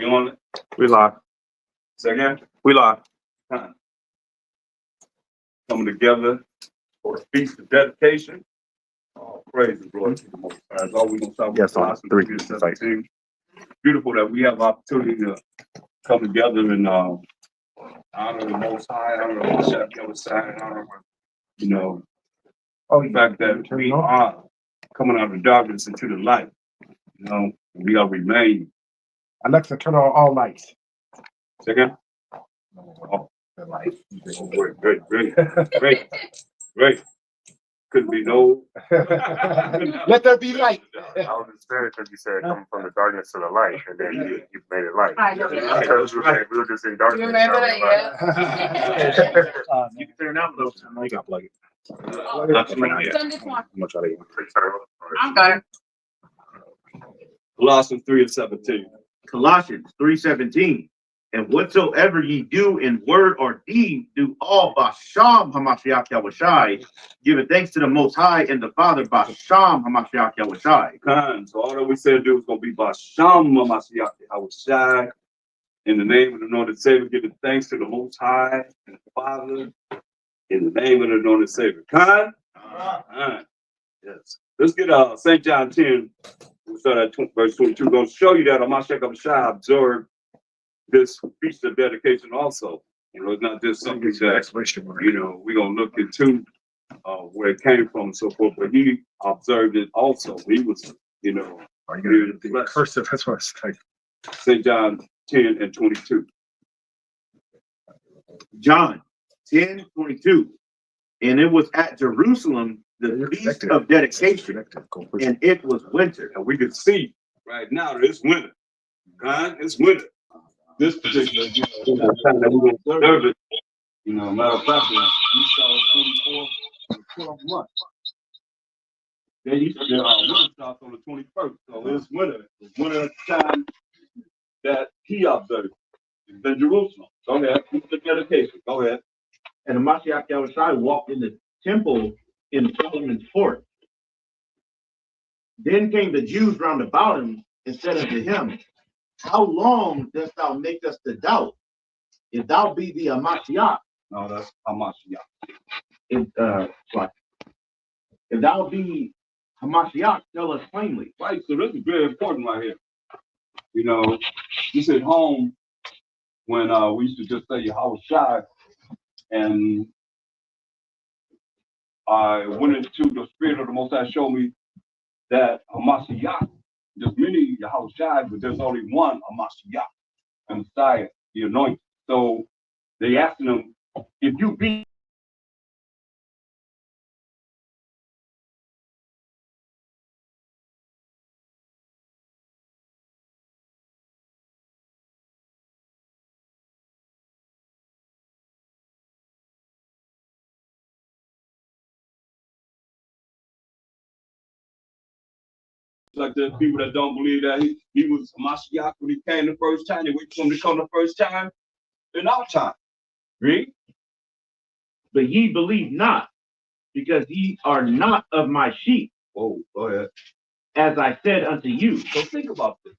on it? We live. Say again? We live. Coming together for a feast of dedication. Oh, praise the Lord. As always, we're going to Yes, start on with 3:17. Beautiful that we have opportunity to come together and honor the Most High, honor the Chef Yahweh, honor, the fact that we are coming out of darkness into the light. We are remain. Alexa, turn on all lights. Say again? Oh, the lights. Great. Couldn't be no. Let there be light. I was inspired because you said come from the darkness to the light, and then you made it light. I know. Because we were just in darkness. You remember that? You can turn out those. You got plug it. Send this one. I'm gonna try to. I'm good. Colossians 3:17. Colossians 3:17. And whatsoever ye do in word or deed, do all Basham Hamashiach Yahushai, giving thanks to the Most High and the Father Basham Hamashiach Yahushai. So all that we said to do is going to be Basham Hamashiach Yahushai. In the name of the anointed Savior, giving thanks to the Most High and the Father. In the name of the anointed Savior. Khan? Yes. Let's get St. John 10. We'll start at verse 22. Going to show you that Hamashiach Yahushai observed this feast of dedication also. It's not just something that, we're going to look into where it came from and so forth, but he observed it also. He was, Are you going to do the cursive? That's what it's like. St. John 10:22. John 10:22. And it was at Jerusalem, the feast of dedication, and it was winter. And we can see right now that it's winter. It's winter. This particular time that we're going to observe it, matter of fact, we saw 24 and 12 months. Then winter starts on the 21st, so it's winter. It's winter time that he observed in Jerusalem. Go ahead, keep the dedication. Go ahead. And the Mashiach Yahushai walked in the temple in Solomon's fort. Then came the Jews round about him and said unto him, how long dost thou make us to doubt? If thou be the Mashiach. No, that's Hamashiach. If thou be Hamashiach, tell us plainly. Right, so this is very important right here. This at home when we used to just say Yahushai, and I went into the spirit of the Most High, showed me that Hamashiach, there's many Yahushai, but there's only one Hamashiach, the Messiah, the anointed. So they asked him, if you be like the people that don't believe that he was Hamashiach when he came the first time, they wait for him to come the first time in our time. Read. But ye believe not, because ye are not of my sheep. Oh, go ahead. As I said unto you. So think about this.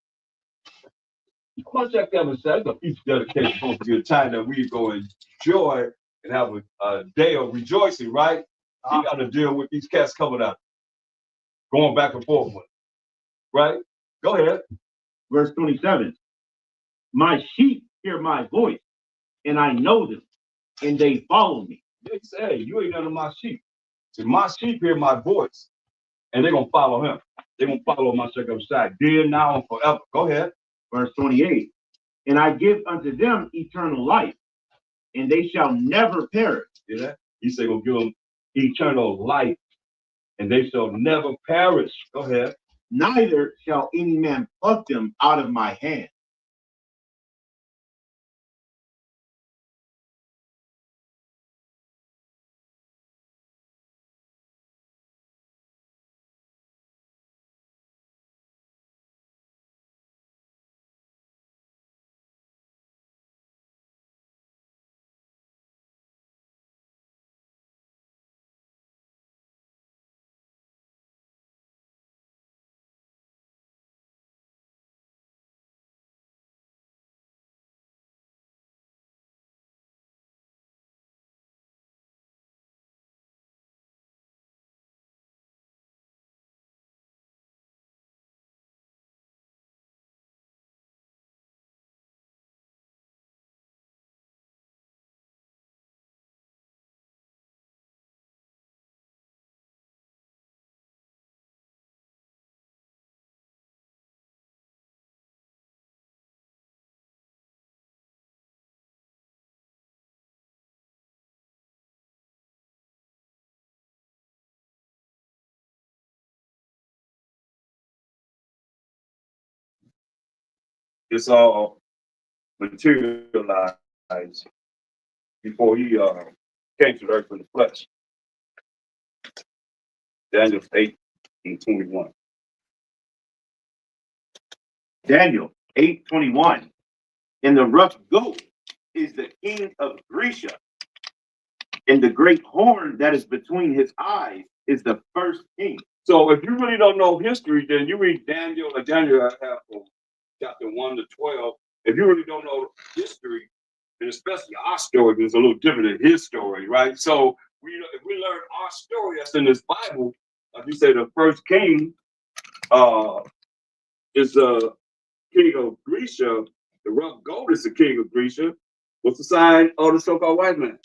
Hamashiach ever said the feast dedication is supposed to be a time that we go enjoy and have a day of rejoicing, right? He got to deal with these cats coming out, going back and forth with, right? Go ahead. Verse 27. My sheep hear my voice, and I know them, and they follow me. They say, you ain't none of my sheep. So my sheep hear my voice, and they're going to follow him. They're going to follow my circumcised, then, now, and forever. Go ahead. Verse 28. And I give unto them eternal life, and they shall never perish. See that? He said, going to give them eternal life, and they shall never perish. Go ahead. Neither shall any man pluck them out of my hand. it's all materialized before he came to the earth in the flesh. Daniel 8:21. Daniel 8:21. And the rough goat is the king of Grecia, and the great horn that is between his eyes is the first king. So if you really don't know history, then you read Daniel, Daniel have from chapter 1 to 12. If you really don't know history, and especially our story, is a little different than his story, right? So if we learn our story that's in this Bible, like you say, the first king is the king of Grecia. The rough goat is the king of Grecia. What's the sign of the so-called white man?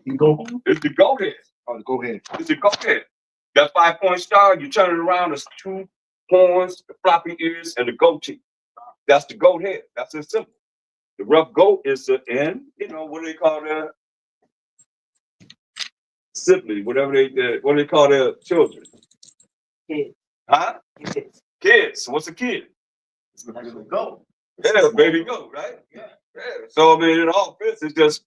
You go. It's the goat head. Oh, go ahead. It's the goat head. That 5-point star, you turn it around, there's 2 horns, the floppy ears, and the goat teeth. That's the goat head. That's the symbol. The rough goat is the end, what do they call that? Sibling, what do they call their children? Kids. Huh? Kids. Kids. What's a kid? That's the goat. Yeah, baby goat, right? Yeah. So I mean, it all fits. It's just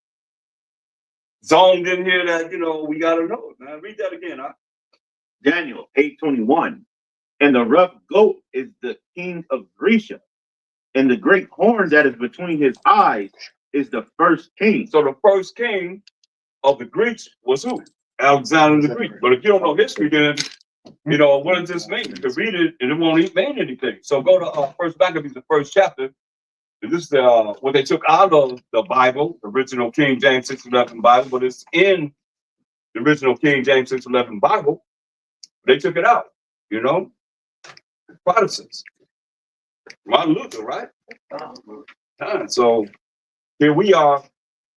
zoned in here that we gotta know it, man. Read that again, huh? Daniel 8:21. And the rough goat is the king of Grecia, and the great horn that is between his eyes is the first king. So the first king of the Greeks was who? Alexander the Greek. But if you don't know history, then what does this mean? You can read it and it won't even mean anything. So go to First Maccabees, the 1st chapter. This is what they took out of the Bible, the original King James 6:11 Bible, but it's in the original King James 6:11 Bible. They took it out, Protestants. Martin Luther, right? So here we are,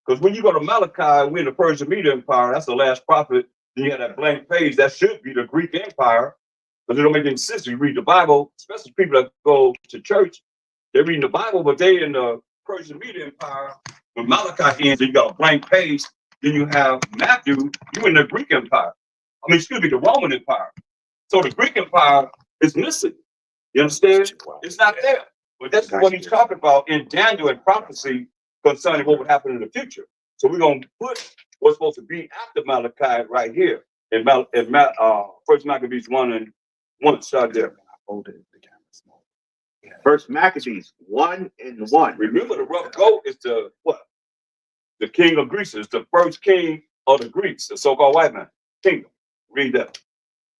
because when you go to Malachi, we're in the Persian Media Empire. That's the last prophet. Then you have that blank page. That should be the Greek Empire, but it don't make any sense. You read the Bible, especially people that go to church. They're reading the Bible, but they in the Persian Media Empire. When Malachi ends, you got a blank page. Then you have Matthew. You in the Greek Empire. The Roman Empire. So the Greek Empire is missing. You understand? It's not there. But that's what he's talking about in Daniel and prophecy concerning what would happen in the future. So we're gonna put what's supposed to be after Malachi right here in First Maccabees 1:1. Start there. First Maccabees 1:1. Remember, the rough goat is the king of Greece. It's the first king of the Greeks, the so-called white man kingdom. Read that.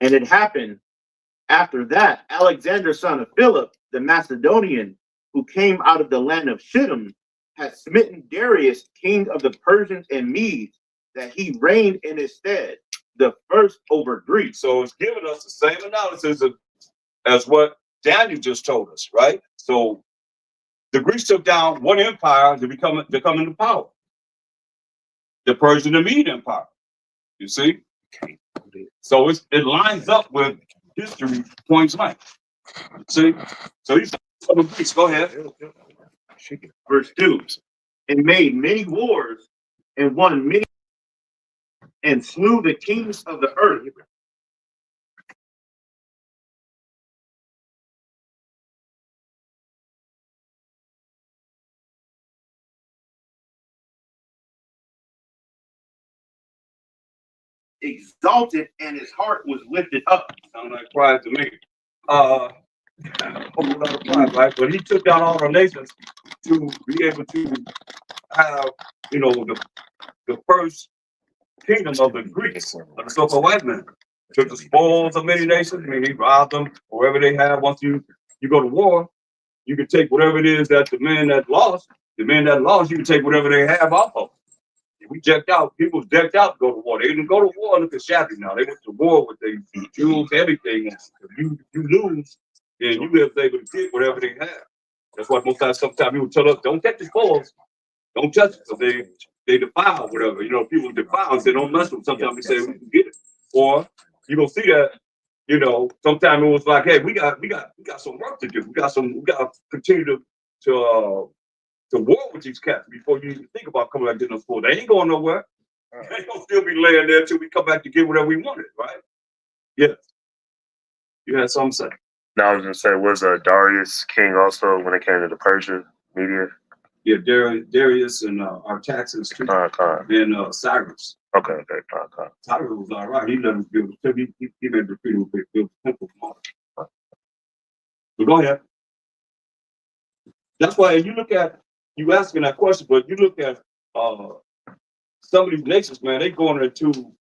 And it happened after that, Alexander, son of Philip, the Macedonian, who came out of the land of Shittim, had smitten Darius, king of the Persians and Medes, that he reigned in his stead, the first over Greece. So it's giving us the same analysis as what Daniel just told us, right? So the Greeks took down one empire to come into power. The Persian and Mede Empire. You see? So it lines up with history points blank. See? So these are the Greeks. Go ahead. Verse 2. And made many wars and won many and slew the kings of the earth. Exalted, and his heart was lifted up. Sound like pride to me. Pride, right? But he took down all the nations to be able to have, the first kingdom of the Greeks, of the so-called white man. Took the spoils of many nations. I mean, he robbed them wherever they have. Once you go to war, you can take whatever it is that the men that lost, you can take whatever they have off of them. We decked out. People was decked out to go to war. They didn't go to war and look at shabby now. They went to war with their jewels, everything. If you lose, then you will be able to get whatever they have. That's why most times, sometimes people tell us, don't touch the spoils. Don't touch it. So they defile whatever. People defile and say, don't mess with them. Sometimes we say we can get it. Or you're gonna see that, sometimes it was like, hey, we got some work to do. We got to continue to war with these cats before you even think about coming back to those schools. They ain't going nowhere. They gonna still be laying there until we come back to get whatever we wanted, right? Yes. You had something to say. Now I was gonna say, was Darius king also when it came to the Persia media? Yeah, Darius and Artaxerxes too, Con. and Cyrus. Okay, con. Cyrus was all right. He let him build the temple. He made the freedom to build the temple. So go ahead. That's why you look at you asking that question, but you look at some of these nations, man, they going into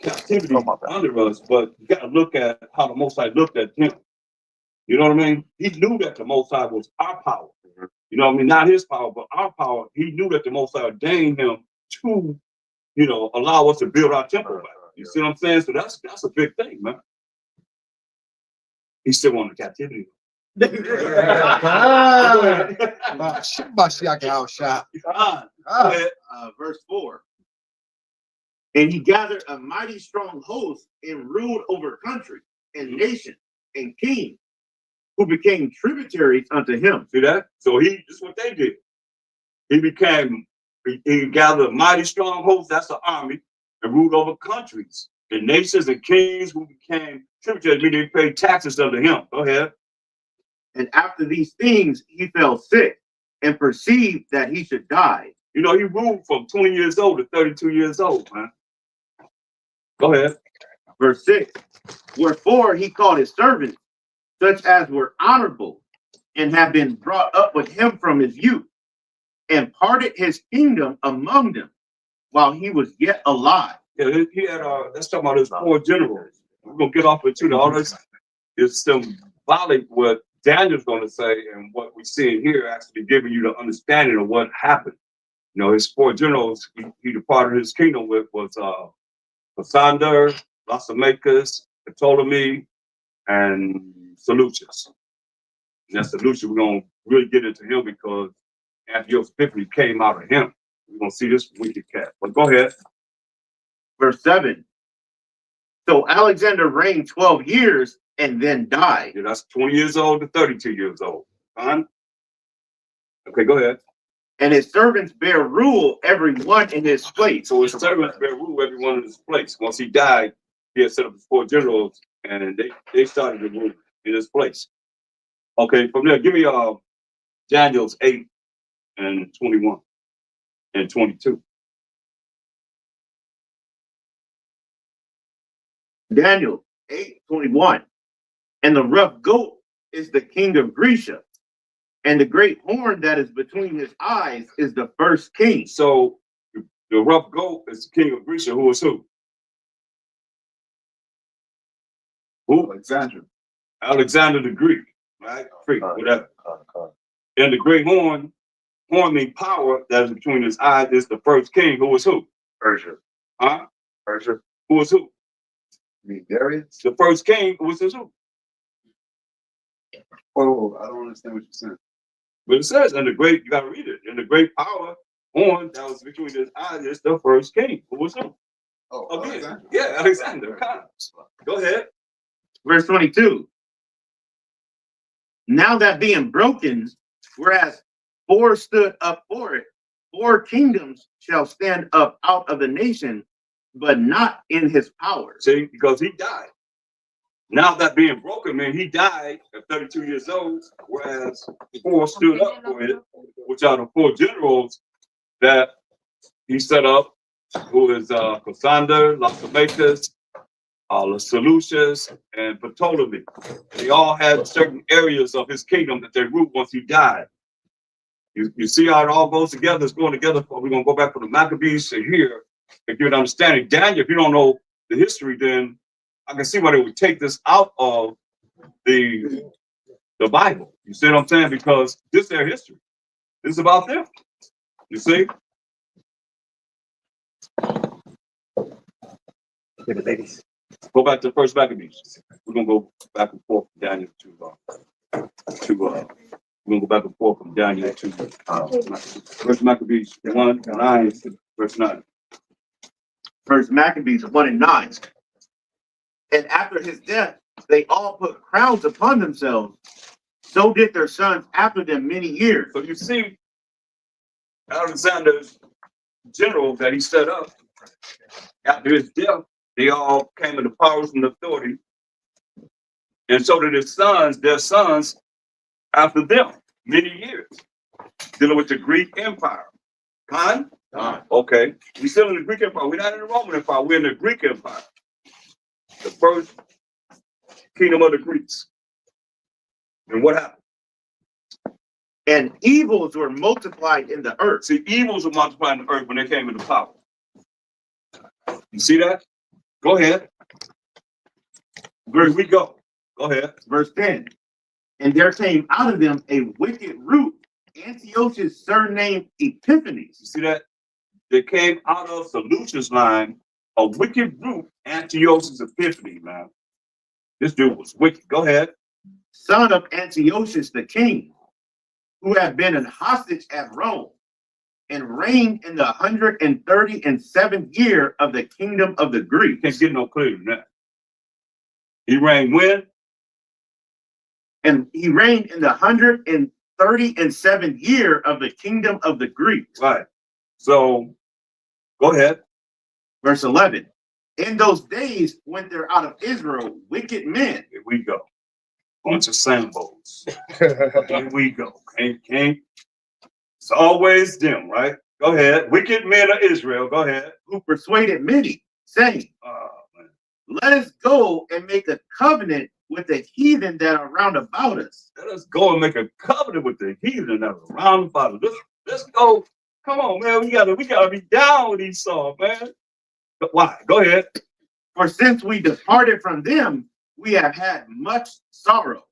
captivity under us, but you got to look at how the Most High looked at him. You know what I mean? He knew that the Most High was our power. You know what I mean? Not his power, but our power. He knew that the Most High ordained him to, you know, allow us to build our temple back. You see what I'm saying? So that's a big thing, man. He still wanted captivity. Verse 4. And he gathered a mighty strong host and ruled over country and nation and king who became tributaries unto him. See that? So this is what they did. He gathered a mighty strong host, that's an army, and ruled over countries and nations and kings who became tributaries, meaning they paid taxes unto him. Go ahead. And after these things, he fell sick and perceived that he should die. You know, he ruled from 20 years old to 32 years old, man. Go ahead. Verse 6. Wherefore he called his servants, such as were honorable, and have been brought up with him from his youth, and parted his kingdom among them while he was yet alive. Yeah, he had, let's talk about his 4 generals. We're going to get off into all this. It's symbolic what Daniel's going to say, and what we see in here actually giving you the understanding of what happened. You know, his 4 generals he departed his kingdom with was Cassander, Lysimachus, Ptolemy, and Seleucus. And that's Seleucus. We're going to really get into him because Antiochus Epiphanes came out of him. We're going to see this wicked cat. But go ahead. Verse 7. So Alexander reigned 12 years and then died. Yeah, that's 20 years old to 32 years old. Fine. Okay, go ahead. And his servants bear rule, every one in his place. So his servants bear rule, everyone in his place. Once he died, he had set up his 4 generals, and they started to rule in his place. Okay, from there, give me Daniel's 8 and 21 and 22. Daniel 8:21. And the rough goat is the king of Grecia, and the great horn that is between his eyes is the first king. So the rough goat is the king of Grecia. Who is who? Who? Alexander the Greek, right? Greek, whatever. And the great horn means power that is between his eyes is the first king. Who is who? Persia. Huh? Persia. Who is who? Darius? The first king was who? Oh, I don't understand what you're saying. But it says, and the great, you got to read it. And the great power horn that was between his eyes is the first king. Who was who? Oh, Again. Alexander. Yeah, Alexander. Go ahead. Verse 22. Now that being broken, whereas 4 stood up for it, 4 kingdoms shall stand up out of the nation, but not in his power. See, because he died. Now that being broken, man, he died at 32 years old, whereas 4 stood up for it, which are the 4 generals that he set up, who is Cassander, Lysimachus, Seleucus, and Ptolemy. They all had certain areas of his kingdom that they ruled once he died. You see how it all goes together? It's going together. We're going to go back from the Maccabees to here and give an understanding. Daniel, if you don't know the history, then I can see why they would take this out of the Bible. You see what I'm saying? Because this is their history. This is about them. You see? Okay, the ladies. Go back to the first Maccabees. We're gonna go back and forth from Daniel we're gonna go back and forth from Daniel to First Maccabees 1:9 to verse 9. First Maccabees 1:9. And after his death, they all put crowns upon themselves. So did their sons after them many years. So you see, Alexander's generals that he set up after his death, they all came into powers and authority. And so did his sons, their sons after them, many years, dealing with the Greek Empire. Khan? Okay. We still in the Greek Empire. We're not in the Roman Empire. We're in the Greek Empire. The first kingdom of the Greeks. And what happened? And evils were multiplied in the earth. See, evils were multiplied in the earth when they came into power. You see that? Go ahead. Where we go? Go ahead. Verse 10. And there came out of them a wicked root, Antiochus surnamed Epiphanes. You see that? They came out of Seleucus' line, a wicked root, Antiochus Epiphanes, man. This dude was wicked. Go ahead. Son of Antiochus the king, who had been an hostage at Rome, and reigned in the 137th year of the kingdom of the Greeks. Can't get no clearer than that. He reigned when? And he reigned in the 137th year of the kingdom of the Greeks. Right. So, go ahead. Verse 11. In those days went there out of Israel wicked men. Here we go. Bunch of sambos. Here we go. Can't. It's always them, right? Go ahead. Wicked men of Israel. Go ahead. Who persuaded many, saying, Oh, man. let us go and make a covenant with the heathen that are round about us. Let us go and make a covenant with the heathen that are around about us. Let's go. Come on, man. We gotta be down with Esau, man. But why? Go ahead. For since we departed from them, we have had much sorrow.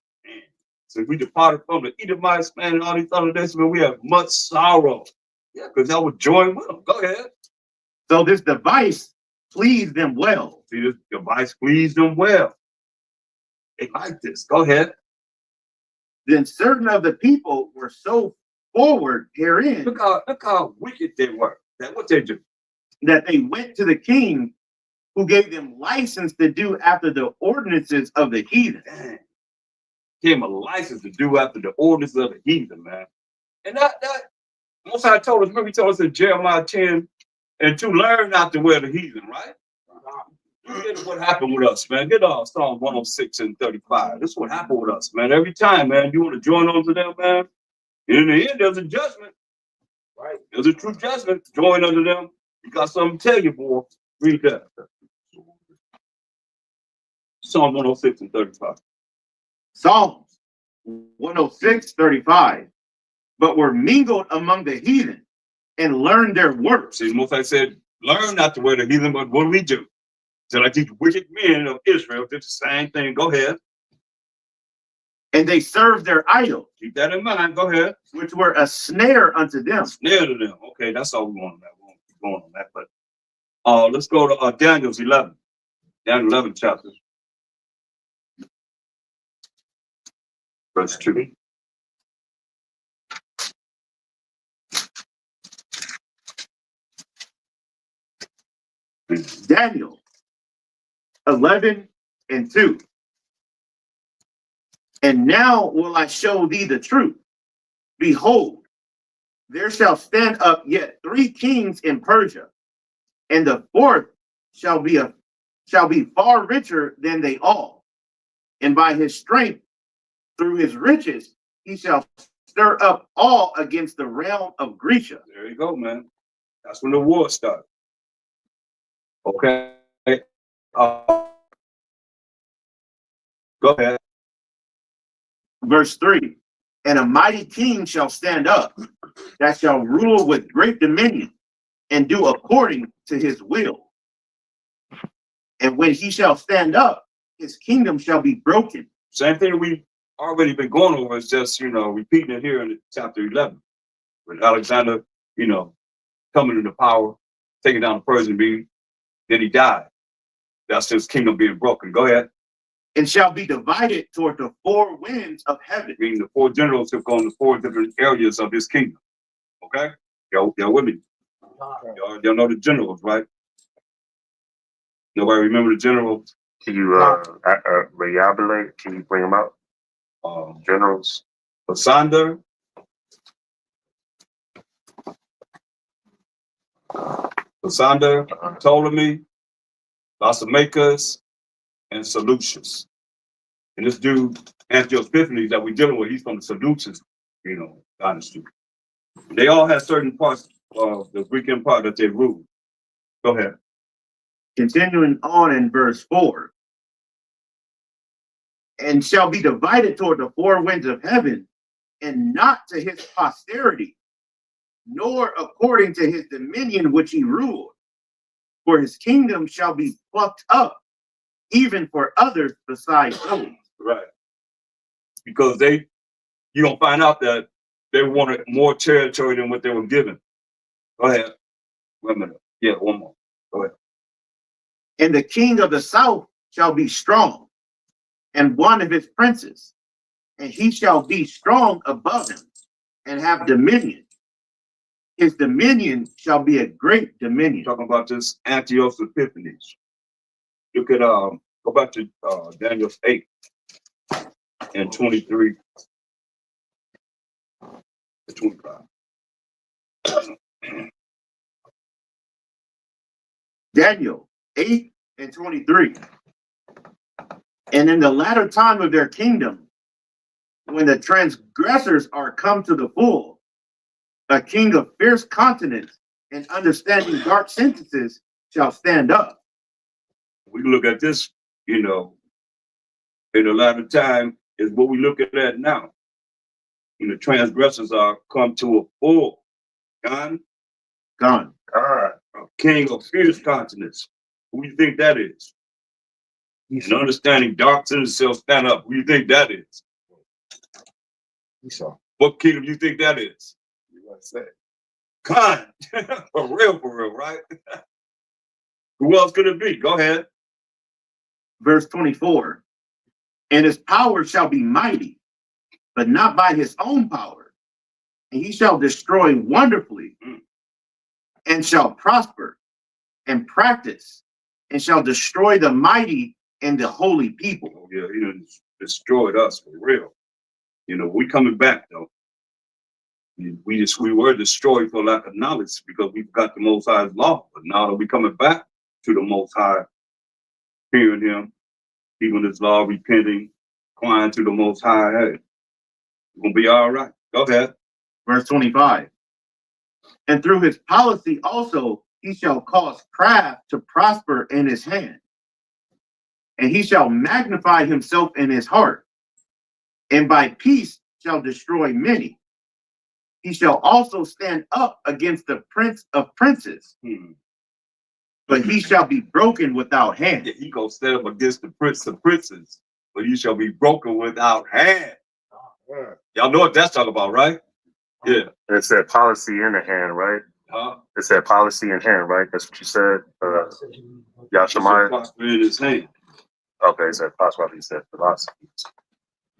So we departed from the Edomites, man, and all these other nations, man, we have much sorrow. Yeah, because I would join with them. Go ahead. So this device pleased them well. See, this device pleased them well. They like this. Go ahead. Then certain of the people were so forward herein Look how wicked they were. That what they do. that they went to the king, who gave them license to do after the ordinances of the heathen. Dang. Gave him a license to do after the ordinance of the heathen, man. And that Most High told us, remember he told us in Jeremiah 10 and to learn not to wear the heathen, right? Look at what happened with us, man. Get off Psalm 106 and 35. This is what happened with us, man. Every time, man, you want to join on to them, man. In the end, there's a judgment, right? There's a true judgment. Join under them. You got something to tell you, boy. Read that. Psalm 106 and 35. Psalms 106, 35. But were mingled among the heathen and learned their works. See, Most High said, learn not to wear the heathen, but what do we do? So like these wicked men of Israel did the same thing. Go ahead. And they served their idols, Keep that in mind. Go ahead. which were a snare unto them. Snare to them. Okay, that's all we want on that. We won't keep going on that. But let's go to Daniel's 11. Daniel 11 chapter. Verse 2. Daniel 11 and 2. And now will I show thee the truth. Behold, there shall stand up yet 3 kings in Persia, and the fourth shall be far richer than they all. And by his strength, through his riches, he shall stir up all against the realm of Grecia. There you go, man. That's when the war started. Okay. Go ahead. Verse 3. And a mighty king shall stand up, that shall rule with great dominion, and do according to his will. And when he shall stand up, his kingdom shall be broken. Same thing that we already been going over. It's just, repeating it here in chapter 11. With Alexander, coming into power, taking down the Persian being, then he died. That's his kingdom being broken. Go ahead. And shall be divided toward the 4 winds of heaven. Meaning the 4 generals have gone to 4 different areas of his kingdom. Okay? Y'all with me? Y'all know the generals, right? Nobody remember the generals? Can you reliably? Can you bring them out? Generals. Lysander. Ptolemy, Lysimachus, and Seleucus. And this dude, Antiochus Epiphanes, that we're dealing with, he's from the Seleucid, dynasty. They all had certain parts of the Greek Empire that they ruled. Go ahead. Continuing on in verse 4. And shall be divided toward the four winds of heaven, and not to his posterity, nor according to his dominion which he ruled. For his kingdom shall be plucked up, even for others besides those. Right. Because you're going to find out that they wanted more territory than what they were given. Go ahead. Wait a minute. Yeah, one more. Go ahead. And the king of the south shall be strong, and one of his princes, and he shall be strong above him, and have dominion. His dominion shall be a great dominion. Talking about this Antiochus Epiphanes. You could go back to Daniel 8 and 23 to 25. Daniel 8 and 23. And in the latter time of their kingdom, when the transgressors are come to the full, a king of fierce countenance and understanding dark sentences shall stand up. We look at this, in the latter time is what we look at now. Transgressors are come to a full. Gone. A king of fierce countenance. Who do you think that is? And understanding dark sentences shall stand up. Who do you think that is? Esau. What kingdom do you think that is? You want to say? Khan. For real, right? Who else could it be? Go ahead. Verse 24. And his power shall be mighty, but not by his own power. And he shall destroy wonderfully, and shall prosper and practice, and shall destroy the mighty and the holy people. Oh, yeah, he done destroyed us for real. We coming back though. We were destroyed for lack of knowledge because we forgot the Most High's law. But now that we coming back to the Most High, hearing him, keeping his law, repenting, crying to the Most High, hey, we're gonna be all right. Go ahead. Verse 25. And through his policy also he shall cause craft to prosper in his hand, and he shall magnify himself in his heart, and by peace shall destroy many. He shall also stand up against the prince of princes, but he shall be broken without hand. Yeah, he gonna stand up against the prince of princes, but he shall be broken without hand. Y'all know what that's talking about, right? Yeah. It said policy in the hand, right? Huh? It said policy in hand, right? That's what you said. Yashimaya. Prosper in his hand. Okay, it said possibly. He said philosophy.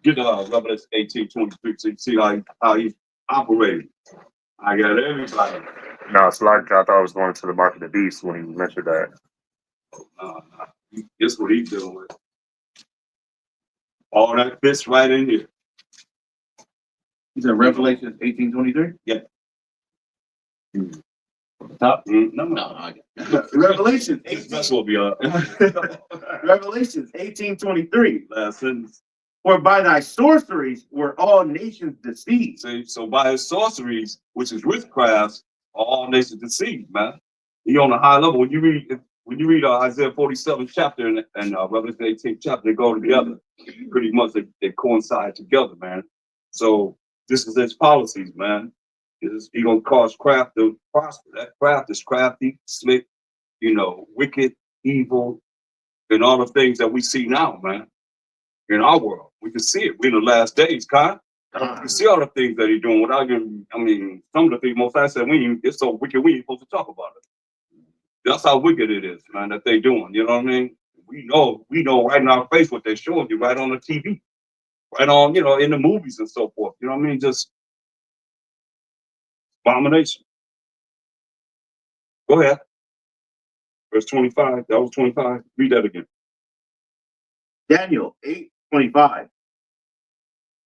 Get Revelation 18:23 so you see how he operated. I got everybody. No, it's like I thought I was going to the mark of the beast when he mentioned that. Guess what he's doing with. All that fits right in here. He said Revelation 18:23? Yeah. Top? No. Revelation That's what we are. Revelation 18:23. Last sentence. For by thy sorceries were all nations deceived. See, so by his sorceries, which is witchcraft, all nations deceived, man. He on a high level. When you read Isaiah 47 chapter and Revelation 18 chapter, they go together. Pretty much they coincide together, man. So this is his policies, man. He gonna cause craft to prosper. That craft is crafty, slick, wicked, evil, and all the things that we see now, man. In our world, we can see it. We're in the last days, Kyle. You can see all the things that he's doing without even. Some of the things Most High said, it's so wicked, we ain't supposed to talk about it. That's how wicked it is, man, that they doing. You know what I mean? We know right in our face what they're showing you right on the TV, right on, in the movies and so forth. You know what I mean? Just abomination. Go ahead. Verse 25. That was 25. Read that again. Daniel 8:25.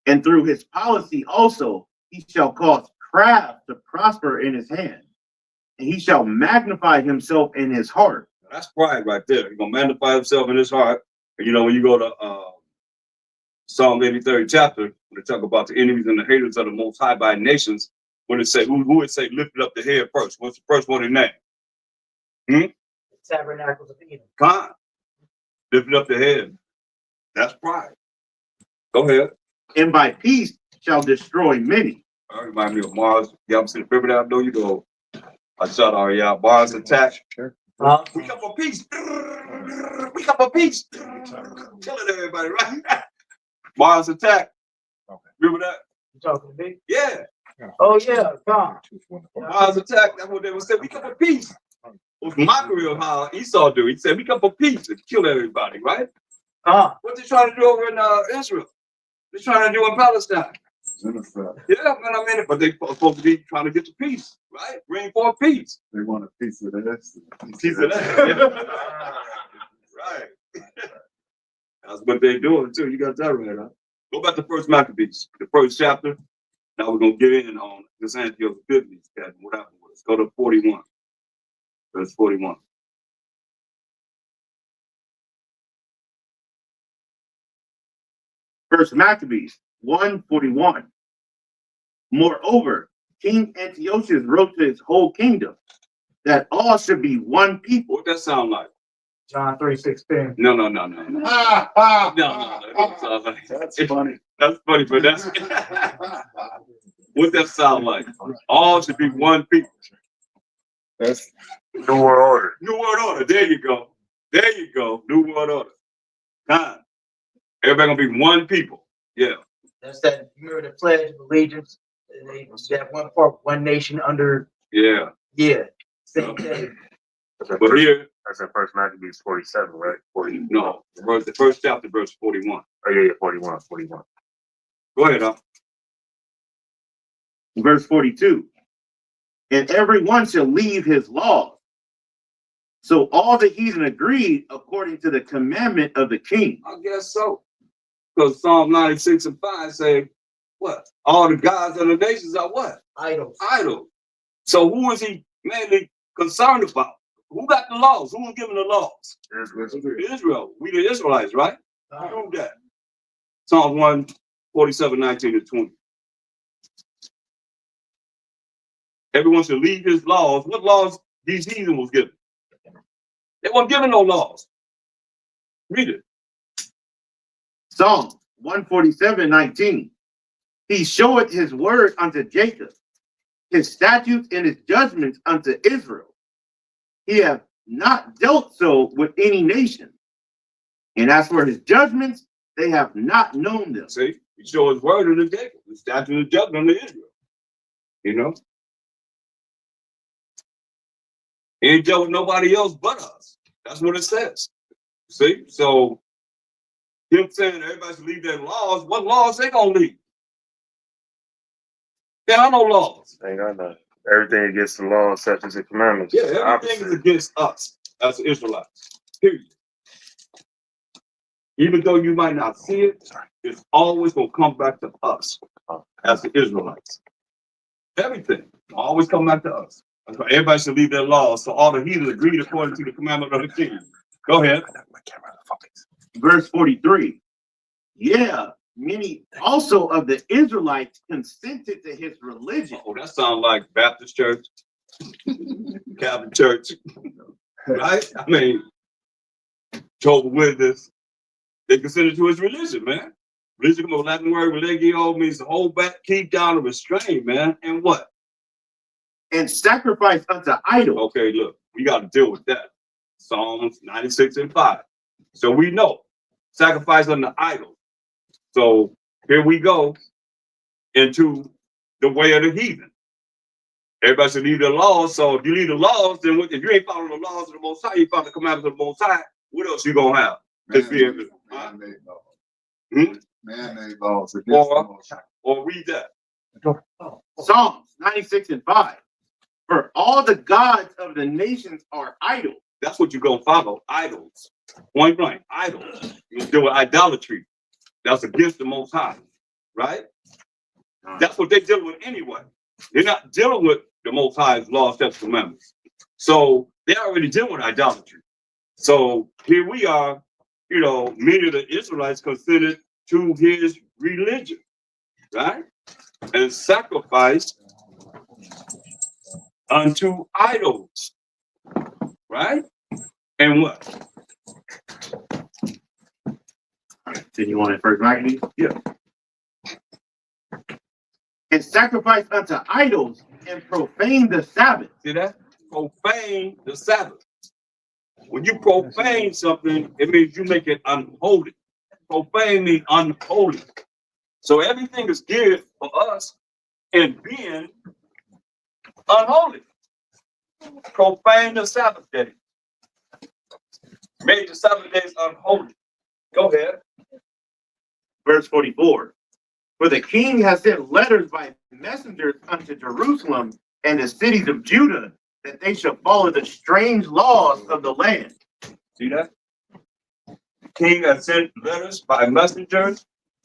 And through his policy also he shall cause craft to prosper in his hand, and he shall magnify himself in his heart. That's pride right there. He's gonna magnify himself in his heart. And when you go to Psalm 83rd chapter, when they talk about the enemies and the haters of the Most High by nations, when it say, who would say lifted up the head first? What's the first one in that? Tabernacles of Eden. Con. Lifted up the head. That's pride. Go ahead. And by peace shall destroy many. Remind me of Mars. Y'all see the river that I know you go. I shot all y'all. Mars attack. We come for peace. We come for peace. Killing everybody, right? Mars attack. Remember that? You talking to me? Yeah. Oh yeah, come. Mars attack. That's what they would say. We come for peace. It was mockery of how Esau do. He said, we come for peace and kill everybody, right? What they trying to do over in Israel? They're trying to do in Palestine. Genocide. Yeah, man, I mean it, but they supposed to be trying to get to peace, right? Bring forth peace. They want a piece of this. Piece of that. Yeah. Right. That's what they're doing too. You got that right, huh? Go back to First Maccabees, the first chapter. Now we're gonna get in on this Antioch Epiphanes, Captain. What happened with us? Go to 41. Verse 41. First Maccabees 1:41. Moreover, King Antiochus wrote to his whole kingdom that all should be one people. What that sound like? John 3:16. No. No, that don't sound like. That's funny. That's funny, but that's what that sound like. All should be one people. That's New World Order. New World Order. There you go. There you go. New World Order. Time. Everybody gonna be one people. Yeah. That's that. Remember the Pledge of Allegiance? They that one part, one nation under. Yeah. Yeah. Same thing. But here, That's in First Maccabees 47, right? 40. no. The first chapter, verse 41. Oh yeah, 41. Go ahead, huh? Verse 42. And everyone shall leave his laws. So all the heathen agreed according to the commandment of the king. I guess so. Because Psalm 96 and 5 say, what? All the gods of the nations are what? Idols. Idols. So who is he mainly concerned about? Who got the laws? Who was given the laws? Israel. We the Israelites, right? Who do that? Psalm 147, 19 to 20. Everyone should leave his laws. What laws these heathen was given? They weren't given no laws. Read it. Psalm 147, 19. He showeth his word unto Jacob, his statutes and his judgments unto Israel. He hath not dealt so with any nation. And as for his judgments, they have not known them. See, he showed his word unto Jacob, his statutes and judgment unto Israel. You know? He ain't dealt with nobody else but us. That's what it says. See? So him saying everybody should leave their laws, what laws they gonna leave? There are no laws. Ain't got none. Everything against the law, such as the commandments. Yeah, everything is against us as Israelites. Period. Even though you might not see it, it's always gonna come back to us as the Israelites. Everything always come back to us. Everybody should leave their laws. So all the heathen agreed according to the commandment of the king. Go ahead. Verse 43. Yeah, many also of the Israelites consented to his religion. Oh, that sounds like Baptist church, Catholic church, right? I mean, Jehovah's Witness. They consider to his religion, man. Religion from a Latin word, religio, means to hold back, keep down, or restrain, man. And what? And sacrifice unto idols. Okay, look, we got to deal with that. Psalms 96 and 5. So we know sacrifice unto idols. So here we go into the way of the heathen. Everybody should leave the laws. So if you leave the laws, then if you ain't following the laws of the Most High, you follow the commandments of the Most High, what else you gonna have? Just be able to, man-made laws. Hmm? Man-made laws against the Most High. or read that. Psalms 96 and 5. For all the gods of the nations are idols. That's what you're gonna follow. Idols. Point blank, idols. You gonna deal with idolatry. That's against the Most High, right? That's what they deal with anyway. They're not dealing with the Most High's law, statutes, commandments. So they're already dealing with idolatry. So here we are, many of the Israelites considered to his religion, right? And sacrifice unto idols, right? And what? Then you want it first, Maccabees? Yeah. And sacrifice unto idols and profane the Sabbath. See that? Profane the Sabbath. When you profane something, it means you make it unholy. Profane means unholy. So everything is geared for us in being unholy. Profane the Sabbath day. Made the Sabbath days unholy. Go ahead. Verse 44. For the king has sent letters by messengers unto Jerusalem and the cities of Judah, that they shall follow the strange laws of the land. See that? The king has sent letters by messengers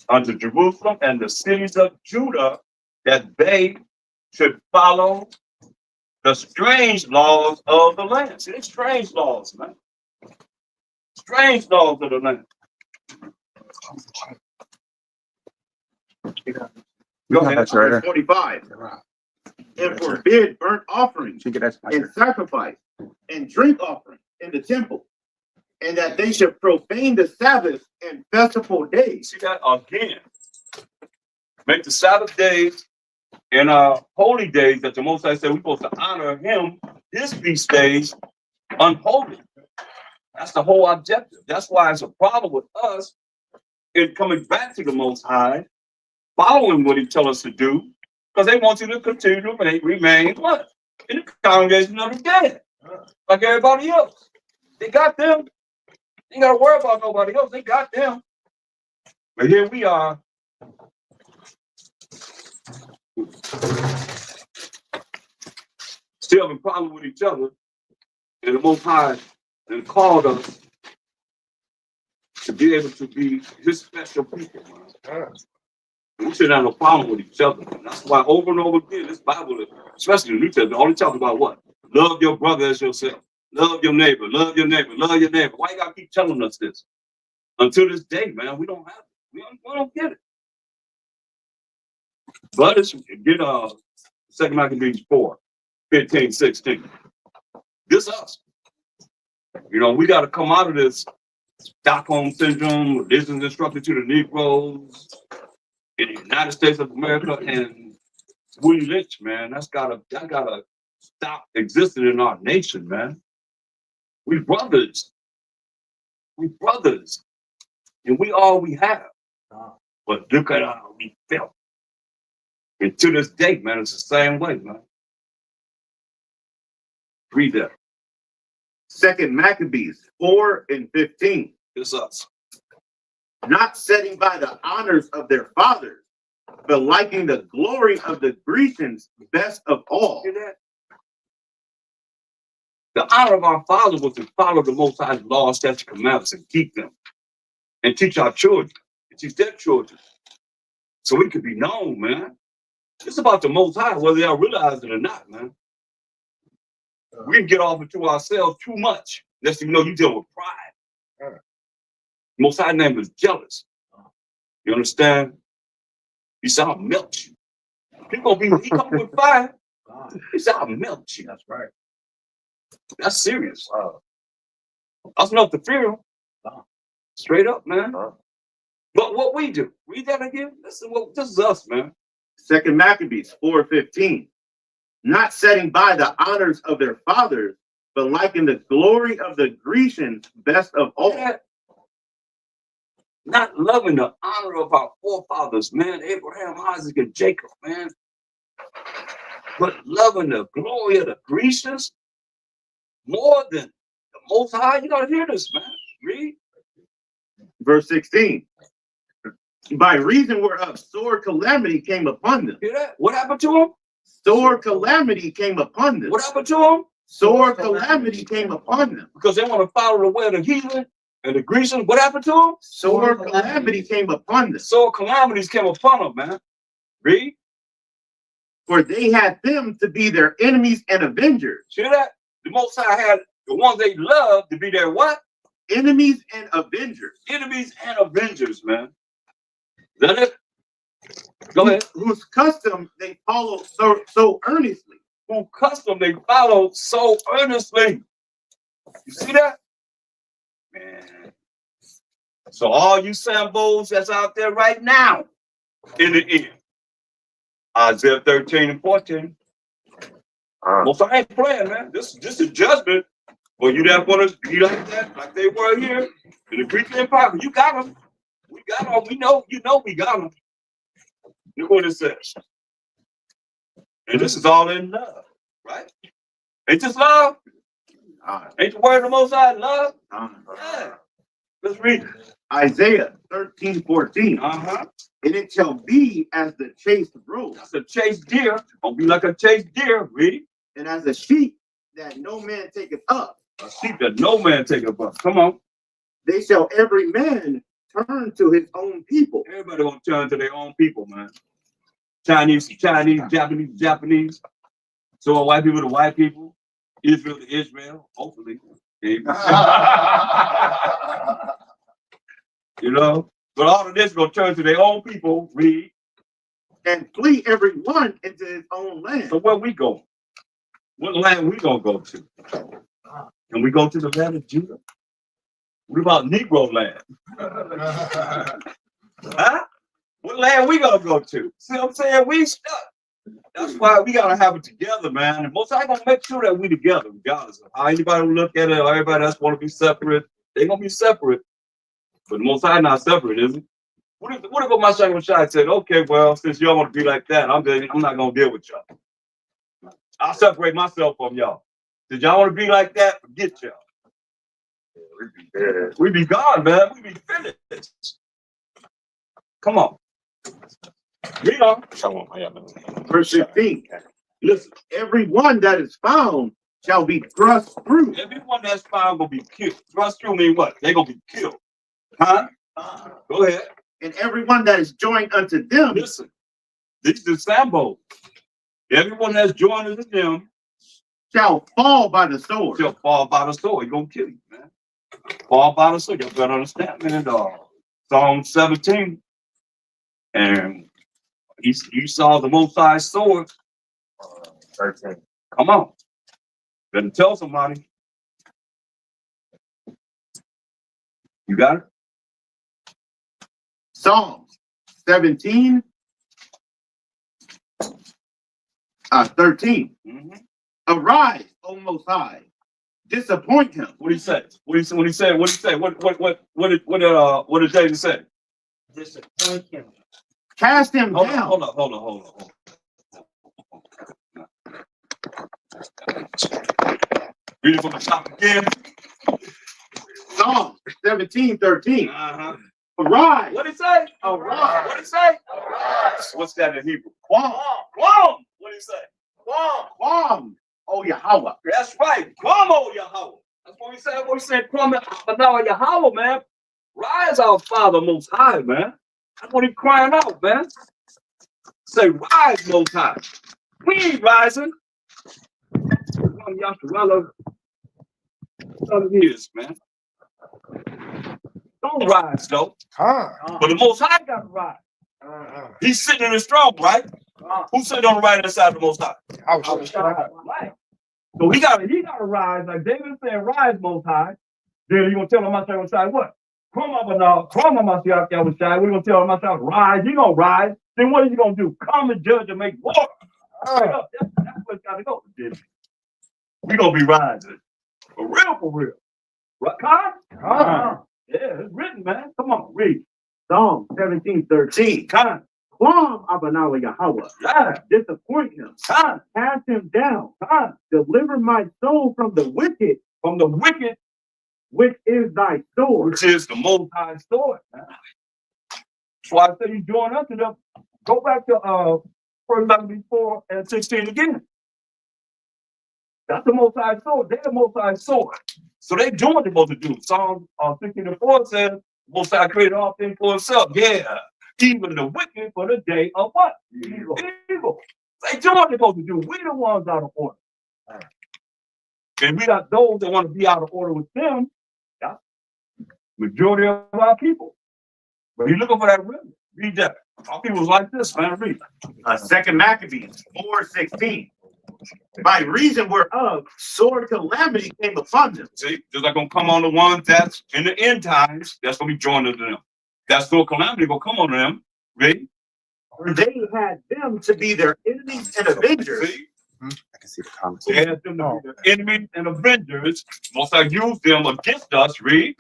unto Jerusalem and the cities of Judah that they should follow the strange laws of the land. See, it's strange laws, man. Strange laws of the land. Go ahead. Verse 45. And forbid burnt offerings and sacrifice and drink offering in the temple, and that they should profane the Sabbath and festival days. See that again. Make the Sabbath days and holy days that the Most High said we're supposed to honor him, his feast days, unholy. That's the whole objective. That's why it's a problem with us in coming back to the Most High, following what he tells us to do, because they want you to continue to remain what? In the congregation of the dead, like everybody else. They got them. They ain't got to worry about nobody else. They got them. But here we are. Still having problems with each other, and the Most High and called us to be able to be his special people. We shouldn't have no problem with each other. That's why over and over again, this Bible, especially the New Testament, only talks about what? Love your brother as yourself. Love your neighbor. Love your neighbor. Love your neighbor. Why you gotta keep telling us this? Until this day, man, we don't have it. We don't get it. But it's get 2 Maccabees 4, 15, 16. This us. You know, we got to come out of this Stockholm syndrome, religion instructed to the Negroes in the United States of America, and Willie Lynch, man, that gotta stop existing in our nation, man. We brothers, and we all we have. But look at how we felt. And to this day, man, it's the same way, man. Read that. 2 Maccabees 4 and 15. It's us. Not setting by the honors of their fathers, but liking the glory of the Grecians best of all. Hear that? The honor of our father was to follow the Most High's laws, statutes, commandments, and keep them, and teach our children, and teach their children, so we could be known, man. It's about the Most High, whether y'all realize it or not, man. We can get off into ourselves too much. Next thing you know, you deal with pride. Most High name is jealous. You understand? He said, I'll melt you. He come with fire. He said, I'll melt you. That's right. That's serious. That's enough to fear him. Straight up, man. But what we do, read that again. This is us, man. 2 Maccabees 4:15. Not setting by the honors of their fathers, but liking the glory of the Grecians best of all. Yeah. Not loving the honor of our forefathers, man, Abraham, Isaac, and Jacob, man. But loving the glory of the Grecians more than the Most High. You gotta hear this, man. Read. Verse 16. By reason whereof sore calamity came upon them. Hear that? What happened to him? Sore calamity came upon them. What happened to him? Sore calamity came upon them. Because they want to follow the way of the heathen and the Grecians. What happened to them? Sore calamity came upon them. So calamities came upon them, man. Read. For they had them to be their enemies and avengers. Hear that? The Most High had the ones they loved to be their what? Enemies and avengers. Enemies and avengers, man. that it? Go ahead. Whose custom they follow so earnestly. Who custom they follow so earnestly. You see that? Man. So all you Sambos that's out there right now, in the end, Isaiah 13 and 14. Well, so I ain't playing, man. This is judgment. But you that want to be like that, like they were here in the Greek Empire, you got them. We got them. We know, we got them. Look what it says. And this is all in love, right? Ain't this love? Ain't the word of the Most High love? Yeah. Let's read it. Isaiah 13:14. And it shall be as the chased roe. That's a chased deer. Gonna be like a chased deer, read. And as a sheep that no man taketh up. A sheep that no man taketh up. Come on. They shall every man turn to his own people. Everybody gonna turn to their own people, man. Chinese, Japanese. So white people to white people. Israel to Israel, hopefully. You know? But all of this gonna turn to their own people, read. And flee every one into his own land. So where we going? What land we gonna go to? Can we go to the land of Judah? What about Negro land? Huh? What land we gonna go to? See what I'm saying? We stuck. That's why we gotta have it together, man. And most I gonna make sure that we together, regardless of how anybody will look at it or everybody else want to be separate. They gonna be separate. But most I not separate, is it? What if my Shai said, okay, well, since y'all want to be like that, I'm not gonna deal with y'all. I'll separate myself from y'all. Did y'all want to be like that? Forget y'all. We be gone, man. We be finished. Come on. Read on. Verse 15. Listen, every one that is found shall be thrust through. Everyone that's found gonna be killed. Thrust through mean what? They gonna be killed. Huh? Go ahead. And everyone that is joined unto them. Listen, these are Sambo. Everyone that's joined unto them shall fall by the sword. Shall fall by the sword. He's gonna kill you, man. Fall by the sword. You better understand, man. Psalm 17. And you saw the Most High sword. 13. Come on. Better tell somebody. You got it? Psalms 17. 13. Arise, O Most High. Disappoint him. What he say? What he say? What did David say? Disappoint him. Cast him down. Hold on. Read it from the top again. Psalms 17:13. Arise. What did it say? Arise. What did it say? Arise. What's that in Hebrew? Quam. Quam. What did it say? Quam. Oh Yahweh. That's right. Quam, oh Yahweh. That's what we said. What we said, Quam, but now Yahweh, man. Rise, our Father Most High, man. That's what he's crying out, man. Say, rise, Most High. We ain't rising. Yasharala, years, man. Don't rise, though. But the Most High got to rise. He's sitting in his throne, right? Who's sitting on the right hand side of the Most High? Right. So he gotta rise, like David said, rise, Most High. Then you gonna tell him Most High what? Come up and what you gonna tell him myself? Rise, you gonna rise. Then what are you gonna do? Come and judge and make war. That's what's gotta go. We gonna be rising. For real. Right, Con? Yeah, it's written, man. Come on, read. Psalm 17:13. Con. Quam Abanawa Yahweh. Yeah. Disappoint him. Con. Cast him down. Con. Deliver my soul from the wicked, which is thy sword. Which is the Most High sword, man. That's why I said you join up to them. Go back to 1 Timothy 4 and 16 again. That's the Most High sword. They're the Most High sword. So they doing what they're supposed to do. Psalm 16 and 4 says, Most High created all things for himself. Yeah. Even the wicked for the day of what? Evil. They doing what they're supposed to do. We the ones out of order. And we got those that want to be out of order with them. That's majority of our people. But he's looking for that remnant. Read that. Our people was like this, man. Read. Second Maccabees 4:16. By reason whereof sore calamity came upon them. See, just like gonna come on the ones that's in the end times, that's gonna be joined to them. That's still calamity gonna come on them. Read. They had them to be their enemies and avengers. See? I can see the comments. They had them to be their enemies and avengers. Most I use them against us. Read.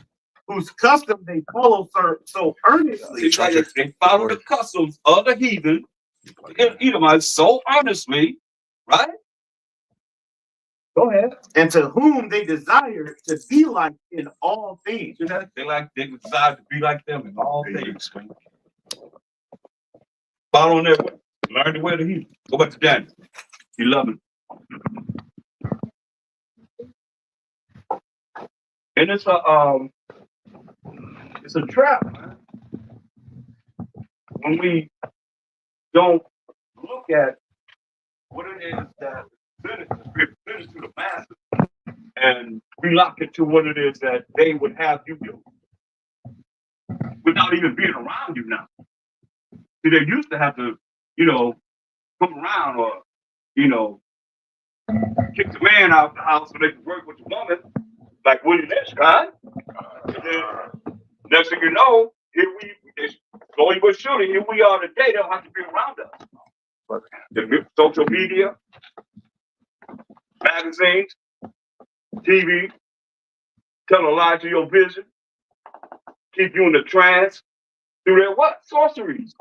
Whose custom they follow so earnestly. See, like they follow the customs of the heathen, the Edomites, so honestly, right? Go ahead. And to whom they desire to be like in all things. See that? They decide to be like them in all things. Following their way. Learn the way of the heathen. Go back to Daniel 11. And it's a trap, man. When we don't look at what it is that business to the masses, and we lock it to what it is that they would have you do without even being around you now. See, they used to have to, come around or, kick the man out the house so they could work with the woman, like Willie Lynch, right? And then, next thing you know, slowly but surely, here we are today, they'll have to be around us. But the social media, magazines, TV, tell a lie to your vision, keep you in the trance, through their what? Sorceries,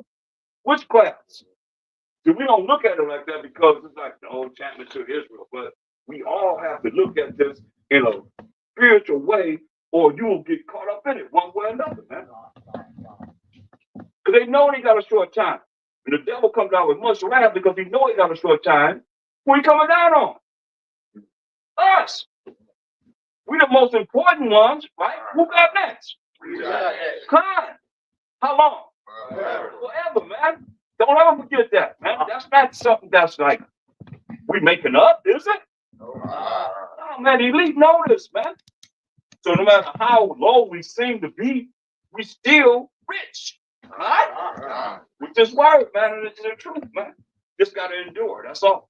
witchcrafts. See, we don't look at it like that because it's like the old enchantment to Israel, but we all have to look at this in a spiritual way, or you will get caught up in it one way or another, man. Because they know they got a short time. And the devil comes out with much wrath because he know he got a short time. Who he coming down on? Us. We the most important ones, right? Who got next? Come on. How long? Forever, man. Don't ever forget that, man. That's not something that's like we making up, is it? Oh, man, the elite know this, man. So no matter how low we seem to be, we still rich. All right? With this word, man, and it's the truth, man. Just gotta endure. That's all.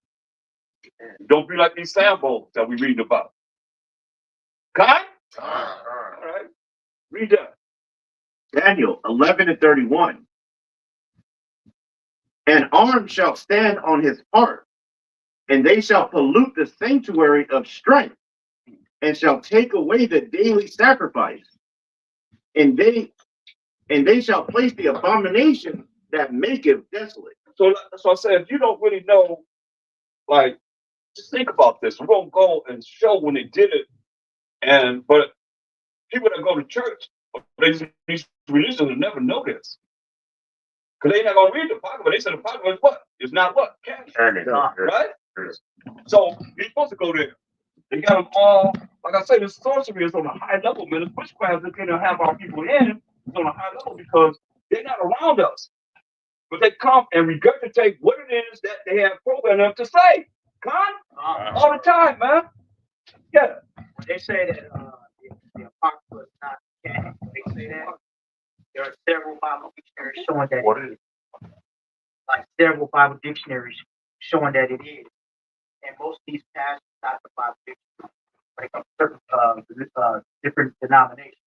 Don't be like these sandbows that we reading about. Okay? All right. Read that. Daniel 11:31. An arm shall stand on his part, and they shall pollute the sanctuary of strength, and shall take away the daily sacrifice, and they shall place the abomination that maketh desolate. So I said, if you don't really know, like, just think about this. We're gonna go and show when they did it, but people that go to church, these religions will never know this. Because they're not going to read the Bible, but they said the Bible is what? It's not what? Cash. Right? So you're supposed to go there. They got them all, like I say, the sorcery is on a high level, man. The witchcraft that can have our people in is on a high level because they're not around us. But they come and regurgitate what it is that they have programmed them to say. All the time, man. Yeah. They say that the apocrypha is not canon. They say that. There are several Bible dictionaries showing that it is. Like several Bible dictionaries showing that it is. And most of these passages not the Bible dictionary. When it comes to different denominations.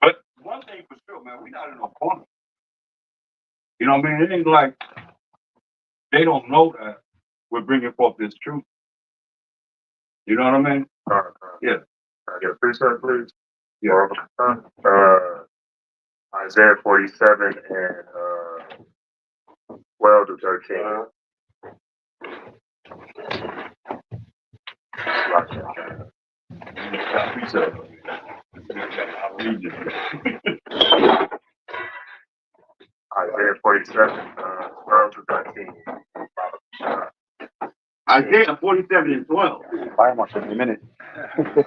But one thing for sure, man, we're not in a corner. You know what I mean? It ain't like they don't know that we're bringing forth this truth. You know what I mean? Yeah. Can I get a precept, please? Yeah. Isaiah 47 and 12 to 13. Isaiah 47, 12 to 13. Isaiah 47 and 12.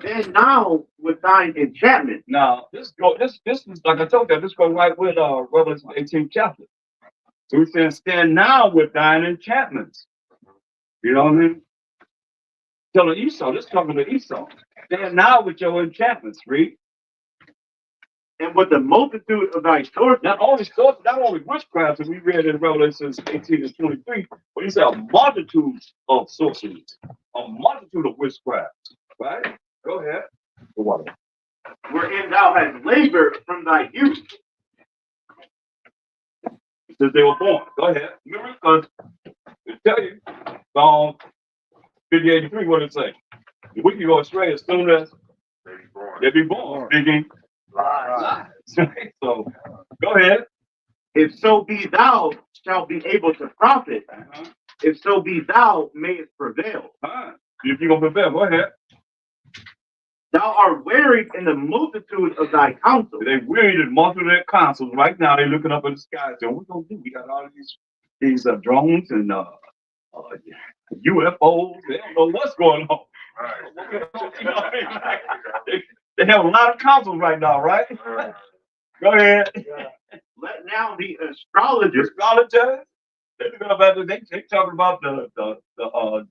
And now with thine enchantment. Now, this is like I told you, this goes right with Revelation 18th chapter. So he says, stand now with thine enchantments. You know what I mean? Telling Esau, this talking to Esau. Stand now with your enchantments, read. and with the multitude of thy sources. Not only witchcraft, as we read in Revelation 18 and 23, but he said a multitude of sorceries, a multitude of witchcraft. Right? Go ahead. Wherein thou hast labored from thy youth. Since they were born. Go ahead. Remember, because it tell you, Psalm 50:83, what it say? The wicked go astray as soon as they be born. Speaking lies. So, go ahead. If so be thou shalt be able to profit, if so be thou mayest prevail. If you're going to prevail, go ahead. Thou art wearied in the multitude of thy counsel. They wearied in multitude of their councils. Right now, they're looking up in the sky saying, what we going to do? We got all these drones and UFOs. They don't know what's going on. They have a lot of councils right now, right? Go ahead. Let now the astrologers, they're looking up at they talking about the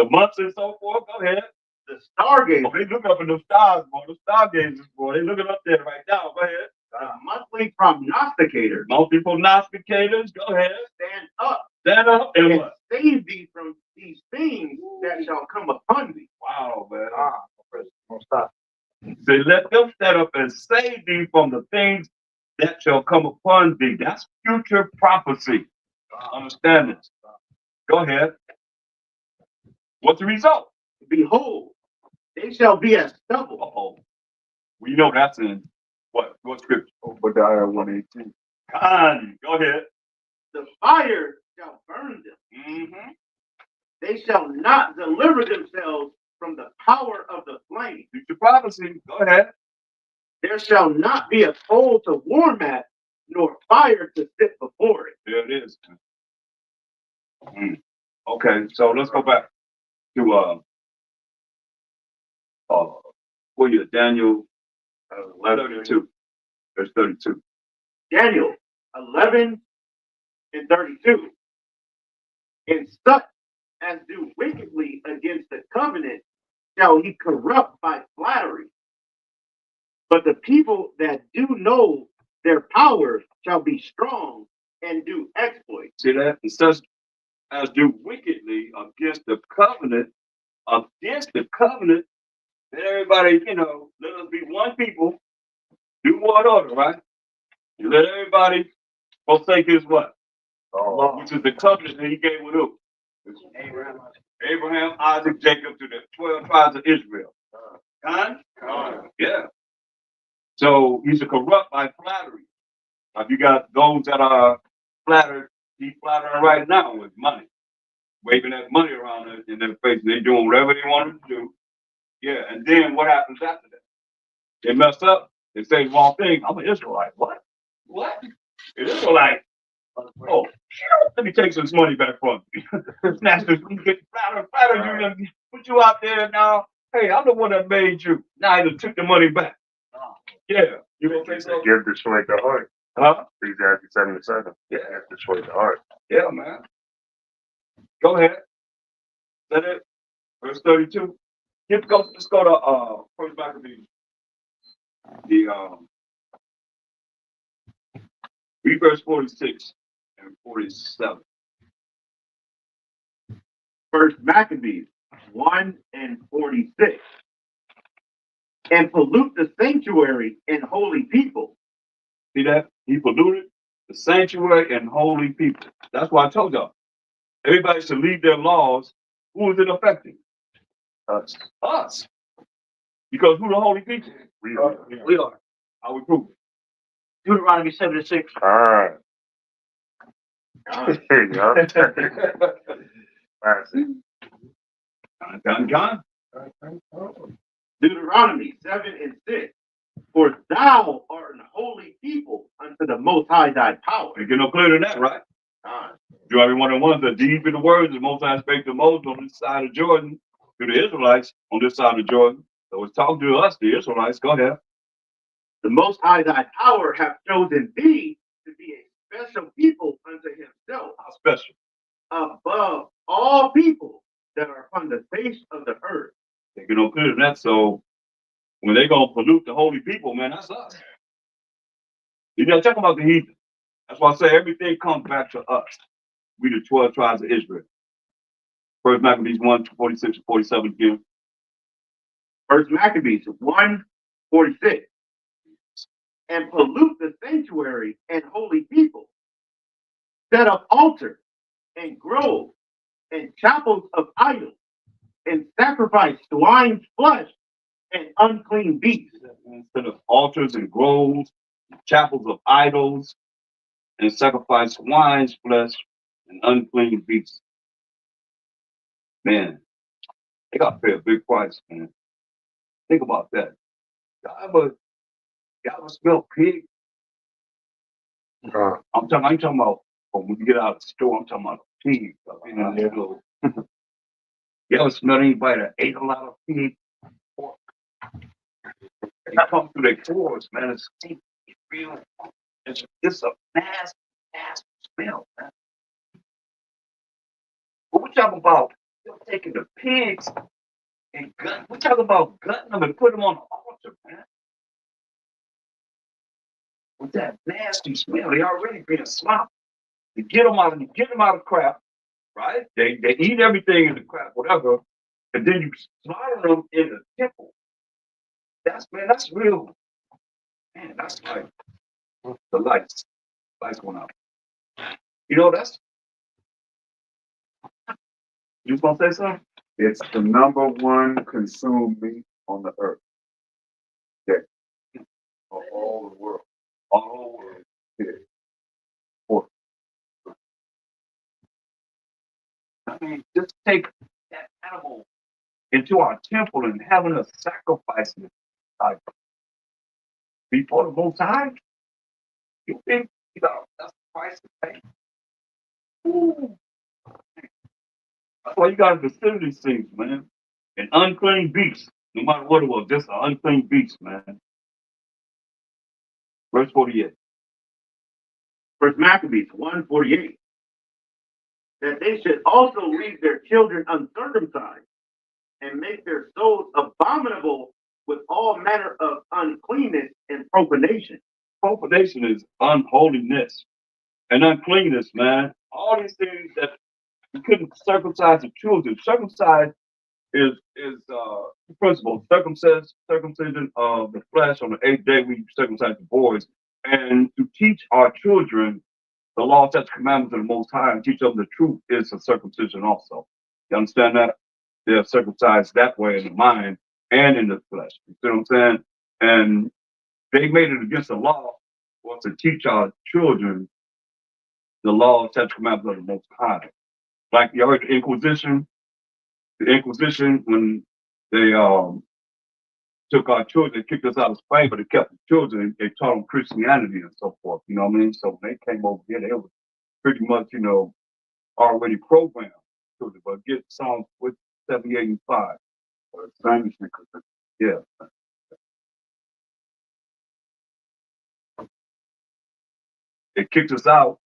months and so forth. Go ahead. the stargazers, They look up in the stars, boy. The stargazers, boy. They looking up there right now. Go ahead. the monthly prognosticators, Multiple prognosticators. Go ahead. stand up Stand up and and what? save thee from these things that shall come upon thee. Wow, man. Don't stop. Say, let them stand up and save thee from the things that shall come upon thee. That's future prophecy. Understand this. Go ahead. What's the result? Behold, they shall be as stubble. Uh-oh. We know that's in what scripture? Obadiah 1:18. Connie. Go ahead. The fire shall burn them. Mm-hmm. They shall not deliver themselves from the power of the flame. Future prophecy. Go ahead. There shall not be a coal to warm at, nor fire to sit before it. There it is. Okay, so let's go back to for you, Daniel 32. Verse 32. Daniel 11 and 32. And such as do wickedly against the covenant shall he corrupt by flattery. But the people that do know their power shall be strong and do exploits. See that? And such as do wickedly against the covenant, then everybody, let us be one people, do one order, right? You let everybody forsake his what? Which is the covenant that he gave with who? Abraham, Isaac, Jacob, to the 12 tribes of Israel. Yeah. So he's a corrupt by flattery. Like you got those that are flattered, he's flattering right now with money, waving that money around in their face. They're doing whatever they want to do. Yeah, and then what happens after that? They mess up. They say the wrong thing. I'm an Israelite. What? An Israelite? Oh, let me take some money back from you. Snatch this, get flatter you, put you out there now. Hey, I'm the one that made you. Now I just took the money back. Yeah, you gonna take some? Give destroy the heart. Huh? Ecclesiastes 7:7. Yeah, Destroy the heart. yeah, man. Go ahead. Is that it? Verse 32. Let's go to first back of read verse 46 and 47. First Maccabees 1 and 46. And pollute the sanctuary and holy people. See that? He polluted the sanctuary and holy people. That's why I told y'all. Everybody should leave their laws. Who is it affecting? Us. Because who the holy people? We are. We are. How we prove it? Deuteronomy 7:6. All right. Here you go. That's it. John. Deuteronomy 7 and 6. For thou art an holy people unto the Most High thy power. You get no clearer than that, right? Deuteronomy 1 and 1 says, deep in the words, the Most High spake to Moses on this side of Jordan, to the Israelites on this side of Jordan. So it's talking to us, the Israelites. Go ahead. The Most High thy power hath chosen thee to be a special people unto himself, How special. above all people that are upon the face of the earth. They get no clearer than that. So when they gonna pollute the holy people, man, that's us. You know, talking about the heathen. That's why I say everything comes back to us. We the 12 tribes of Israel. First Maccabees 1:46 to 47 again. First Maccabees 1:46. And pollute the sanctuary and holy people. Set up altars and groves and chapels of idols and sacrifice swine's flesh and unclean beasts. Instead of altars and groves, chapels of idols, and sacrifice swine's flesh and unclean beasts. Man, they got to pay a big price, man. Think about that. Y'all ever smell pig? Uh, I ain't talking about when you get out of the store, I'm talking about pig. You ever smell anybody that ate a lot of pig pork? They come through their pores, man. It's real. It's a nasty smell, man. But we're talking about taking the pigs and we're talking about gutting them and putting them on the altar, man. With that nasty smell, they already been sloppy. You get them out of crap, right? They eat everything in the crap, whatever, and then you slaughter them in the temple. That's real. Man, that's like the lights went out. You know, you gonna say something? It's the number one consumed meat on the earth. Yeah. Of all the world. All over. Yeah. Pork. I mean, just take that animal into our temple and having us sacrifice it like before the Most High. You think that's the price to pay? Ooh. That's why you gotta consider these things, man. An unclean beast, no matter what it was, just an unclean beast, man. Verse 48. First Maccabees 1:48. That they should also leave their children uncircumcised and make their souls abominable with all manner of uncleanness and profanation. Profanation is unholiness and uncleanness, man. All these things that you couldn't circumcise the children. Circumcise is the principle. Circumcision of the flesh on the 8th day, we circumcise the boys. And to teach our children the law, statutes, commandments of the Most High, and teach them the truth is a circumcision also. You understand that? They're circumcised that way in the mind and in the flesh. You see what I'm saying? And they made it against the law was to teach our children the law, statutes, commandments of the Most High. Like you heard the Inquisition, when they took our children, they kicked us out of Spain, but they kept the children, they taught them Christianity and so forth, you know what I mean? So when they came over here, they were pretty much, already programmed to it, but get Psalms with 78 and 5. Or Spanish Inquisition. Yeah. They kicked us out,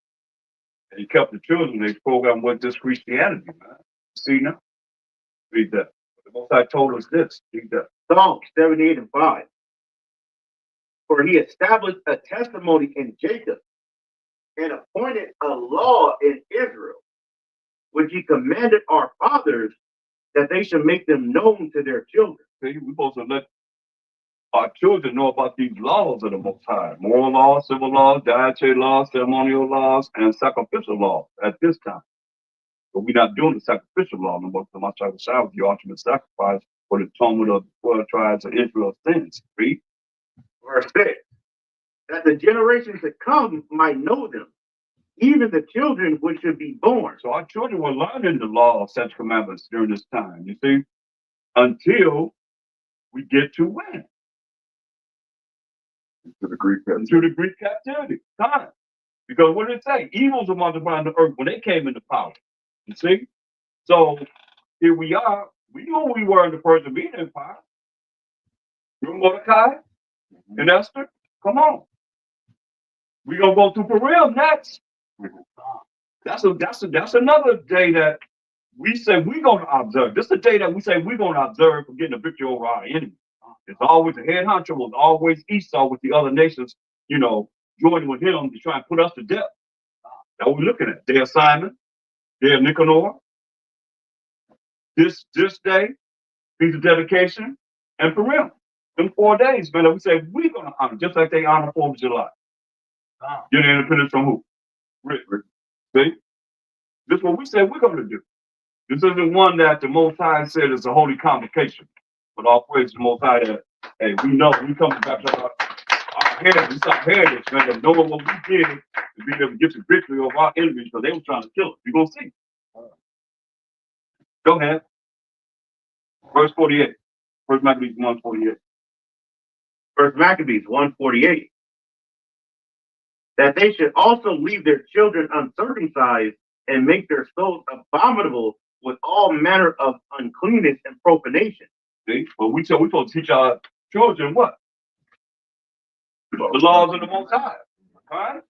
and he kept the children, they programmed with this Christianity, man. See now? Read that. The Most High told us this. Read that. Psalms 78 and 5. For he established a testimony in Jacob and appointed a law in Israel, which he commanded our fathers that they should make them known to their children. See, we're supposed to let our children know about these laws of the Most High. Moral laws, civil laws, dietary laws, ceremonial laws, and sacrificial laws at this time. But we're not doing the sacrificial law no more. The Most High was the ultimate sacrifice for the atonement of the 12 tribes of Israel's sins. Read. Verse 6. That the generations to come might know them, even the children which should be born. So our children were learning the law of such commandments during this time, you see, until we get to when? To the Greek To the Greek captivity time. Because what did it say? Evils were multiplied on the earth when they came into power. You see? So here we are. We knew who we were in the Persian Media Empire. Remember Mordecai and Esther? Come on. We're gonna go through Purim next. That's another day that we say we're gonna observe. This is the day that we say we're gonna observe for getting a victory over our enemy. It's always the head honcho was always Esau with the other nations, joining with him to try and put us to death. That's what we're looking at. Day of Simon, day of Nicanor, this day, feast of dedication, and Purim. Them 4 days, man, that we say we're gonna honor, just like they honor 4th of July. Get independence from who? Rick. See? This is what we said we're gonna do. This isn't one that the Most High said is a holy convocation. But all praise the Most High that, hey, we know we come back to our heritage, our heritage, man, that knowing what we did to be able to get the victory over our enemies because they were trying to kill us. You're gonna see. Go ahead. Verse 48. First Maccabees 1:48. First Maccabees 1:48. That they should also leave their children uncircumcised and make their souls abominable with all manner of uncleanness and profanation. See? Well, we're supposed to teach our children what? The laws of the Most High. All right?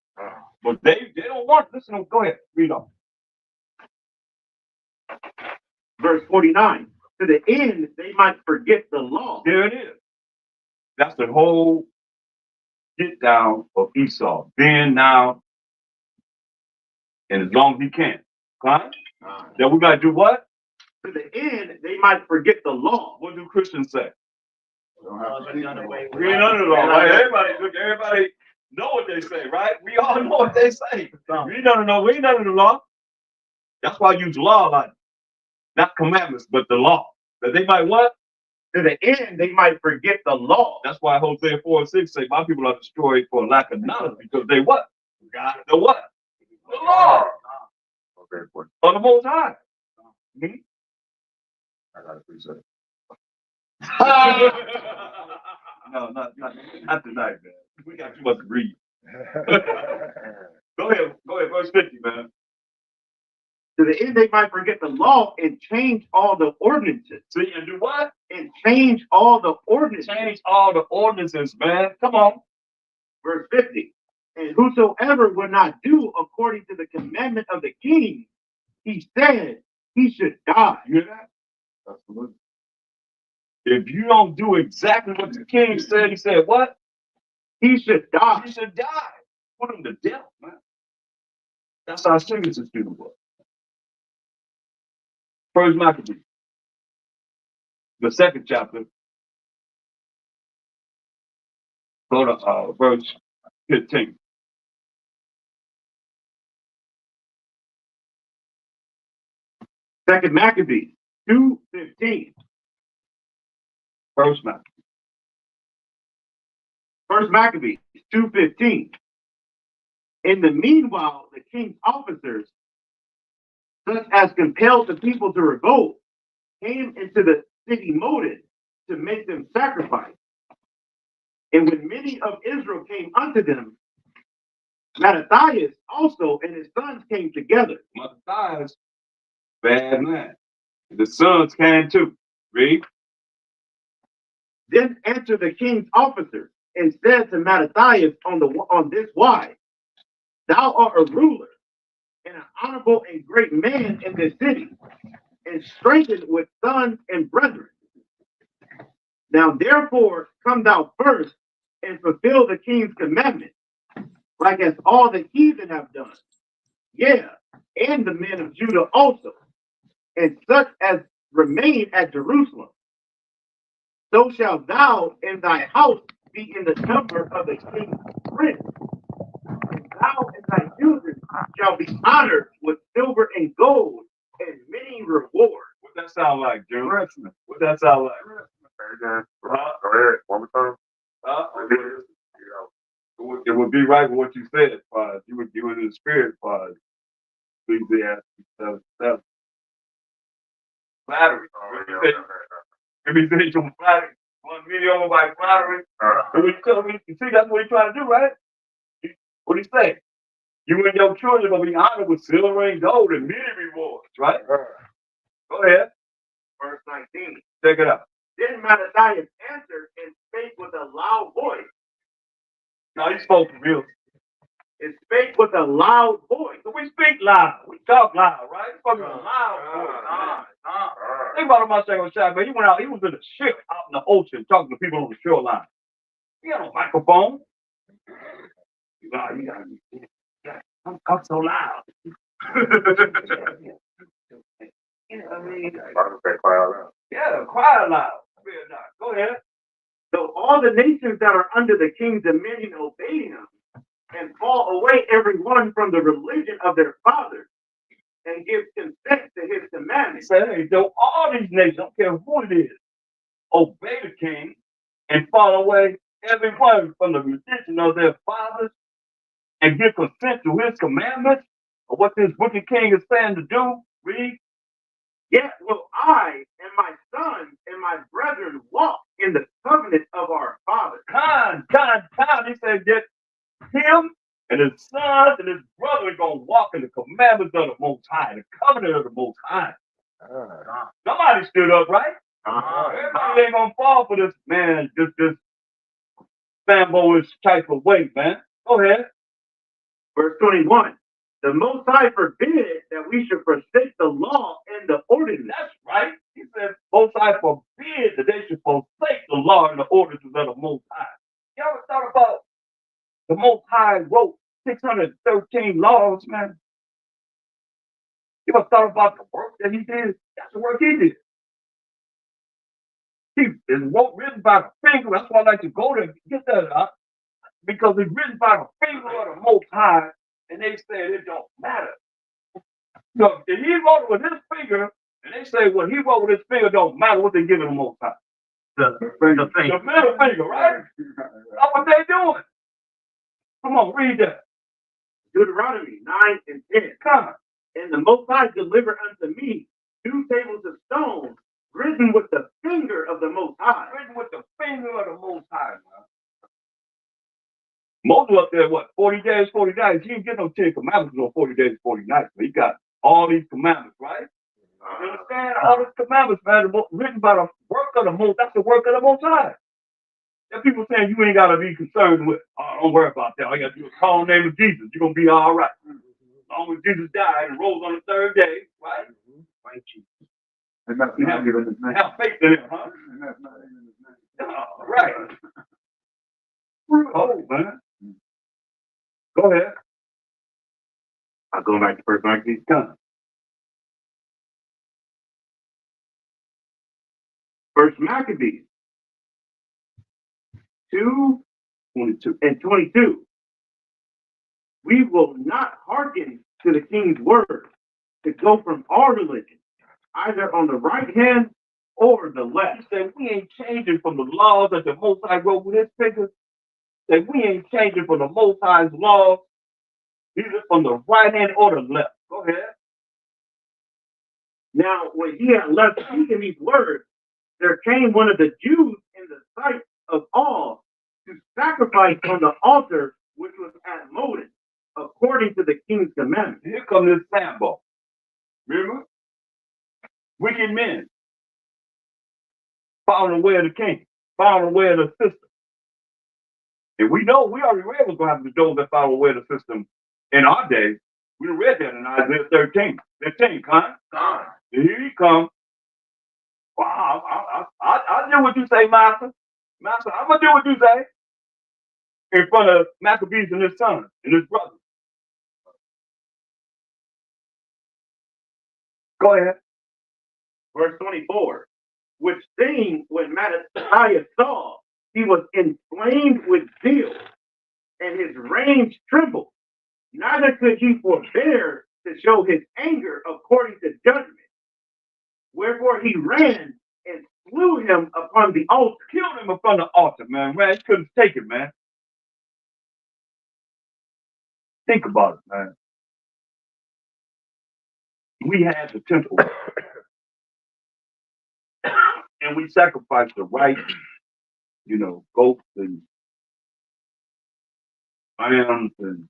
But they don't want to listen to them. Go ahead. Read on. Verse 49. To the end they might forget the law. There it is. That's the whole get down of Esau. Then, now, and as long as he can. Right? Then we got to do what? To the end they might forget the law. What do Christians say? We don't have to keep it. We ain't under the law, right? Everybody know what they say, right? We all know what they say. We ain't under the law. That's why I use law a lot. Not commandments, but the law. That they might what? To the end they might forget the law. That's why Hosea 4:6 say, my people are destroyed for lack of knowledge, because they what? Got the what? The law Okay, what? of the Most High. Mhm. I got a precept. No, not tonight, man. We got too much to read. Go ahead, verse 50, man. To the end they might forget the law and change all the ordinances. See, and do what? And change all the ordinances. Change all the ordinances, man. Come on. Verse 50. And whosoever would not do according to the commandment of the king, he said he should die. You hear that? Absolutely. If you don't do exactly what the king said, he said what? He should die. He should die. Put him to death, man. That's how serious this student was. First Maccabees, the 2nd chapter, go to verse 15. Second Maccabees 2:15. First Maccabees. First Maccabees 2:15. In the meanwhile, the king's officers, such as compelled the people to revolt, came into the city moated to make them sacrifice. And when many of Israel came unto them, Mattathias also and his sons came together. Mattathias, bad man. The sons came too. Read. Then answered the king's officers and said to Mattathias on this wise, thou art a ruler and an honorable and great man in this city, and strengthened with sons and brethren. Now therefore come thou first and fulfill the king's commandment, like as all the heathen have done. Yeah, and the men of Judah also, and such as remain at Jerusalem. So shalt thou and thy house be in the number of the king's prince. And thou and thy children shall be honored with silver and gold and many rewards. What that sound like, Jim? What that sound like? Go ahead, one more time. It would be right with what you said, Father. You would do it in the spirit, Father. Please be asking. Flattery. If he said you flattery, one video by flattery. You see, that's what he's trying to do, right? What do you say? You and your children will be honored with silver and gold and many rewards, right? Go ahead. Verse 19. Check it out. Then Mattathias answered and spake with a loud voice. Now he spoke real. And spake with a loud voice. So we speak loud. We talk loud, right? It's fucking a loud voice. Think about my second shot, man. He went out, he was in a ship out in the ocean talking to people on the shoreline. He had no microphone. Wow, you gotta be. I'm so loud. You know what I mean? Bible say cry out loud. Yeah, cry aloud. Fear not. Go ahead. So all the nations that are under the king's dominion obey him and fall away every one from the religion of their fathers and give consent to his He commandments. said, hey, though all these nations, don't care who it is, obey the king and fall away every one from the religion of their fathers and give consent to his commandments or what this wicked king is saying to do. Read. Yet will I and my sons and my brethren walk in the covenant of our fathers. Time. He said, yet him and his sons and his brother are going to walk in the commandments of the Most High, the covenant of the Most High. Somebody stood up, right? Everybody ain't going to fall for this, man, this fanboyish type of way, man. Go ahead. Verse 21. The Most High forbid that we should forsake the law and the ordinance. That's right. He said, Most High forbid that they should forsake the law and the ordinances of the Most High. You ever thought about the Most High wrote 613 laws, man? You ever thought about the work that he did? That's the work he did. He is written by the finger. That's why I like to go there and get that up. Because it's written by the finger of the Most High, and they said it don't matter. So if he wrote it with his finger, and they say what he wrote with his finger don't matter what they give the Most High. The The middle finger, right? That's what they doing. Come on, read that. Deuteronomy 9 and 10. Come on. And the Most High delivered unto me 2 tables of stone written with the finger of the Most High. Written with the finger of the Most High, man. Moses up there, what, 40 days, 40 nights? He didn't get no 10 commandments on 40 days, 40 nights. But he got all these commandments, right? You understand? All these commandments, man, written by the work of the Most. That's the work of the Most High. There people saying you ain't got to be concerned with, oh, don't worry about that. All you got to do is call the name of Jesus. You're going to be all right. As long as Jesus died and rose on the 3rd day, right? Thank you. And that's not even his name. Have faith in him, huh? And that's not even his name. All right. Oh, man. Go ahead. I'll go back to First Maccabees. Come. First Maccabees 2, 22 and 22. We will not hearken to the king's word to go from our religion, either on the right hand or the left. He said, we ain't changing from the laws that the Most High wrote with his fingers. That we ain't changing from the Most High's laws, either from the right hand or the left. Go ahead. Now, when he had left speaking these words, there came one of the Jews in the sight of all to sacrifice on the altar which was at Moden, according to the king's commandment. Here comes this Sambo. Remember? Wicked men. Following the way of the king. Following the way of the system. And we know we already read what's going to happen to those that follow the way of the system in our day. We read that in Isaiah 13. 15, huh? Here he comes. Wow, I'll do what you say, Master. Master, I'm going to do what you say. In front of Maccabees and his son and his brother. Go ahead. Verse 24, which thing when Matthias saw, he was inflamed with zeal, and his reins trembled. Neither could he forbear to show his anger according to judgment. Wherefore he ran and slew him upon the altar. Killed him upon the altar, man. Man, he couldn't take it, man. Think about it, man. We had the temple. And we sacrificed the right, goats and lambs and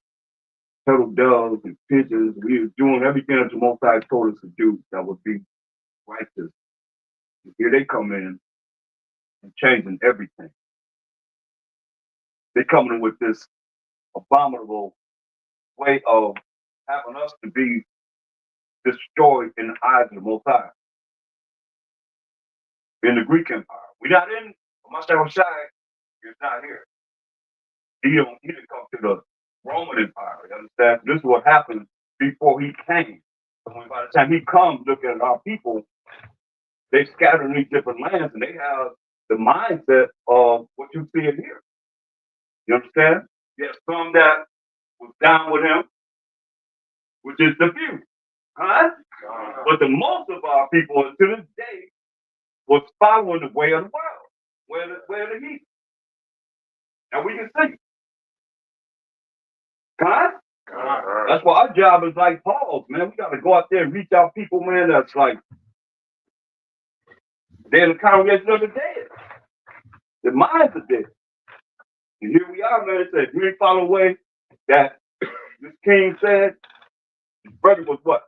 turtle doves and pigeons. We were doing everything that the Most High told us to do that would be righteous. And here they come in and changing everything. They're coming in with this abominable way of having us to be destroyed in the eyes of the Most High. In the Greek Empire. We're not in Mashiach is not here. He didn't come to the Roman Empire. You understand? This is what happened before he came. By the time he comes, look at our people, they scatter in these different lands and they have the mindset of what you see in here. You understand? There's some that was down with him, which is the few. Huh? But the most of our people to this day was following the way of the world, where the heat. And we can see. Huh? That's why our job is like Paul's, man. We got to go out there and reach out people, man, that's like, they're in the congregation of the dead. Their minds are dead. And here we are, man. It said, we follow the way that this king said, his brother was what?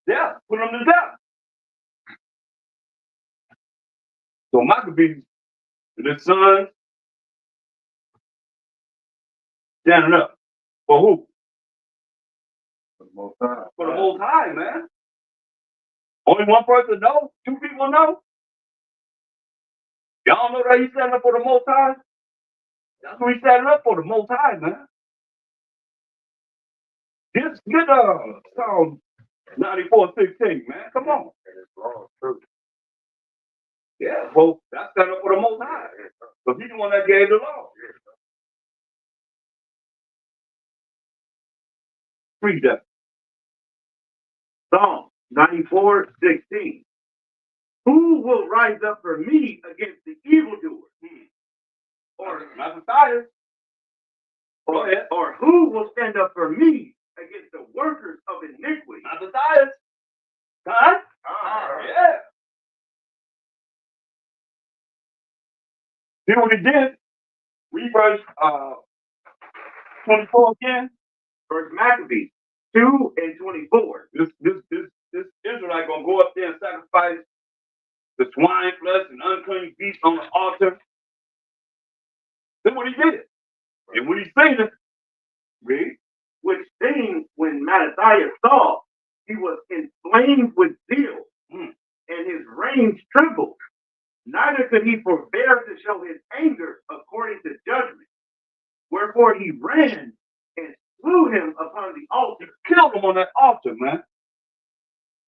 Yeah, put him to death. So Maccabees and his sons standing up. For who? For the Most High. For the Most High, man. Only one person knows? Two people know? Y'all know that he's standing up for the Most High? That's what he's standing up for, the Most High, man. Get Psalm 94:16, man. Come on. Yeah, well, that's standing up for the Most High. Because he's the one that gave the law. Read that. Psalm 94:16. Who will rise up for me against the evildoer? Or Matthias. Go ahead. Or who will stand up for me against the workers of iniquity? Matthias. Huh? Yeah. See what he did? Read verse 24 again. First Maccabees 2:24. This Israelite gonna go up there and sacrifice the swine flesh and unclean beast on the altar. That's what he did. And when he seen it, read, Which thing when Mattathias saw, he was inflamed with zeal, and his reins trembled. Neither could he forbear to show his anger according to judgment. Wherefore he ran and slew him upon the altar. killed him on that altar, man.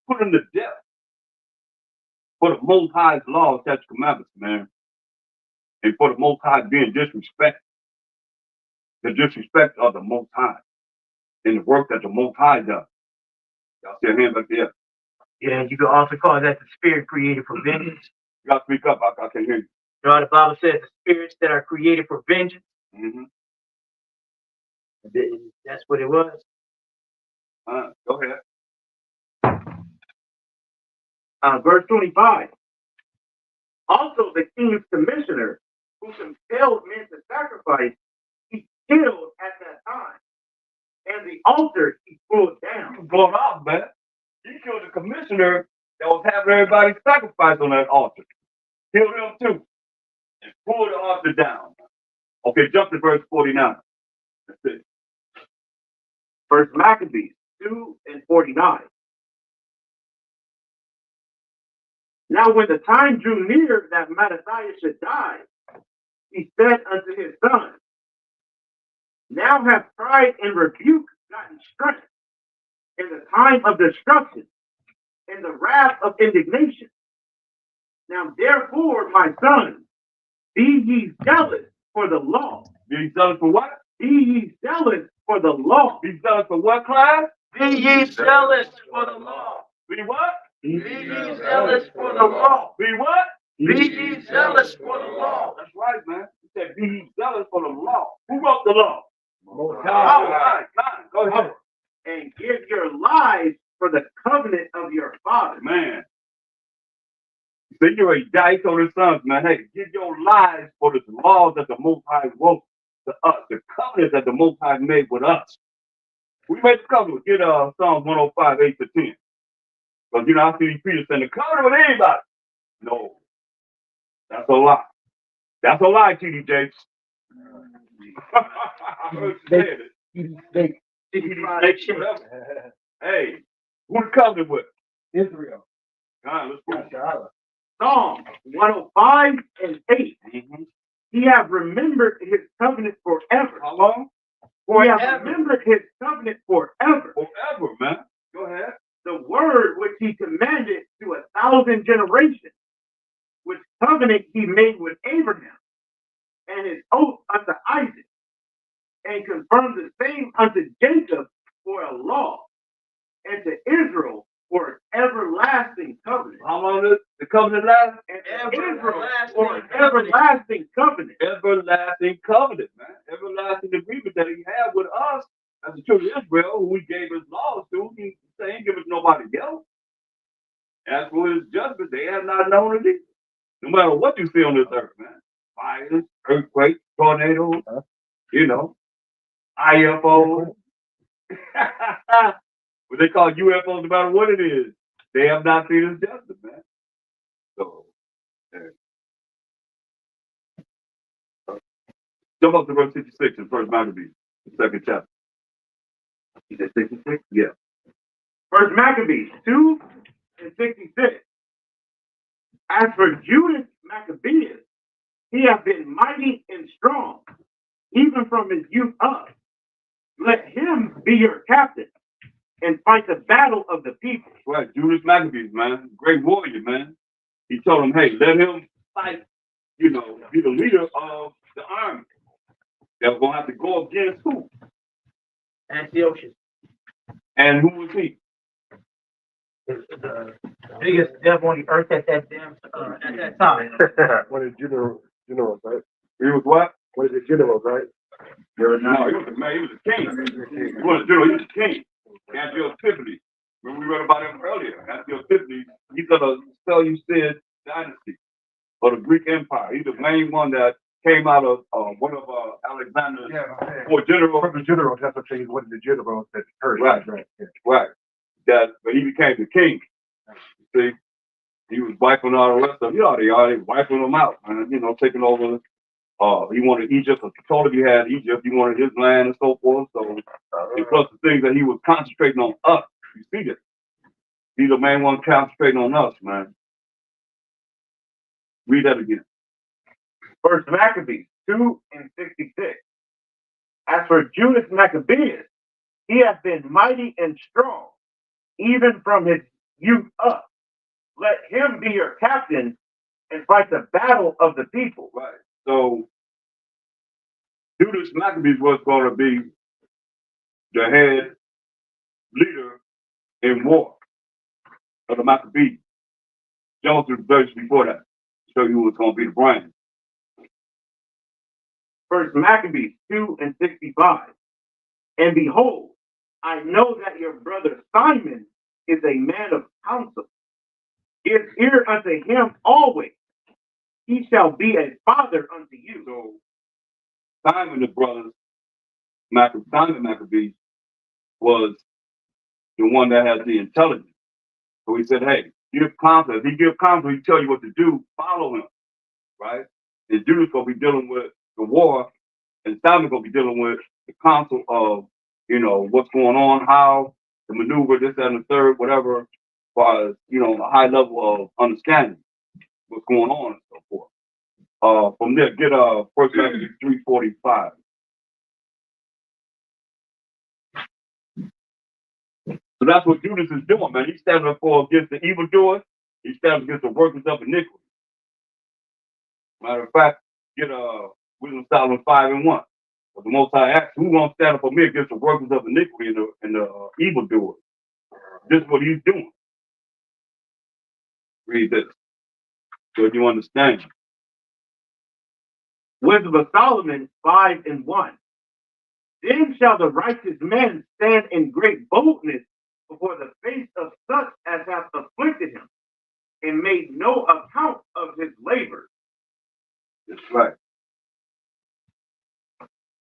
Put him to death. For the Most High's law, statutes, commandments, man. And for the Most High being disrespected. The disrespect of the Most High. And the work that the Most High does. Y'all see a hand back there? Yeah, you can also call that the spirit created for vengeance. You gotta speak up, I can't hear you. You know, the Bible says the spirits that are created for vengeance. Mm-hmm. That's what it was. Go ahead. Verse 25. Also the king's commissioner, who compelled men to sacrifice, he killed at that time. And the altar he pulled down. You blown off, man. He killed the commissioner that was having everybody sacrifice on that altar. Killed him too. And pulled the altar down. Okay, jump to verse 49. That's it. First Maccabees 2:49. Now when the time drew near that Mattathias should die, he said unto his son, now have pride and rebuke gotten strength in the time of destruction, in the wrath of indignation. Now therefore, my son, be ye zealous for the law. Be zealous for what? Be ye zealous for the law. Be zealous for what, Clive? Be ye zealous for the law. Be what? Be ye zealous for the law. Be what? Be ye zealous for the law. That's right, man. He said, be ye zealous for the law. Who wrote the law? God. All right, God. Go ahead. And give your lives for the covenant of your father. Man. So you're a die to the sons, man. Hey, give your lives for the laws that the Most High wrote to us, the covenant that the Most High made with us. We made the covenant. Get Psalms 105, 8 to 10. Because, you know, I see Peter saying the covenant with anybody. No. That's a lie. That's a lie, TD Jakes. I heard you say it. Hey, who the covenant with? Israel. God, let's go. Psalm 105 and 8. He have remembered his covenant forever. How long? He have remembered his covenant forever. Forever, man. Go ahead. The word which he commanded to 1,000 generations, which covenant he made with Abraham, and his oath unto Isaac, and confirmed the same unto Jacob for a law, and to Israel for an everlasting covenant. How long does the covenant last? And to Israel for an everlasting covenant. Everlasting covenant, man. Everlasting agreement that he had with us as the children of Israel, who he gave his laws to. He ain't give it to nobody else. As for his judgment, they have not known it either. No matter what you see on this earth, man. Fires, earthquakes, tornadoes, you know, IFOs. What they call UFOs, no matter what it is, they have not seen his judgment, man. So, jump up to verse 66 in First Maccabees, the second chapter. You said 66? Yeah. First Maccabees 2 and 66. As for Judas Maccabeus, he hath been mighty and strong, even from his youth up. Let him be your captain and fight the battle of the people. Right, Judas Maccabees, man, great warrior, man. He told him, hey, let him fight, you know, be the leader of the army. They're going to have to go against who? Antiochus, And who was he? the biggest devil on the earth at that time. What is generals, right? He was what? What is it, generals, right? No, he was a man, he was a king. He was a general, he was a king. Antiochus Epiphanes. When we read about him earlier, Antiochus Epiphanes, he's of the Seleucid dynasty of the Greek Empire. He's the main one that came out of one of Alexander's four generals. From the generals, that's what changed. What is the generals that hurt? Right. Yeah. Right. But he became the king. See, he was wiping all the rest of them. You know, they already wiping them out, man. You know, taking over. He wanted Egypt. He told him he had Egypt. He wanted his land and so forth. So, and plus the things that he was concentrating on us. You see this? He's the main one concentrating on us, man. Read that again. First Maccabees 2 and 66. As for Judas Maccabeus, he hath been mighty and strong, even from his youth up. Let him be your captain and fight the battle of the people. Right. So Judas Maccabees was going to be the head leader in war of the Maccabees. Jump to the verse before that. Show you what's going to be the brain. First Maccabees 2 and 65. And behold, I know that your brother Simon is a man of counsel. Give ear unto him always. He shall be a father unto you. So Simon, the brothers, Simon Maccabees, was the one that had the intelligence. So he said, hey, give counsel. If he give counsel, he tell you what to do, follow him. Right? And Judas going to be dealing with the war, and Simon going to be dealing with the counsel of, you know, what's going on, how to maneuver this, that, and the third, whatever, as far as, you know, a high level of understanding what's going on and so forth. From there, get First Maccabees 3:45. So that's what Judas is doing, man. He's standing up for against the evildoers. He's standing against the workers of iniquity. Matter of fact, get Wisdom Solomon 5 and 1. But the Most High asks, who's going to stand up for me against the workers of iniquity and the evildoers? This is what he's doing. Read this so you understand. Wisdom of Solomon 5 and 1. Then shall the righteous man stand in great boldness before the face of such as have afflicted him, and made no account of his labor. That's right.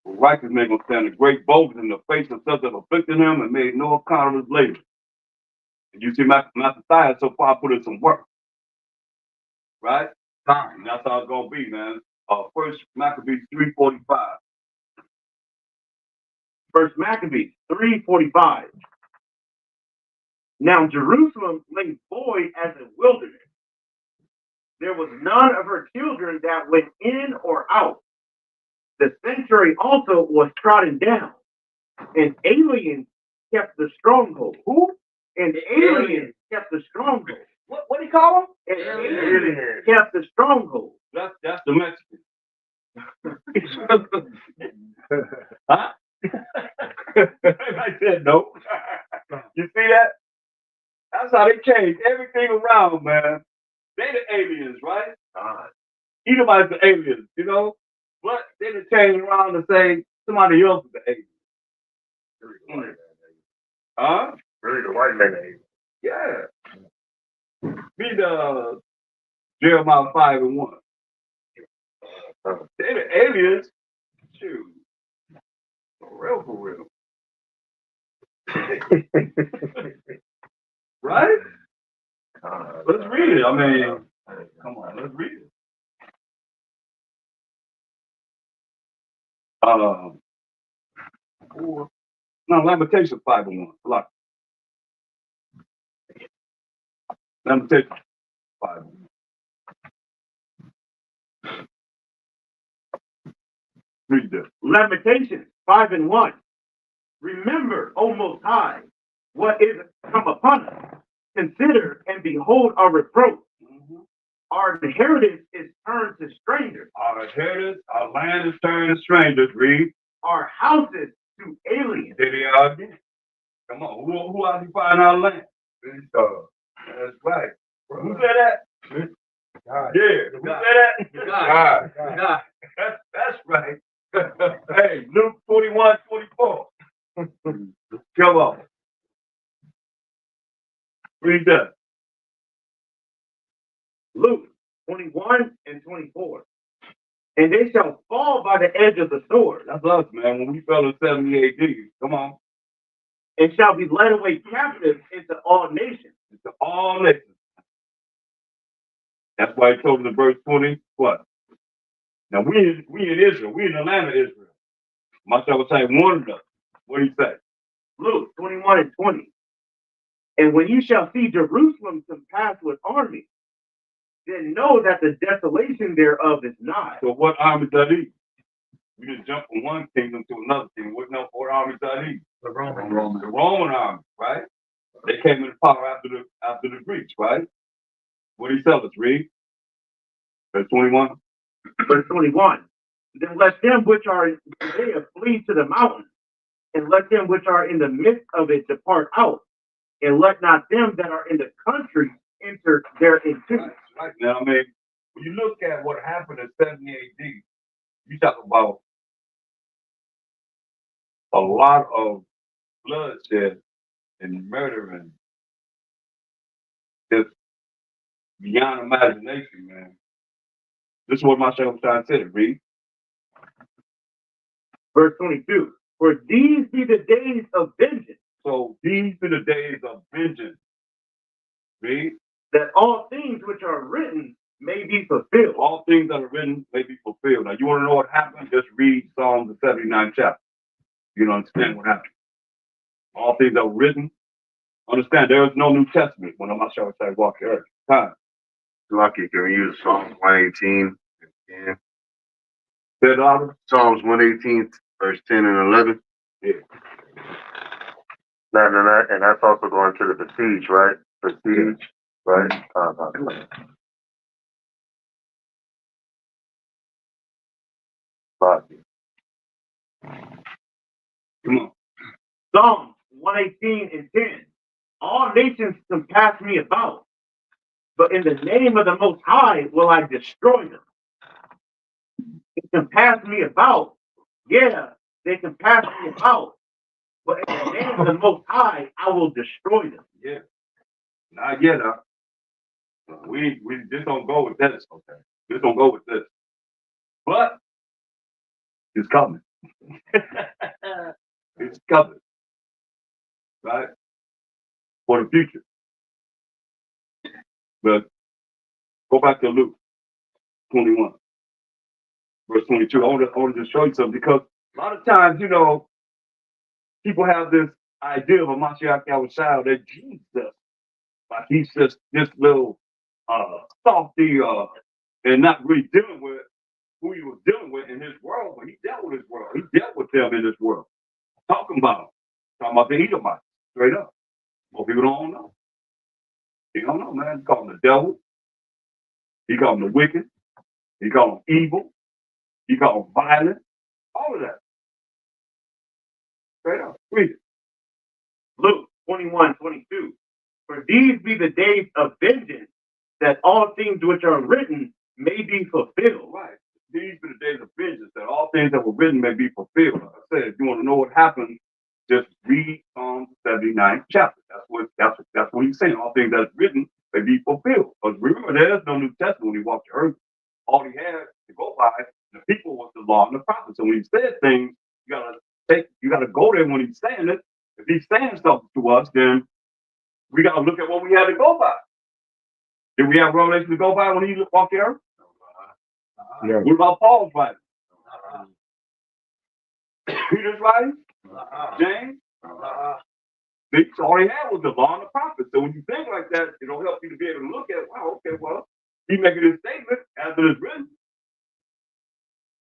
The righteous man going to stand in great boldness in the face of such that afflicted him and made no account of his labor. And you see, Mattathias so far put in some work. Right? Time. That's how it's going to be, man. First Maccabees 3:45. First Maccabees 3:45. Now Jerusalem lay void as a wilderness. There was none of her children that went in or out, The sanctuary also was trodden down, and aliens kept the stronghold. Who? And aliens kept the stronghold. What do you call them? And aliens kept the stronghold. That's the Mexican. Huh? I said no. You see that? That's how they changed everything around, man. They the aliens, right? Edomites the aliens, you know? But they done change around to say somebody else is the alien. Huh? Really, the white man. Yeah. Be the Jeremiah 5:1. They the aliens. Shoot. For real. Right? Let's read it. I mean, come on, let's read it. Lamentation 5:1. Look. Lamentation 5:1. Read this. Lamentations 5:1. Remember, O Most High, what is come upon us. Consider and behold our reproach. Our inheritance is turned to strangers. Our inheritance, our land is turned to strangers. Read. Our houses to aliens. Did he argue? Come on, who occupying our land? That's right. Who said that? God. Yeah. Who said that? God. That's right. Hey, Luke 21:24. Come on. Read that. Luke 21:24. And they shall fall by the edge of the sword. That's us, man. When we fell in 70 AD. Come on. And shall be led away captive into all nations. Into all nations. That's why he told us in verse 20, what? Now we in Israel. We in the land of Israel. Myself was saying, warned us. What do you say? Luke 21:20. And when you shall see Jerusalem compassed with armies, then know that the desolation thereof is nigh. So what army does he? We just jump from one kingdom to another kingdom. What army does he? The Roman. The Roman army, right? They came into power after the Greeks, right? What do you tell us? Read. Verse 21. Verse 21. Then let them which are in Judea flee to the mountains, and let them which are in the midst of it depart out, and let not them that are in the country enter thereinto. Right. Now, I mean, when you look at what happened in 70 AD, you talk about a lot of bloodshed and murder and just beyond imagination, man. This is what my show was trying to say. Read. Verse 22. For these be the days of vengeance. So these are the days of vengeance. Read. That all things which are written may be fulfilled. All things that are written may be fulfilled. Now, you want to know what happened? Just read Psalm the 79th chapter. You don't understand what happened. All things that were written. Understand, there is no New Testament when I'm not sure I walk the earth. Time. Lucky, can we use Psalms 118? Yeah. Said Oliver? Psalms 118, verse 10 and 11. Yeah. And that's also going to the besiege, right? Besiege, right? Come on. Psalms 118:10. All nations compass me about, but in the name of the Most High will I destroy them. They compass me about. Yeah, they compass me about, but in the name of the Most High I will destroy them. Yeah. Not yet, huh? We just don't go with this, okay? Just don't go with this. But it's coming. It's coming. Right? For the future. But go back to Luke 21, verse 22. I want to just show you something because a lot of times, you know, people have this idea of a Mashiach Yahushua that Jesus, like he's just this little softy and not really dealing with who he was dealing with in his world, but he dealt with his world. He dealt with them in this world. Talking about them. Talking about the Edomites. Straight up. Most people don't know. They don't know, man. He called them the devil. He called them the wicked. He called them evil. He called them violent. All of that. Straight up. Read it. Luke 21:22. For these be the days of vengeance, that all things which are written may be fulfilled. Right. These are the days of vengeance, that all things that were written may be fulfilled. Like I said, if you want to know what happened, just read Psalm 79th chapter. That's what he's saying. All things that's written may be fulfilled. Because remember, there's no New Testament when he walked the earth. All he had to go by, the people, was the law and the prophets. So when he said things, you gotta go there when he's saying it. If he's saying something to us, then we gotta look at what we had to go by. Did we have revelation to go by when he walked the earth? Yeah. What about Paul's writing? Peter's writing? James? So all he had was the law and the prophets. So when you think like that, it'll help you to be able to look at, wow, okay, well, he's making this statement as it is written.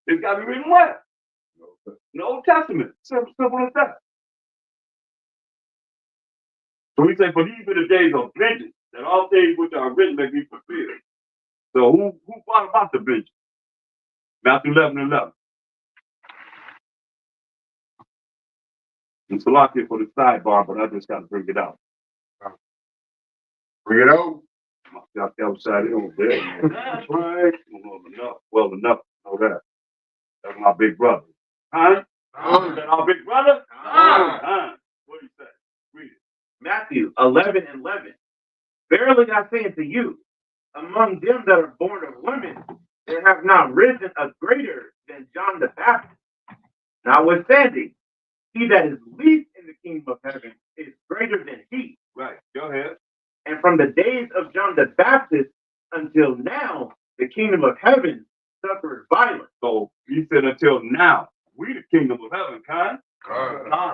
It's got to be written where? In the Old Testament. Simple as that. So we say, for these are the days of vengeance, that all things which are written may be fulfilled. So who brought about the vengeance? Matthew 11:11. And Salakia for the sidebar, but I just got to bring it out. Bring it on. Got outside over there. That's right. Well enough to know that. That's my big brother. Huh? Is that our big brother? What do you say? Read it. Matthew 11:11. Verily I say unto you, among them that are born of women, there have not risen a greater than John the Baptist. Notwithstanding, he that is least in the kingdom of heaven is greater than he. Right. Go ahead. And from the days of John the Baptist until now, the kingdom of heaven suffers violence. So he said until now, we the kingdom of heaven, kind.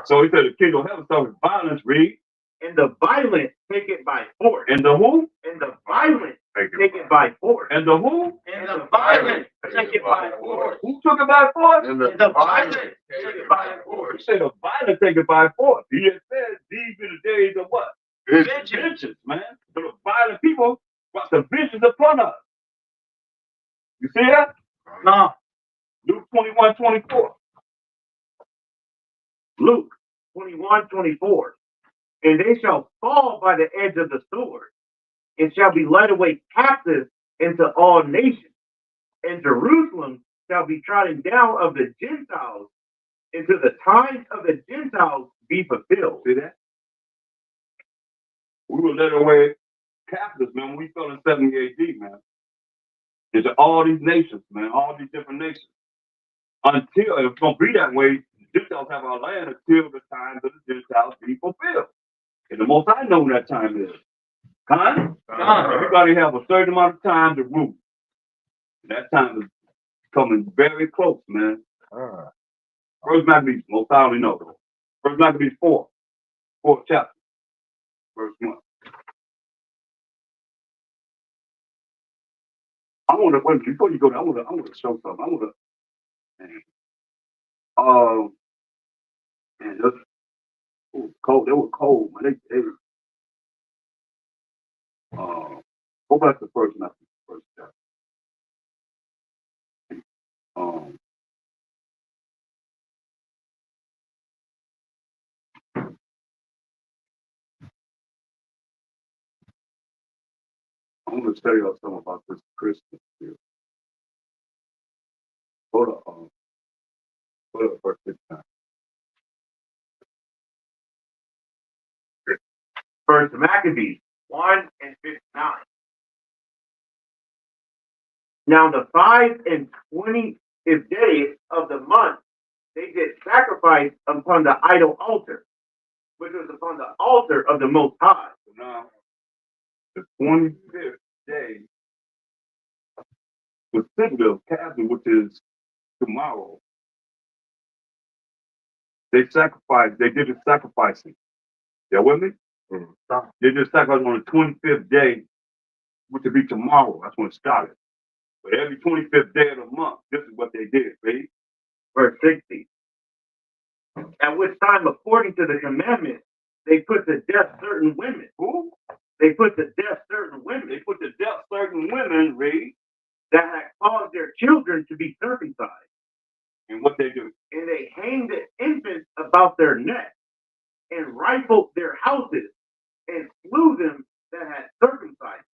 So he said the kingdom of heaven suffers violence, read. And the violent take it by force. And the who? And the violent take it by force. And the who? And the violent take it by force. Who took it by force? And And the violent take it by He force. said the violent take it by force. He had said these are the days of what? Vengeance, man. So the violent people brought the vengeance upon us. You see that? No. Luke 21:24. Luke 21:24. And they shall fall by the edge of the sword, and shall be led away captive into all nations. And Jerusalem shall be trodden down of the Gentiles, until the times of the Gentiles be fulfilled. See that? We were led away captives, man, when we fell in 70 AD, man. Into all these nations, man, all these different nations. Until, it's going to be that way, the Gentiles have our land until the times of the Gentiles be fulfilled. And the most I know when that time is. Everybody have a certain amount of time to rule. And that time is coming very close, man. First Maccabees, most I only know though. First Maccabees 4th chapter, verse 1. I want to, wait, before you go there, I want to show something. I want to, man, it was cold. They were cold, man. Go back to first Maccabees, first chapter. I'm going to tell you something about this Christmas here. Hold up for a quick time. First Maccabees 1:59. Now the 5 and 20th day of the month, they did sacrifice upon the idol altar, which was upon the altar of the Most High. So now, the 25th day, specifically of Castle, which is tomorrow, they did the sacrificing. You with me? They did sacrifice on the 25th day, which would be tomorrow. That's when it started. But every 25th day of the month, this is what they did, read. Verse 60. At which time, according to the commandment, they put to death certain women. Who? They put to death certain women They put to death certain women, read. that had caused their children to be circumcised. And what they do? And they hanged the infants about their neck and rifled their houses and slew them that had circumcised.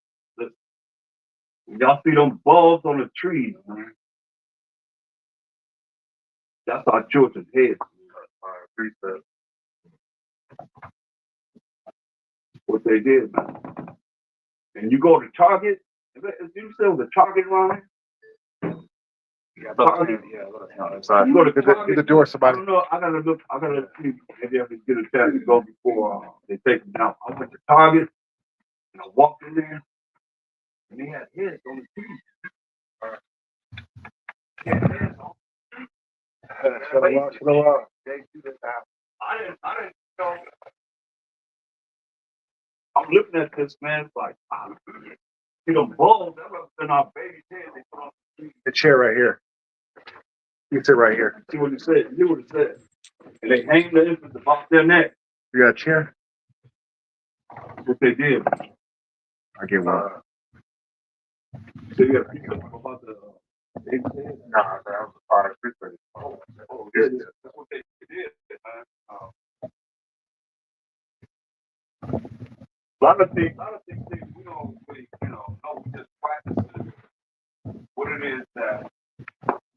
Y'all see them bulbs on the trees, man. That's our children's heads. What they did, man. And you go to Target, you still the Target line? Target. Inside. You go to Get the Target. door, I somebody. don't know. I gotta see. Maybe I can get a chance to go before they take them down. I went to Target and I walked in there and they had heads on the trees. I didn't know. I'm looking at this man, it's like, see them bulbs that represent our baby's head. They put on the tree. The chair right here. You sit right here. See what it said. See what it said. And they hang the infants about their neck. You got a chair? That's what they did. I get one. So you got to pick up about the baby's head. Nah, that was a part of it. Oh, yeah. That's what they did, man. A lot of things we don't really, know, we just practice what it is that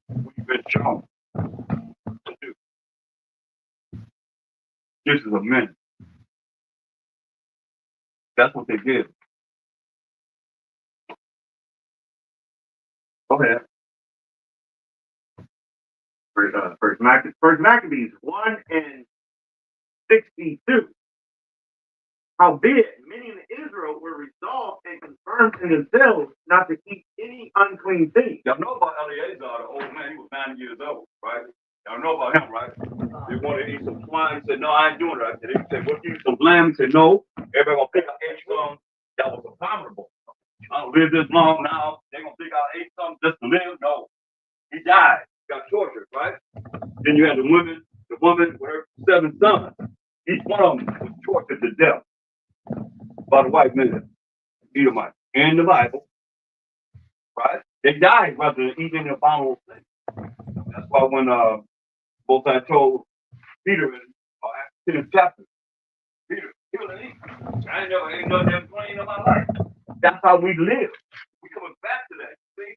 we've been shown to do. This is a minute. That's what they did. Go ahead. First Maccabees 1 and 62. Howbeit, many in Israel were resolved and confirmed in themselves not to eat any unclean thing. Y'all know about Eleazar, the old man. He was 90 years old, right? Y'all know about him, right? They wanted to eat some swine. He said, no, I ain't doing it. They said, what, you eat some lamb? He said, no. Everybody gonna pick out 8 some. That was abominable. I don't live this long now. They're gonna pick out 8 some just to live? No. He died. Got tortured, right? Then you had the woman with her 7 sons. Each one of them was tortured to death by the white men, Edomite, in the Bible, right? They died rather than eating the abominable thing. That's why when both I told Peter in 10th chapter, Peter, kill and eat. I ain't no damn clean in my life. That's how we live. We coming back to that. See?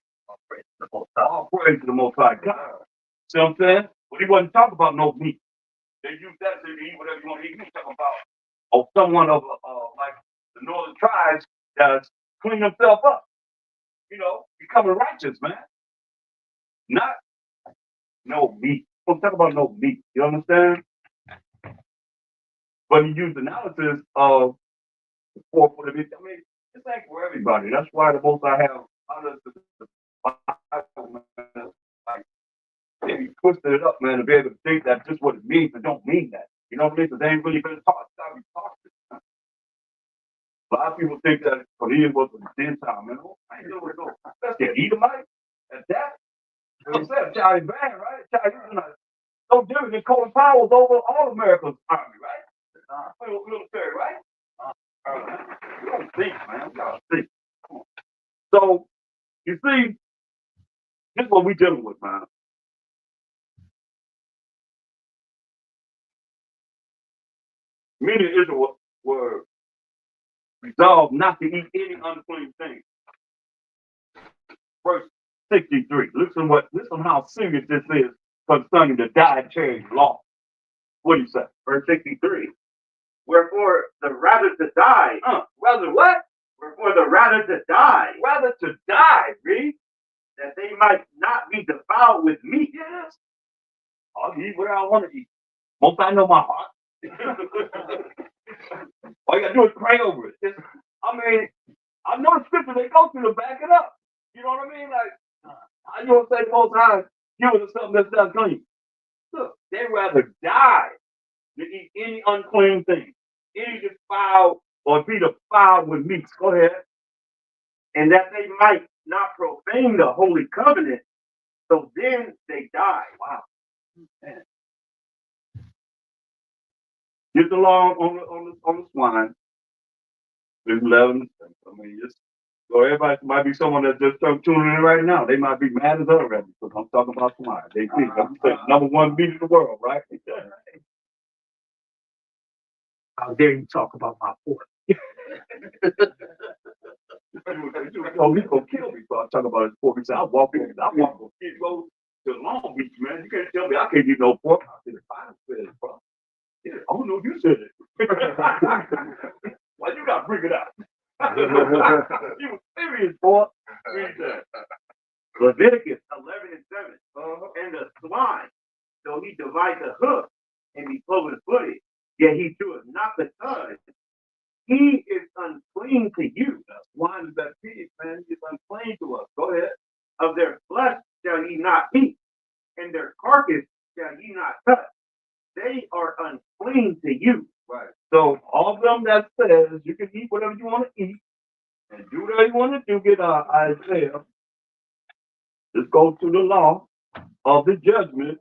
All praise to the Most High God. See what I'm saying? But he wasn't talking about no meat. They use that to eat whatever you want to eat. He was talking about someone of like the northern tribes that's cleaning themselves up. Becoming righteous, man. Not no meat. Don't talk about no meat. You understand? But he used analysis of the 4 foot of meat. I mean, this ain't for everybody. That's why the most I have others the Bible, man, like they twisted it up, man, to be able to think that's just what it means, but don't mean that. You know what I mean? Because they ain't really been taught. A lot of people think that he was a Gentile, man. I ain't doing it. That's the Edomite. At that. Like I said, Charlie Brown, right? Charlie, so different than Colin Powell's over all America's army, right? Military, right? You don't think, man. You gotta think. So, you see, this is what we dealing with, man. Many of Israel were resolved not to eat any unclean thing. Verse 63. Listen how serious this is concerning the dietary law. What do you say? Verse 63. Wherefore, the rather to die. Rather what? Wherefore, the rather to die. Rather to die, read. That they might not be defiled with meat. Yes. I'll eat whatever I want to eat. Most I know my heart. All you gotta do is pray over it. I know the scripture they go through to back it up. You know what I mean? Like, I know say most times, give us something that's not clean. Look, they'd rather die than eat any unclean thing, any defiled or be defiled with meats. Go ahead. And that they might not profane the holy covenant, so then they die. Wow. Man. Get the law on the swine. There's 11. I mean, just so everybody might be someone that just tuning in right now. They might be mad as hell already because I'm talking about tomorrow. They think I'm saying number one beat in the world, right? How dare you talk about my fourth? Oh, he's gonna kill me. So I'm talking about his pork. He said, I walk from Skid Row to Long Beach, man. You can't tell me I can't eat no pork. I said, I said it, bro. Yeah, I don't know if you said it. Why you gotta bring it up? You was serious, boy. Read that. Leviticus 11:7. And the swine, so he divides the hoof and be cloven-footed, yet he cheweth not the cud. He is unclean to you. The swine is that pig, man. He's unclean to us. Go ahead. Of their flesh shall ye not eat, and their carcass shall ye not touch. They are unclean to you. Right. So all of them that says you can eat whatever you want to eat and do whatever you want to do, get Isaiah. Just go to the law of the judgment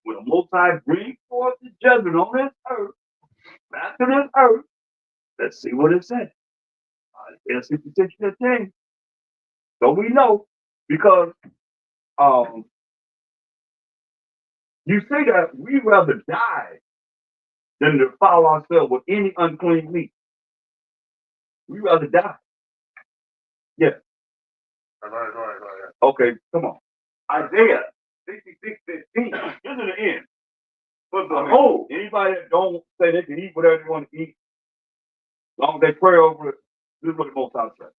when the Most High brings forth the judgment on this earth, back to this earth. Let's see what it says. Isaiah 66:10. So we know because you say that we rather die than to follow ourselves with any unclean meat. We rather die. Yeah. Go ahead. Okay, come on. Isaiah 66:15. This is the end. But behold, anybody that don't say they can eat whatever they want to eat, as long as they pray over it, this is what the Most High says.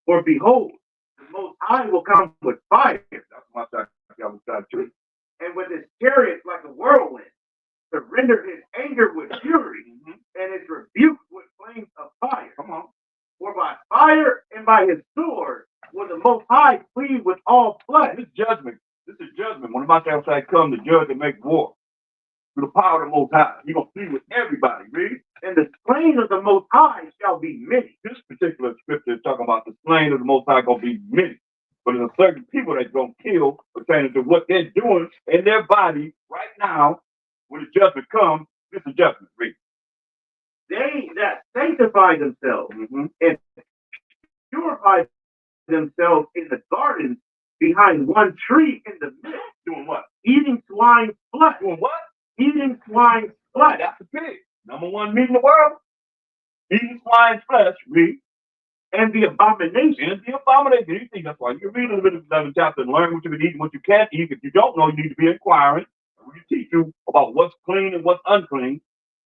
For behold, the Most High will come with fire. That's my side too. And with his chariots like a whirlwind, to render his anger with fury, and his rebuke with flames of fire. Come on. For by fire and by his sword will the Most High plead with all flesh. This is judgment. This is judgment. When the Most High come to judge and make war, through the power of the Most High, he's going to plead with everybody. Read. And the slain of the Most High shall be many. This particular scripture is talking about the slain of the Most High going to be many. But there's certain people that's going to kill pertaining to what they're doing in their body right now. When the judgment comes, this is judgment. Read. They that sanctify themselves and purify themselves in the gardens behind one tree in the midst. Doing what? Eating swine's flesh. Doing what? Eating swine's flesh. That's the pig. Number one meat in the world. Eating swine's flesh. Read. And the abomination. And the abomination. You think that's why you read Leviticus 11 chapter and learn what you can eat and what you can't eat. If you don't know, you need to be inquiring. We teach you about what's clean and what's unclean.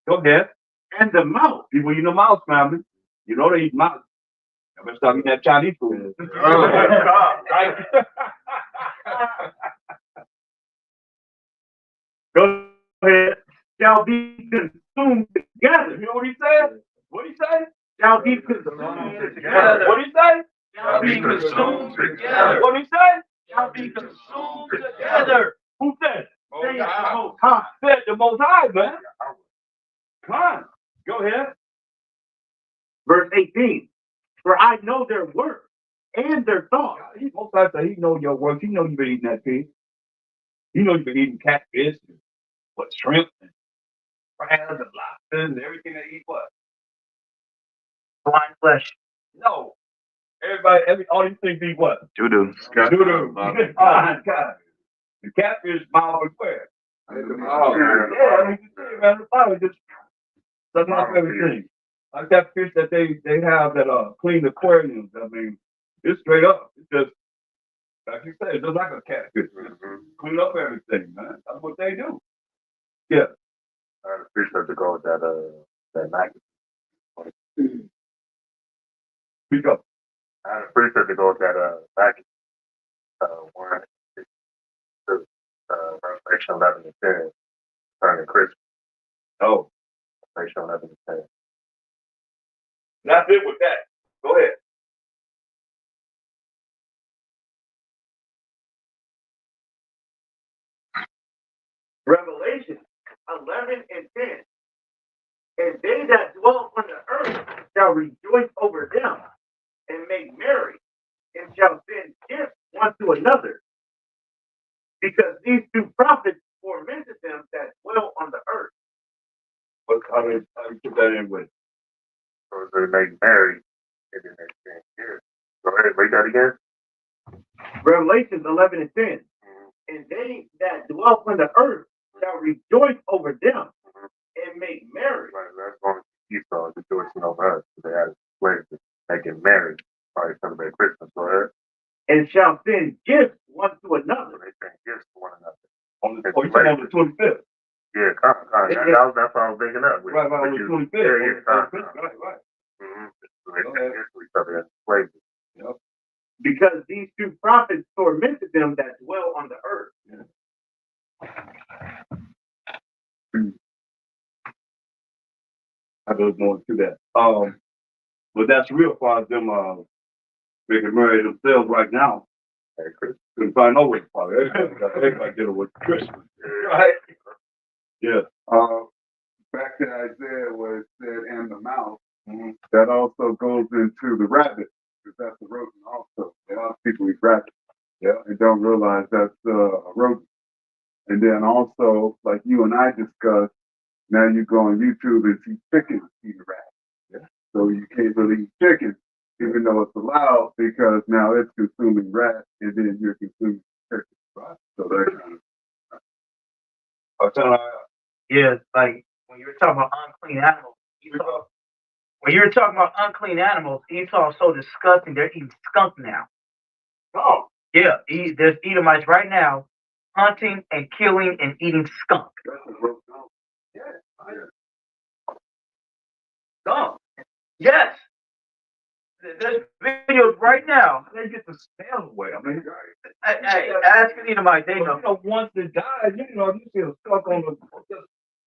Go ahead. And the mouse. People eat the mouse, family. You know they eat mouse. I better stop eating that Chinese food. Go ahead. Shall be consumed together. You know what he said? What he say? Shall be consumed together. What he say? Shall be consumed together. What he say? Shall be consumed together. Who said? Say the Most High. Said the Most High, man. Come on. Go ahead. Verse 18. For I know their works and their thoughts. Most High say he know your works. He know you've been eating that pig. You know you've been eating catfish and what, shrimp and crabs and lobsters and everything that eat what? Swine flesh. No. All these things eat what? Doo-doo. Doo-doo. God. The catfish mouth is where? Yeah, I mean, you see, man, the Bible just doesn't have everything. Like that fish that they have that clean aquariums. I mean, it's straight up. It's just like you said, it's just like a catfish. Clean up everything, man. That's what they do. Yeah. I appreciate to go with that night. Speak up. I appreciate to go with that package. 1, 6, 2, Revelation 11 and 10, turning Christian. Oh, Revelation 11 and 10. that's it with that. Go ahead. Revelation 11 and 10. And they that dwell on the earth shall rejoice over them and make merry and shall send gifts one to another, because these two prophets tormented them that dwell on the earth. But how do you put that in with? So they make married, and then they spend years. Go ahead, read that again. Revelations 11 and 10. And they that dwell on the earth shall rejoice over them and make merry. Right, that's going to Esau rejoicing over us. They had slaves making married. Probably celebrate Christmas. Go ahead. And shall send gifts one to So another. they send gifts to one another. On the 25th. Yeah, come. That's what I was thinking up with. Right, on the 25th. Right. Mm-hmm. So they send gifts to each other as slaves. Because these two prophets tormented them that dwell on the earth. I was going to that. But that's real far as them making marry themselves right now. Merry Christmas. Couldn't find no way to follow. Everybody get it with Christmas. Right? Yeah. Back to Isaiah where it said, and the mouse, that also goes into the rabbit, because that's a rodent also. A lot of people eat rabbit. Yeah. And don't realize that's a rodent. And then also, like you and I discussed, now you go on YouTube and see chickens eat a rat. Yeah. So you can't really eat chicken, even though it's allowed, because now it's consuming rat, and then you're consuming chicken. Right. So that kind of. Yeah, like when you were talking about unclean animals, when you were talking about unclean animals, Esau is so disgusting. They're eating skunk now. Oh. Yeah, there's Edomites right now hunting and killing and eating skunk. That's a rodent. Skunk. Yes. There's videos right now. They get the smell away. I mean, Hey, ask an Edomite. They know. Once they die, you see a skunk on the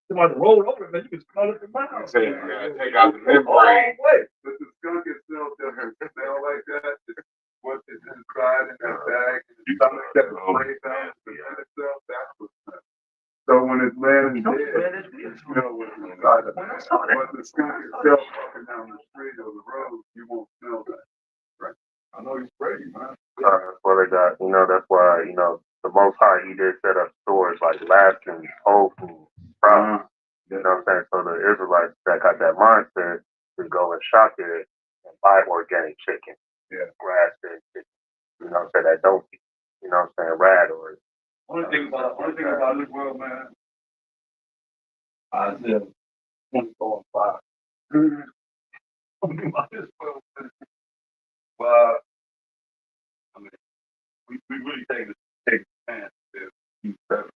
somebody roll over, man, you can smell it from miles. Take out the membrane. But the skunk itself doesn't smell like that. It's what is inside in that bag. And the stomach that sprays out the man itself, that's what smells. So when it's laying dead, you smell what's inside of it. But the skunk itself walking down the street or the road, you won't smell that. Right. I know he's crazy, man. That's why they got, that's why, the Most High, he did set up stores like Laskin, Whole Foods, Sprouts. You know what I'm saying? So the Israelites that got that mindset to go and shop there and buy organic chicken, grass-fed chicken. You know what I'm saying? That don't, rat or. Only thing about this world, man, Isaiah 24:5. Only thing about this world, man. Well, I mean, we really take a chance to use everything.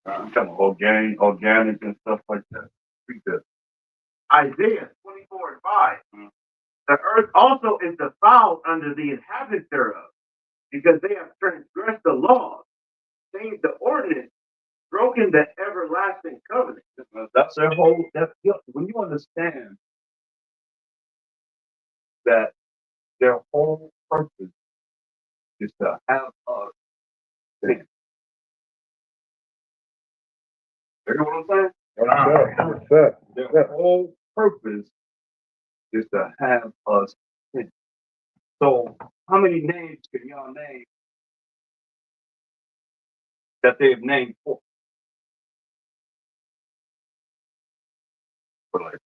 I'm talking about organic and stuff like that. Isaiah 24:5. The earth also is defiled under the inhabitants thereof, because they have transgressed the law, changed the ordinance, broken the everlasting covenant. That's their whole. When you understand that their whole purpose is to have us sin. You know what I'm saying? Their whole purpose is to have us sin. So, how many names can y'all name that they've named for?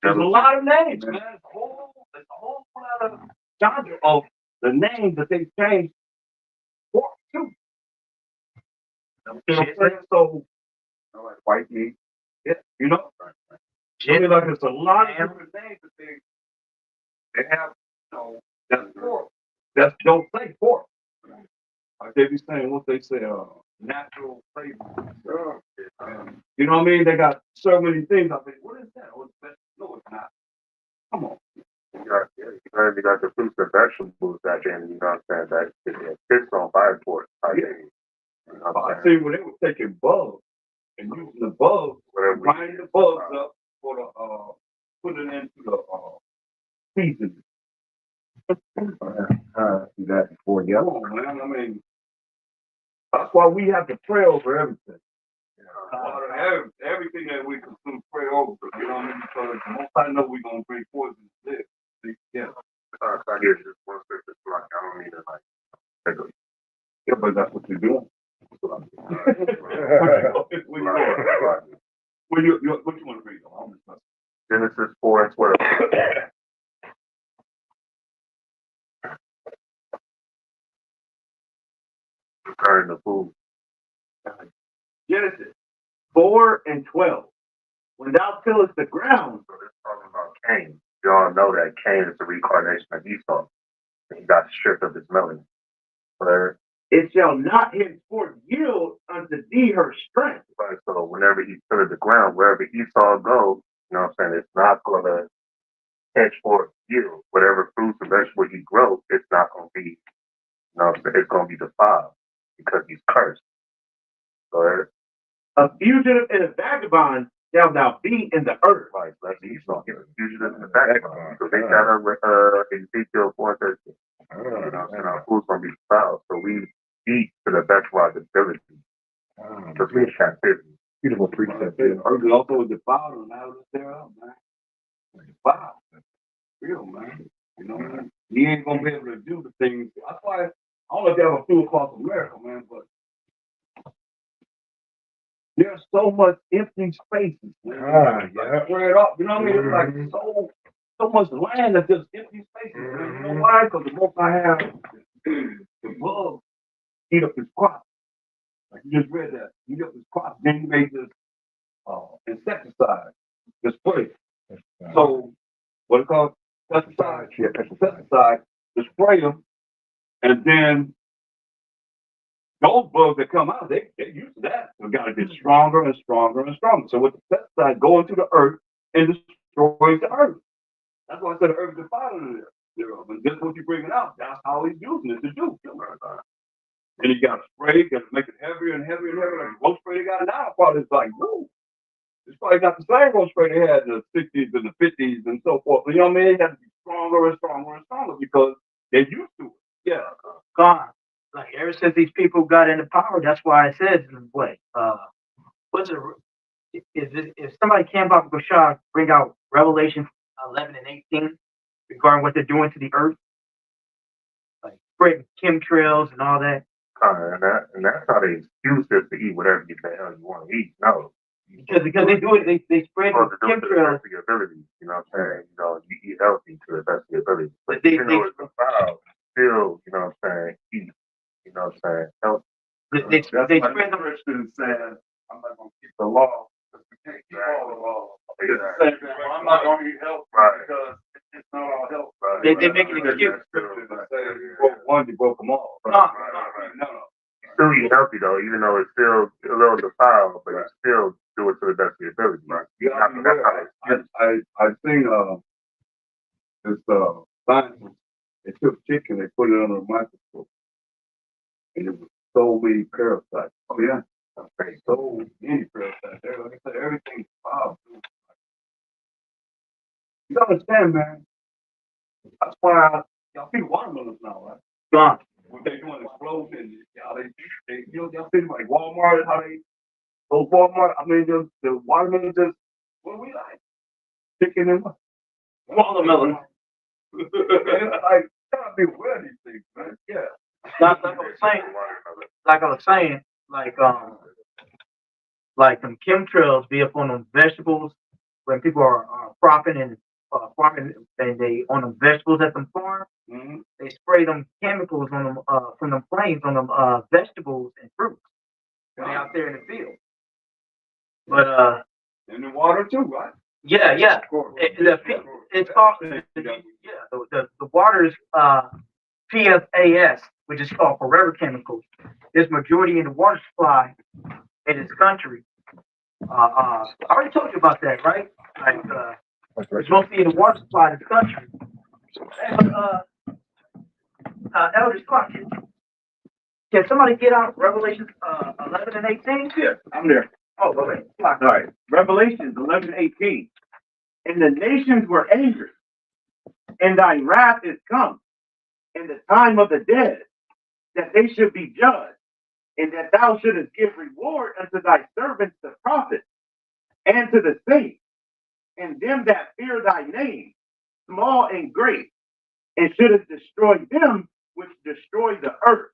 There's a lot of names, man. There's a whole lot of genre of the names that they changed for too. You know what I'm saying? So, Like white meat. yeah, I mean, like it's a lot of different names that they have, that's pork. That don't say pork. Like they be saying what they say, natural flavor. You know what I mean? They got so many things. I think, what is that? No, it's not. Come on. You got the fruits and vegetables that can, you know what I'm saying, that fits on byport. I see when they were taking bugs and using the bugs, binding the bugs up for the put it into the seasoning. See that before Come on, man. I mean, that's why we have to pray over everything. Everything that we consume, pray over. You know what I mean? Because the most I know we're gonna bring poison to live. Yeah. I hear just one scripture like but that's what you're doing. What you want to read? Genesis 4:12. Return the food. Genesis 4:12. When thou tillest the ground, So it's talking about Cain. You all know that Cain is the reincarnation of Esau. And he got stripped of his melanin. But it shall not henceforth yield unto thee her strength. right, so whenever he tilled the ground, wherever Esau goes, you know what I'm saying, it's not gonna catch forth yield. Whatever fruits and vegetables he grows, it's not gonna be, you know what I'm saying, it's gonna be defiled because he's cursed. So A fugitive and a vagabond shall thou be in the earth. right, like Esau, he was a fugitive in the background. So they got Ezekiel 4:13. You know, and our food's gonna be defiled. So we eat to the best of our ability because we're in captivity. Beautiful precept. Earth is also defiled and out of thereof, man. Defiled. Real, man. You know, man. He ain't gonna be able to do the things. That's why I don't know if they ever flew across America, man, but there's so much empty spaces. Man. Yeah. Spread up, you know what I mean? It's like so much land that's just empty spaces, man. You know why? Because the most I have, the bugs eat up his crops. Like you just read that. Eat up his crops. Then he made this insecticide, this spray. So what it called? Pesticide. Yeah, Pesticide to spray them, and then those bugs that come out, they used to that. So we got to get stronger and stronger and stronger. So with the pesticide, go into the earth and destroys the earth. That's why I said the earth is defiling it. And just what you're bringing out, that's how he's using it to do. And you got to spray, you got to make it heavier and heavier and heavier. Like the road spray they got now, probably it's like, woo. It's probably not the same road spray they had in the 60s and the 50s and so forth. So, you know what I mean? They got to be stronger and stronger and stronger because they're used to it. Yeah. Gone. Like ever since these people got into power, that's why it says what's it? If somebody came up with Bashar, bring out Revelation 11 and 18 regarding what they're doing to the earth, like spreading chemtrails and all that. And that's how they excuse this to eat whatever the hell you want to eat. No. Because they do it, they spread Well, to do it to the chemtrails. best of your ability. You know what I'm saying? You know, you eat healthy to the best of your ability. But they Even though it's defiled, still, you know what I'm saying, eat. You know what I'm saying? Healthy. They That's spread why them. the Christians saying, I'm not going to keep the law because we can't keep all the law. It's the Exactly. same thing. Well, I'm not going to eat health Right. because it's not all health. Right. They make an excuse. You broke one, you broke them all. No. No. Still eat healthy though, even though it's still a little defiled, but you still do it to the best of your ability. Right. You Not know, that's how it's I seen this scientist, they took chicken, they put it under a microscope, and it was so many parasites. Oh yeah, so many parasites. There, like I said, everything's foul. You gotta understand, man. That's why y'all see watermelons now, right? Gone. When they doing explosions, y'all they you know y'all see like Walmart, how they those Walmart. I mean, the watermelon just what we like chicken and what? Watermelon. It's like gotta be aware of these things, man. Yeah. Like I was saying, like them chemtrails be up on them vegetables when people are cropping and farming and they on them vegetables at them farm. Mm-hmm. They spray them chemicals on them from them planes on them vegetables and fruits when they out there in the field. But In the water too, right? yeah, Of course. it's called the water is PFAS, which is called forever chemicals. There's majority in the water supply in this country. I already told you about that, right? Like it's mostly in the water supply in this country. Elder Clark, can somebody get out Revelation 11 and 18? Yeah, I'm there. Oh, okay. All right. Revelations 11:18. And the nations were angry, and thy wrath is come, in the time of the dead, that they should be judged, and that thou shouldest give reward unto thy servants the prophets, and to the saints, and them that fear thy name, small and great, and shouldest destroy them which destroy the earth.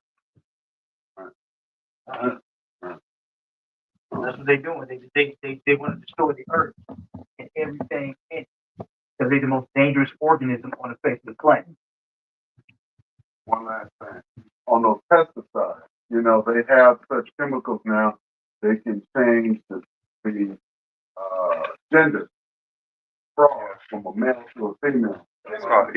That's what they're doing. They want to destroy the earth and everything in it. Because they're the most dangerous organism on the face of the planet. One last thing. On those pesticides, you know, they have such chemicals now, they can change the gender frogs from a male to a female. It's called,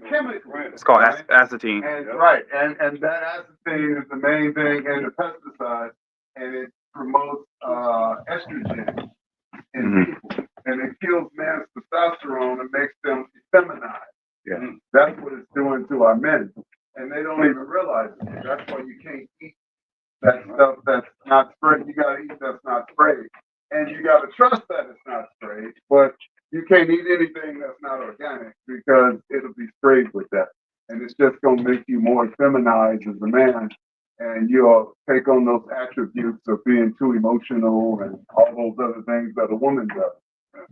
Chemically. it's called acetine. And right, and that acetine is the main thing in the pesticide, and it promotes estrogen in people, and it kills man's testosterone and makes them feminized. Yeah. That's what it's doing to our men, and they don't even realize it. That's why you can't eat that stuff that's not sprayed. You gotta eat that's not sprayed, and you gotta trust that it's not sprayed. But you can't eat anything that's not organic because it'll be sprayed with that, and it's just gonna make you more feminized as a man, and you'll take on those attributes of being too emotional and all those other things that a woman does.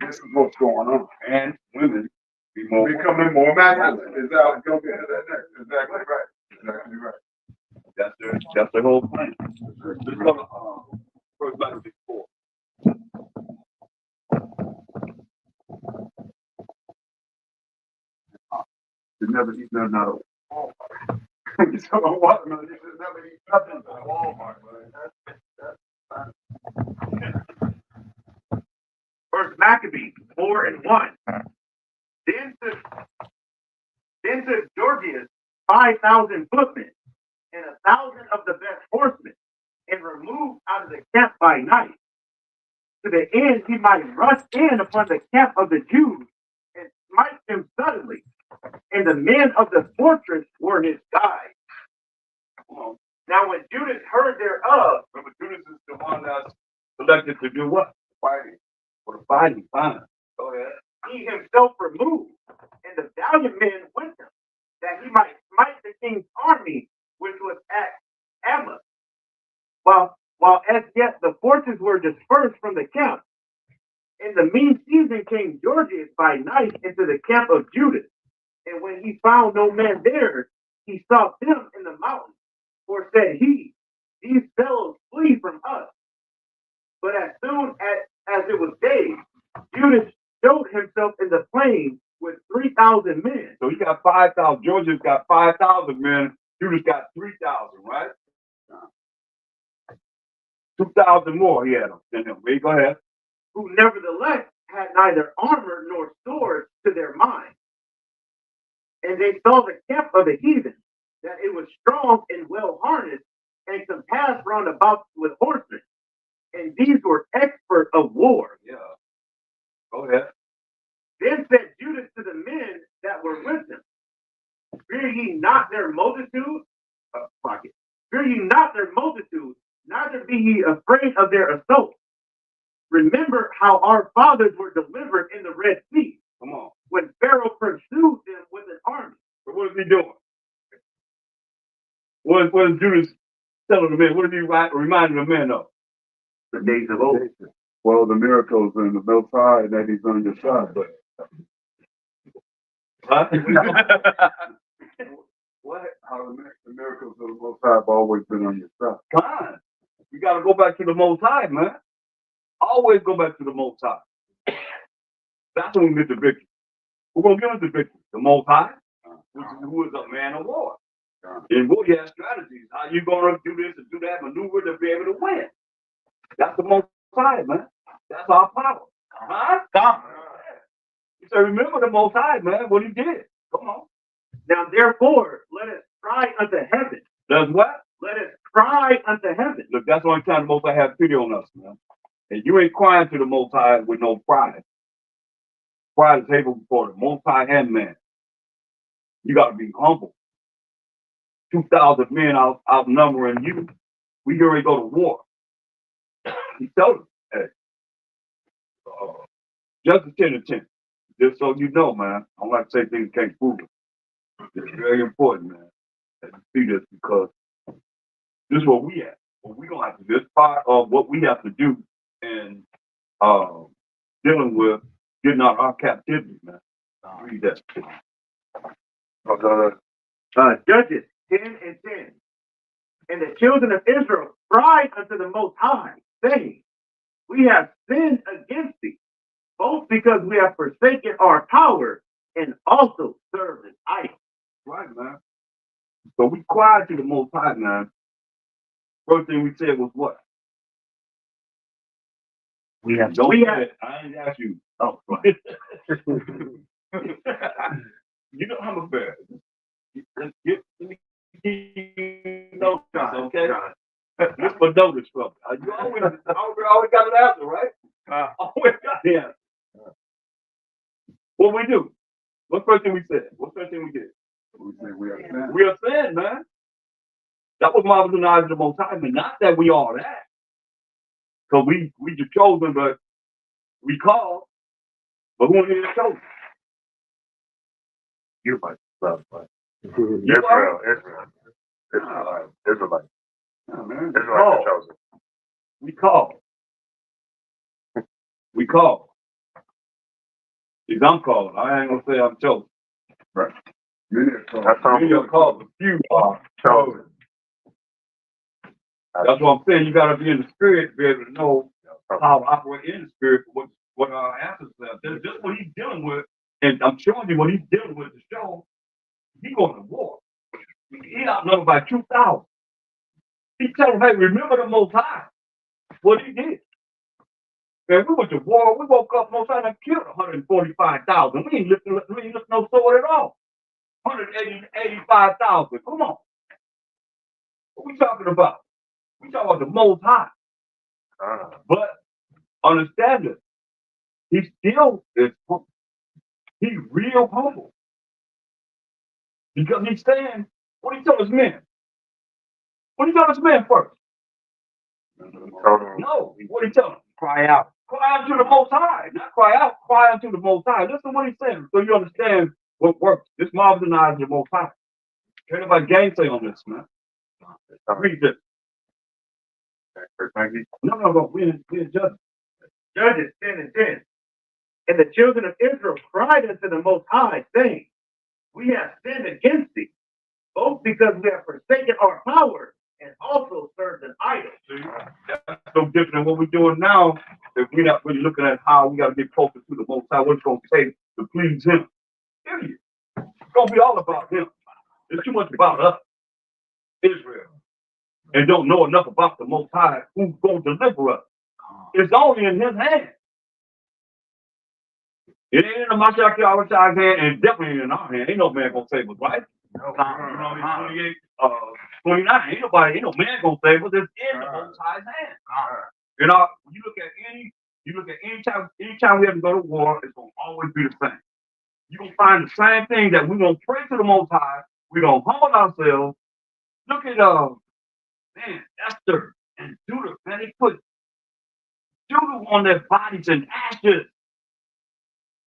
This is what's going on. And women be more. Becoming more masculine. Is that gonna get to that next? Exactly right. Exactly right. That's the whole plan. Let's go to, First Maccabees 4. You never eat nothing out of Walmart. You talk about watermelon, you should never eat nothing out of Walmart, man. First Maccabees 4:1. Then took Georgius 5,000 footmen and 1,000 of the best horsemen, and removed out of the camp by night, to the end he might rush in upon the camp of the Jews and smite them suddenly. And the men of the fortress were his guides. Now when Judas heard thereof, Remember, Judas is the one that's selected to do what? Fighting. For the fighting, fine. Go ahead. he himself removed, and the valiant men with him, that he might smite the king's army, which was at Hamath. While as yet the forces were dispersed from the camp. In the mean season came Georgius by night into the camp of Judas, and when he found no man there, he sought them in the mountains. For said he, these fellows flee from us. But as soon as it was day, Judas showed himself in the plain with 3,000 men. So he got 5,000. Georgia's got 5,000 men. Judas got 3,000, right? 2,000 more he had than him. Go ahead. Who nevertheless had neither armor nor swords to their mind. And they saw the camp of the heathen, that it was strong and well harnessed, and compassed round about with horsemen. And these were expert of war. Yeah. Go ahead. Then said Judas to the men that were with him, fear ye not their multitude? Fear ye not their multitude, neither be ye afraid of their assault. Remember how our fathers were delivered in the Red Sea. Come on. When Pharaoh pursued them with an army. So what is he doing? What is Judas telling the men? What is he reminding the men of? The days of old. Well, the miracles and the Most High that He's on your side, but Huh? what? How the miracles of the Most High have always been on your side. Fine. You got to go back to the Most High, man. Always go back to the Most High. That's when we get the victory. Who's going to give us the victory? The Most High, who is a man of war. In war, you have strategies. How you going to do this and do that maneuver to be able to win? That's the Most High, man. That's our power. Huh? So remember the Most High, man, what He did. Come on. Now therefore, let us cry unto heaven. Does what? Let us cry unto heaven. Look, that's the only time the Most High have pity on us, man. And you ain't crying to the Most High with no pride. Pride is able before the Most High and man. You got to be humble. 2,000 men outnumbering you. We here to go to war. He told us, hey, just a 10 to 10. Just so you know, man. I don't like to say things can't prove it. It's very important, man, that you see this because this is what we at. What we gonna have to do. This part of what we have to do in dealing with getting out of our captivity, man. Read that. Judges 10 and 10. And the children of Israel cried unto the Most High, saying, we have sinned against thee, both because we have forsaken our power and also served an idol. Right, man. So we cried to the Most High, man. First thing we said was what? We have. Don't We say have- it. I ain't asked you. Oh, right. You know I'm a bear. Let me give you notice, okay? Look for notice from me. You always got an answer, right? Always got the answer. What we do? What's first thing we said? What's first thing we did? We say we are sin. We are sin, man. That was marvelous in the eyes of the Most High, but not that we are that. So we just chosen, but we called, but who is chosen? You might love, but You Israel, are? Israelite. Yeah, man. Israelite Oh. are chosen. We called. We called. If I'm called, I ain't gonna say I'm chosen. Many are called. That's how Many are called, but few are chosen. That's what I'm saying. You gotta be in the spirit to be able to know how to operate in the spirit for what our answers are. That's just what he's dealing with. And I'm showing you what he's dealing with to show he's going to war. He outnumbered by 2,000. He telling them, hey, remember the Most High. What he did. Man, we went to war. We woke up Most High and killed 145,000. We ain't lifting no sword at all. 185,000. Come on. What we talking about? We talking about the Most High. But understand it. He still is humble. He's real humble. Because he's saying, what he told his men? What he told his men first? No, what he tell them? Cry out. Cry unto the Most High. Not cry out, cry unto the Most High. Listen what he's saying, so you understand what works. This marvelous in the eyes of the Most High. Can't nobody gainsay on this, man. Read this. No. We in Judges. Judges 10 and 10. And the children of Israel cried unto the Most High, saying, we have sinned against thee, both because we have forsaken our power and also served an idol. See, that's no different than what we're doing now. If we're not really looking at how we got to get closer to the Most High, what it's going to take to please Him. Period. It's going to be all about Him. It's too much about us, Israel, and don't know enough about the Most High who's going to deliver us. It's only in His hands. It ain't in the Mashiach Yahushua hand, and definitely ain't in our hand. Ain't no man gonna save us, right? Deuteronomy 29. Ain't no man gonna save us. It's in the Most High's hand. You know, you look at anytime we have to go to war, it's gonna always be the same. You're gonna find the same thing that we're gonna pray to the Most High. We're gonna humble ourselves. Look at man, Esther and Judah, man, they put Judah on their bodies in ashes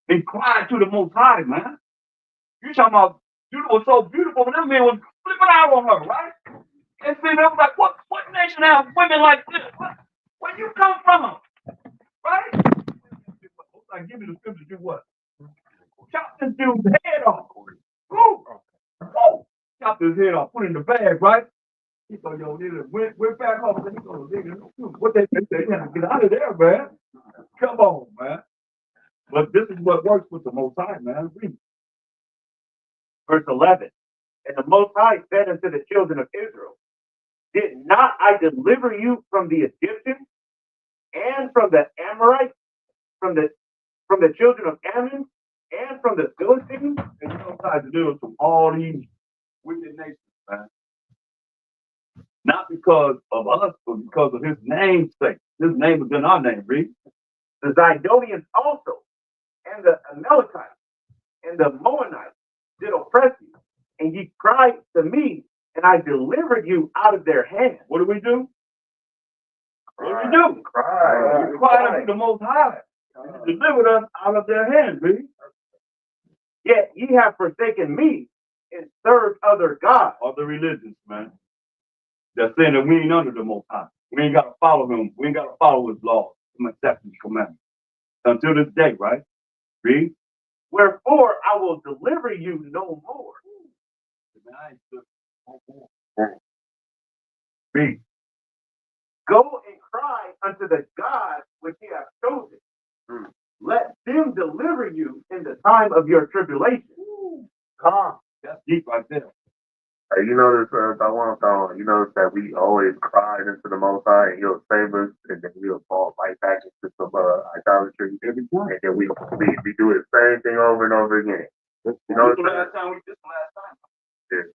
and cried to the Most High, man. You talking about Judah was so beautiful, but them men was flipping out on her, right? And see, they was like, what nation has women like this? Where you come from? Right? Like, give me the scripture, do what? Chop this dude's head off. Woo! Woo! Chop his head off, put it in the bag, right? He go, yo, nigga, went back home. He go, nigga, what they had to get out of there, man. Come on, man. But this is what works with the Most High, man. Read. Verse 11. And the Most High said unto the children of Israel, did not I deliver you from the Egyptians and from the Amorites, from the children of Ammon, and from the Philistines? And you know how to do it from all these wicked nations, man. Not because of us, but because of His name's sake. His name is in our name, read. The Zidonians also, and the Amalekites, and the Moabites did oppress you, and ye cried to me, and I delivered you out of their hand. What do we do? What do we do? Cry. We cried unto the Most High. And He delivered us out of their hands, read. Yet ye have forsaken me, and served other gods. Other religions, man. They're saying that we ain't under the Most High. We ain't got to follow Him. We ain't got to follow His laws, His statutes, commandments. Until this day, right? Read. Wherefore I will deliver you no more. B. Go and cry unto the God which he hath chosen. Let them deliver you in the time of your tribulation. Come. That's deep right there. Hey, you notice, I want to throw on, you notice that we always cried into the Most High and He'll save us, and then we'll fall right back into some idolatry. And then we do the same thing over and over again. You know what I'm saying? Last time we this last time. Yeah.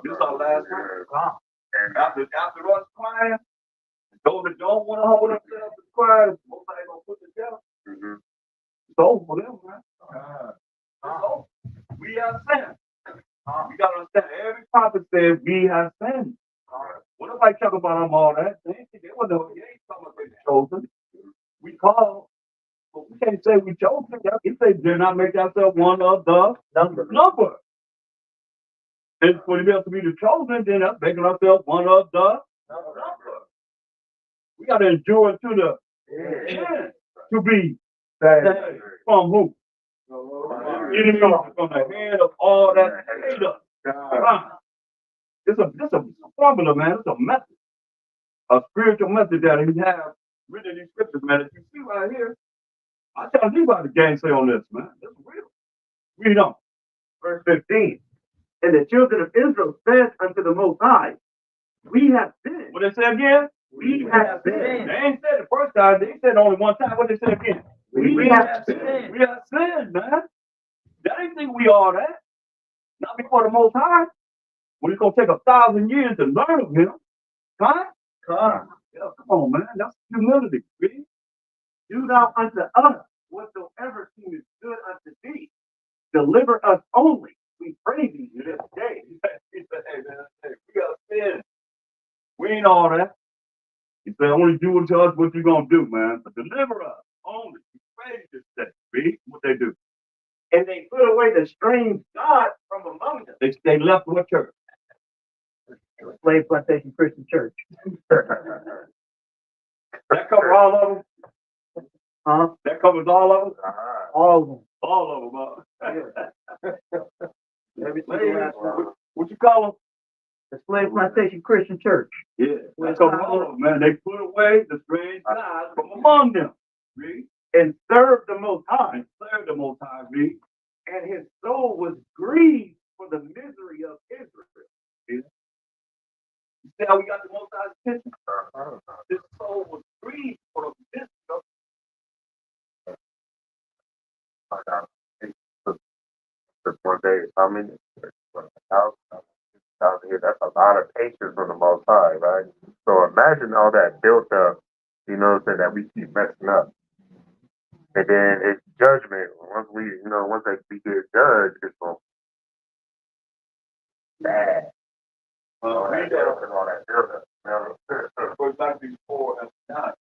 This our last time. And after us crying, those that don't want to humble themselves and cry, most likely gonna put together. Mm-hmm. It's over for them, man. It's over. We have sinned. We gotta understand. Every prophet said we have sinned. When nobody talk about them all that, they wouldn't know. They ain't talking about they chosen. We call, but we can't say we chosen. He said, "Do not make yourself one of the number." And for them to be the chosen, then that's making ourselves one of the number. We got to endure to the end to be saved from who? Enemy from the hand of all that hate us. It's a formula, man. It's a message, a spiritual message that he has written in these scriptures, man. If you see right here, I tell you about the gangster on this, man. It's real. Read on. Verse 15. And the children of Israel said unto the Most High, we have sinned. What they say again? We have sinned. They ain't said the first time. They said only one time. What they say again? We have sinned. We have sinned, man. That ain't think we are that. Not before the Most High. When it's gonna take 1,000 years to learn of Him. Huh? Yeah, come on, man. That's humility. Really? Do thou unto us whatsoever seemeth good unto thee. Deliver us only, we pray thee, this day. He said, hey, man, hey, we got sin. We ain't all that. He said, only do unto us what you're gonna do, man. But deliver us only. We pray this day. Read what they do. And they put away the strange gods from among them. They left what church? Slave Plantation Christian Church. That covers all of them? Huh? That covers all of them? All of them. All of them, huh? Every single last one. What you call them? The Slave Plantation Christian Church. Yeah, that covers all of them, man. They put away the strange gods from among them. Read. And served the Most High. And serve the Most High, read. And his soul was grieved for the misery of Israel. You see how we got the Most High's attention? His soul was grieved for the misery of One day, how many? 1,000 here. That's a lot of patience from the Most High, right? So imagine all that built up, you know, so that we keep messing up. And then it's judgment. Once we get judged, it's going bad. All that build and all that build up. For exactly 4 and 9.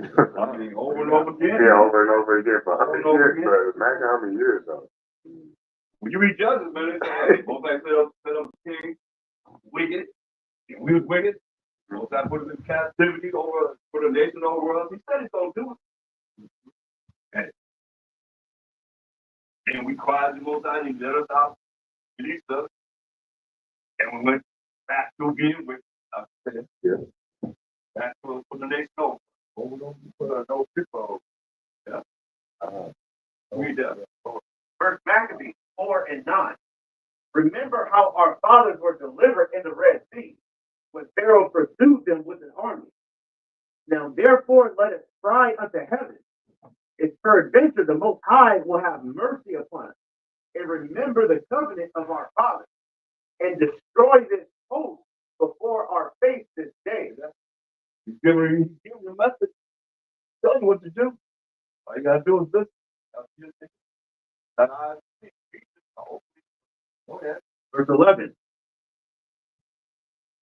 I mean, over and over again. Yeah, over and over again for Over 100 and over years, again. but imagine how many years though. When you read Judges, man, they say, hey, Moses set up the king, wicked, and we was wicked. Moses put us in captivity over, put a nation over us. He said he's going to do it. And we cried to Moses, and he let us out, released us. And we went back to again with, back to put the nation over. No people. Yeah. Read that. First Maccabees 4 and 9. Remember how our fathers were delivered in the Red Sea, when Pharaoh pursued them with an army. Now therefore let us cry unto heaven, if peradventure the Most High will have mercy upon us, and remember the covenant of our fathers, and destroy this host before our face this day. He's giving you a message. Tell you what to do. All you gotta do is listen. Verse 11.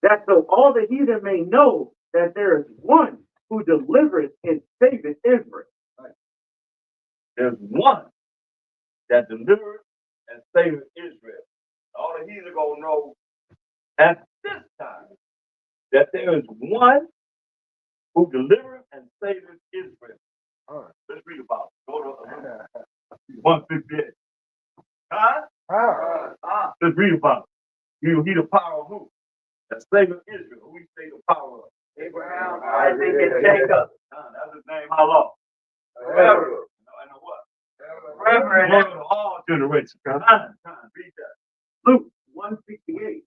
That so all the heathen may know that there is one who delivereth and saveth Israel. There's one that delivers and saves Israel. All the heathen are gonna know at this time that there is one who delivers and saves Israel. All right, let's read about it. Go to 158. Huh? Let's read about it. He the power of who? That's saving Israel. Who he say the power of? Abraham, Isaac, and Jacob. That's his name. How long? Forever. I know what? Forever and ever. Forever, all generations. Read that. Luke 168.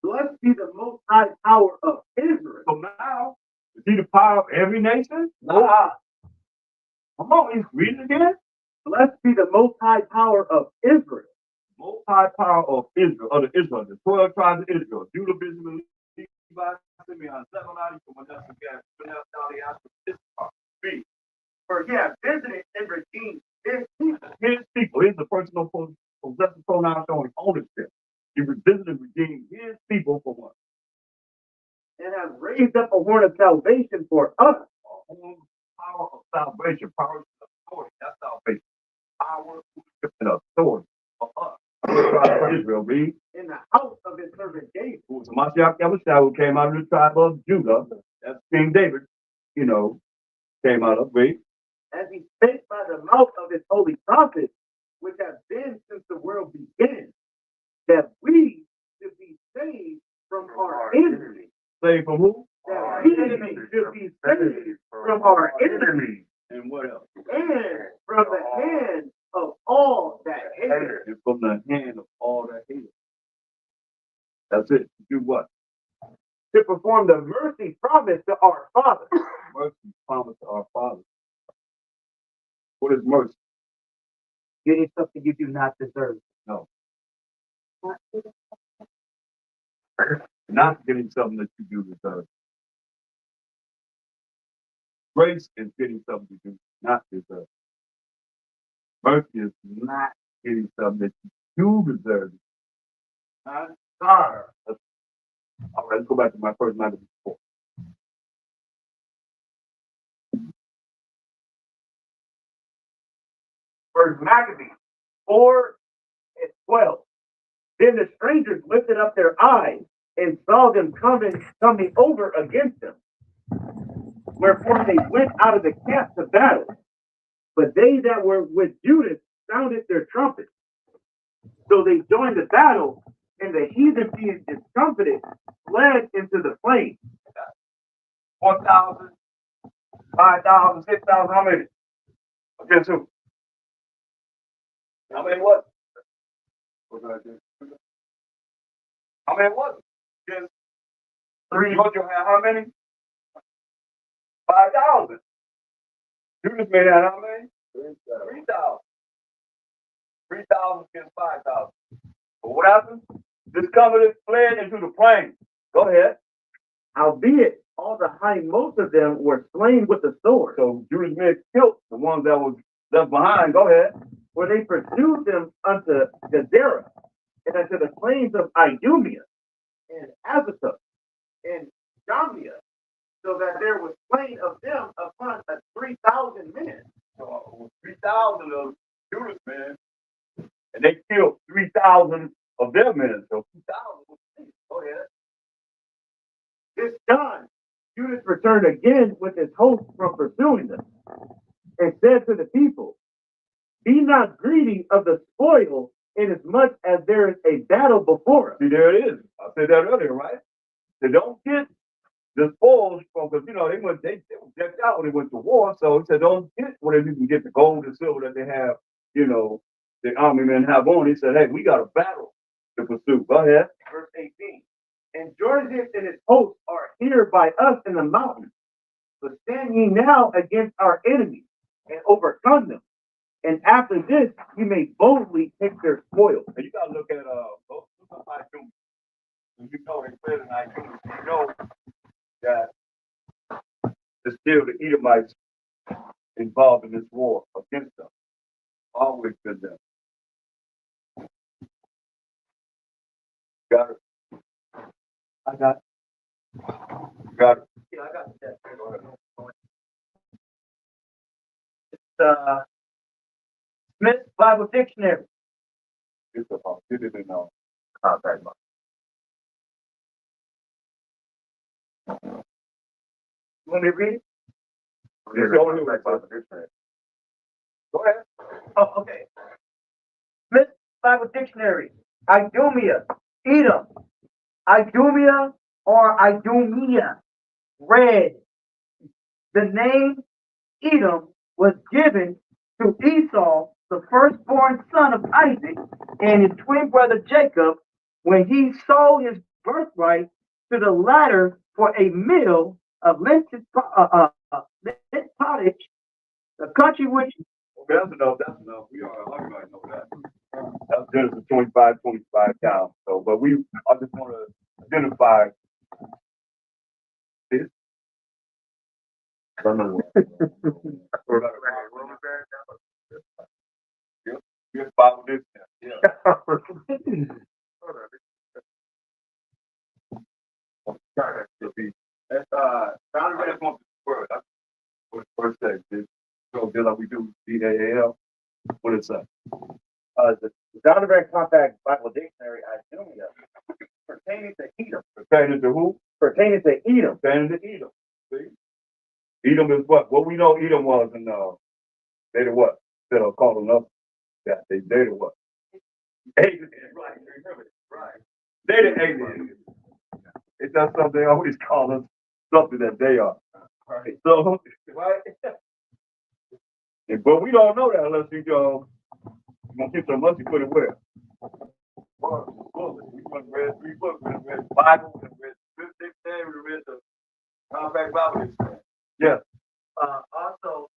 Blessed be the most high power of Israel. So now, is he the power of every nation? Nah. Come on, he's reading again. Blessed be the most high power of Israel. Most high power of Israel, of the Israel, the 12 tribes of Israel, Judah, Benjamin, Levi, Simeon, Zebulun, Manasseh, Gad, Issachar. For he has visited and redeemed his people. His people. Here's the personal possessive pronoun showing ownership. He visited and redeemed his people for what? And has raised up a horn of salvation for us. A horn power of salvation, power of authority. That's salvation. Power and authority for us. Israel, read. In the house of his servant David, who was Mashiach Yahushua, who came out of the tribe of Judah. That's King David, came out of, read. As he spake by the mouth of his holy prophets, which have been since the world began, that we should be saved from our enemies. Saved from who? That we should be saved from our enemies. And what else? And from the hand of all that hate us. And from the hand of all that hate us. That's it. To do what? To perform the mercy promise to our Father. Mercy promise to our Father. What is mercy? Getting something you do not deserve. No. Not getting something that you do deserve. Grace is getting something you do not deserve. Mercy is not getting something that you do deserve. Not sorry. All right, let's go back to my first line before. First Maccabees 4:12. Then the strangers lifted up their eyes and saw them coming over against them. Wherefore they went out of the camp to battle. But they that were with Judas sounded their trumpets. So they joined the battle, and the heathen being discomfited fled into the plain. 1,000, 5,000, 6,000, how many? Against who? How many was it? How many was it? Against 300, how many? 5,000. Judas made out how many? 3,000. 3,000 against 5,000. But what happened? This covenant fled into the plain. Go ahead. Howbeit, all the hindmost of them were slain with the sword. So Judas men killed the ones that was left behind. Go ahead. Where they pursued them unto Gadara and unto the plains of Idumea and Azathoth and Jamnia, so that there was slain of them upon 3,000 men. So 3,000 of Judas men, and they killed 3,000 of their men. So 2,000 was slain. Go ahead. This time, Judas returned again with his host from pursuing them, and said to the people, be not greedy of the spoil, inasmuch as there is a battle before us. See, there it is. I said that earlier, right? They don't get the spoils from, because they were decked out when they went to war. So he said, don't get whatever you can get, the gold and silver that they have, the army men have on. He said, hey, we got a battle to pursue. Go ahead. Verse 18. And Georgius and his hosts are here by us in the mountains. But stand ye now against our enemies and overcome them. And after this, you may boldly take their spoil. And you got to look at Idumea. When you know they fled in Idumea, you know that there's still the Edomites involved in this war against them. Always been them. Got it. I got it. You got it. Yeah, I got that. It's Smith Bible Dictionary. It's about it in contact box. You want me to read it? It's the only way Bible Dictionary. Go ahead. Oh, okay. Smith Bible Dictionary. Idumea, Edom, Idumea or Idumea, red. The name Edom was given to Esau, the firstborn son of Isaac, and his twin brother Jacob, when he sold his birthright to the latter for a meal of lint pottage, the country which. Okay, that's enough, that's enough. We are, everybody know that. That's Genesis 25 down. So, but I just want to identify this. Just follow this. Yeah. That's John Red wants the word. That's what the first says. So just like we do DAAL. What it say? The Donovan Compact Bible Dictionary, Idumea, pertaining to Edom. Pertaining to who? Pertaining to Edom. Pertaining to Edom. See? Edom is what? What we know Edom was in they the what? Instead of calling us that, they the what? Alien, right, remember it, right. They the alien. It's not something they always call us something that they are. Right. So, right? But we don't know that unless you go, you're gonna get some money, you put it where? Well, we read 3 books, we read the Bible, we read the dictionary, we read the Compact Bible Dictionary. Yes. Also,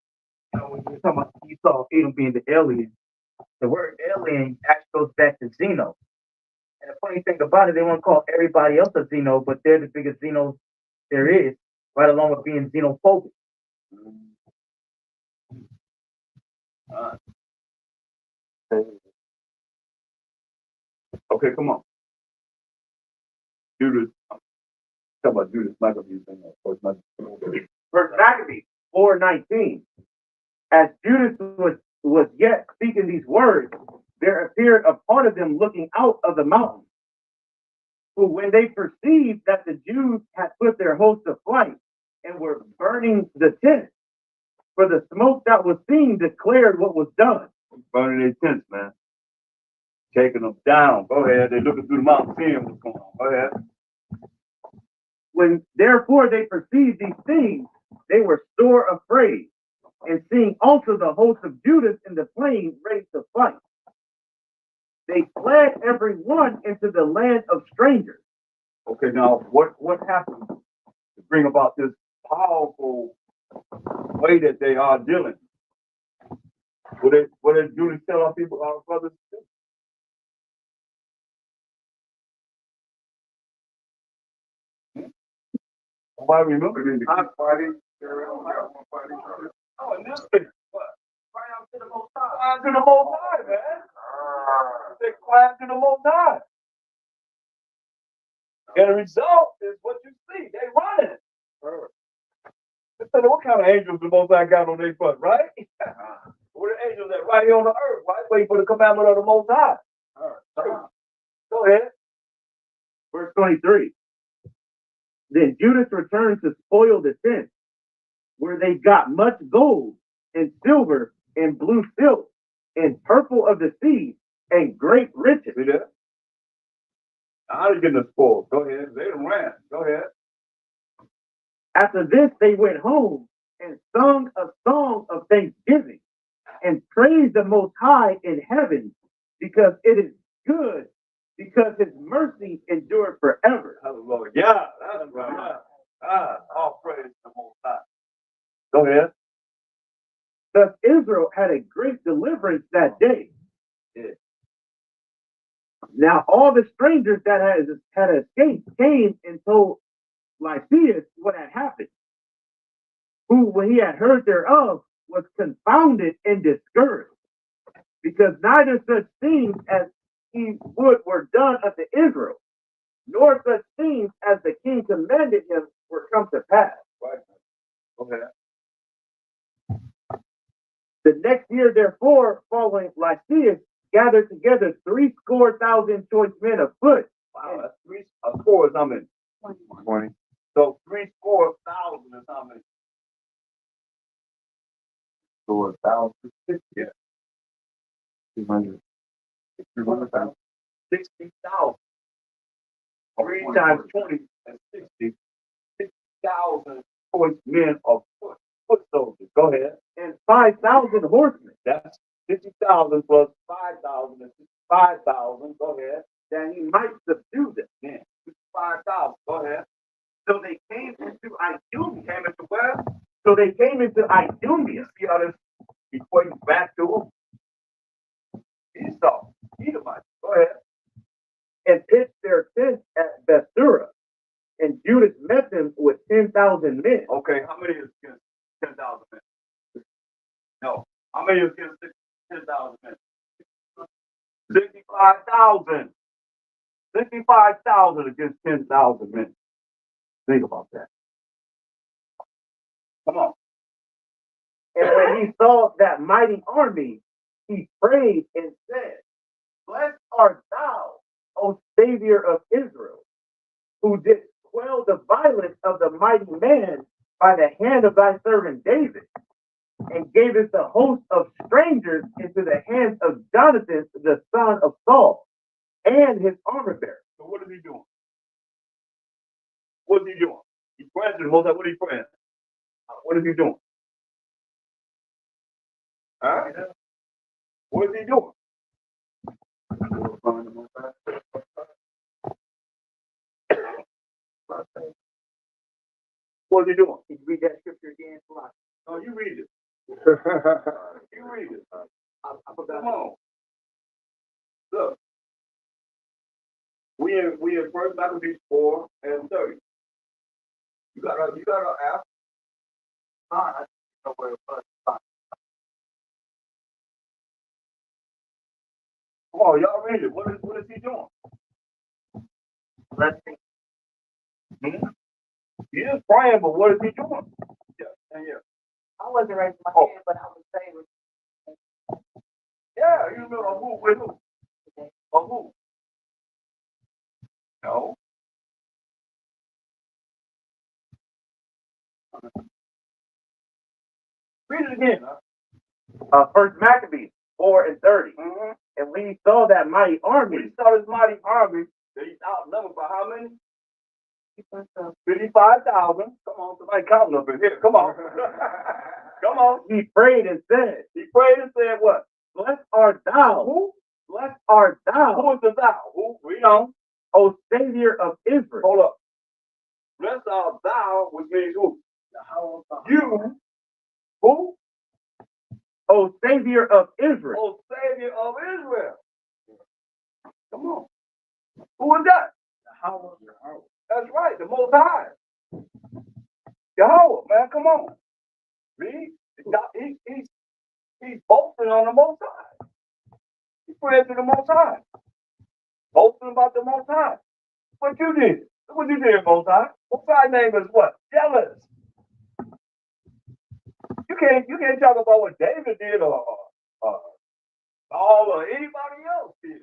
when you're talking about Esau, Edom being the alien, the word alien actually goes back to Zeno. And the funny thing about it, they want to call everybody else a Zeno, but they're the biggest Zenos there is, right along with being xenophobic. Okay, come on. Judas. Talk about Judas Maccabees in there. First Maccabees 4:19. As Judas was yet speaking these words, there appeared a part of them looking out of the mountain, who, when they perceived that the Jews had put their host to flight and were burning the tent, for the smoke that was seen declared what was done. Burning their tents, man. Taking them down. Go ahead. They're looking through the mountain, seeing what's going on. Go ahead. When therefore they perceived these things, they were sore afraid, and seeing also the host of Judas in the plain ready to fight, they fled every one into the land of strangers. Okay, now what happened to bring about this powerful way that they are dealing? What did Judas tell our people, our brothers to do? Why remember? But in the keep fighting, Oh, and this thing, what? Cry out to the Most High. Cry out to the Most High, man. They cry out to the Most High. And the result is what you see. They running. What kind of angels the Most High got on their foot, right? What are the angels that right here on the earth, right? Waiting for the commandment of the Most High. Go ahead. Verse 23. Then Judas returned to spoil the tent, where they got much gold and silver and blue silk and purple of the sea and great riches. See that? How are you getting the spoils? Go ahead. They done ran. Go ahead. After this, they went home and sung a song of thanksgiving and praised the Most High in heaven, because it is good, because his mercy endured forever. Hallelujah. Yeah, that's right. All praise to the Most High. Go ahead. Thus Israel had a great deliverance that day. Yeah. Now all the strangers that had escaped came and told Lysias what had happened, who, when he had heard thereof, was confounded and discouraged, because neither such things as he would were done unto Israel, nor such things as the king commanded him were come to pass. Right. Okay. The next year, therefore, following Lysias, gathered together 300,000 choice men of foot. Wow, that's 3 score is how many? 20. So 300,000 is how many? So 1,000. Yeah. 200. 300,000. 60,000. 3 times 20 is 60. 60,000 choice men of foot soldiers. Go ahead. and 5,000 horsemen. That's 50,000 plus 5,000 is 65,000. Go ahead. That he might subdue them. Yeah, 65,000. Go ahead. So they came into Idumea. Came into where? So they came into Idumea. See how this equates back to Esau, Edomite. Go ahead. And pitched their tents at Bethsura. And Judas met them with 10,000 men. Okay, how many is against 10,000 men? No. How many is against 10,000 men? 65,000. 65,000 against 10,000 men. Think about that. Come on. And when he saw that mighty army, he prayed and said, Blessed art thou, O Savior of Israel, who did quell the violence of the mighty man by the hand of thy servant David, and gavest the host of strangers into the hands of Jonathan, the son of Saul, and his armor bearer. So what is he doing? What is he doing? He's praying to the Most High. What is he praying? What is he doing? Huh? What is he doing? What is he doing? Can you read that scripture again? No, you read it. You read it. I forgot. Come on. Look. We in 1 Maccabees 4 and 30. You gotta ask. I know where it was. Come on, y'all read it. What is he doing? Let's see. He is praying, but what is he doing? Yeah, yeah. I wasn't raising my Oh. hand, but I was saying, Yeah, you know who with who? Or who? No. Read it again. Huh? First Maccabees 4 and 30. Mm-hmm. And when he saw that mighty When army, he saw this mighty army, he's outnumbered by how many? 55,000. Come on, somebody counting up in here. Come on. Come on. he prayed and said, He prayed and said what? Blessed art thou, Who? blessed art thou, Who is the thou? Who? Read on. O Savior of Israel. Hold up. Blessed art thou, which means who? You. Who? O Savior of Israel. Oh, Savior of Israel. Come on. Who is that? That's right, the Most High. Yahweh, man, come on. Read. He's boasting on the Most High. He's praying to the Most High. Boasting about the Most High. What you did? Look what you did, Most High. Most High name is what? Jealous. You can't talk about what David did or Saul or anybody else did.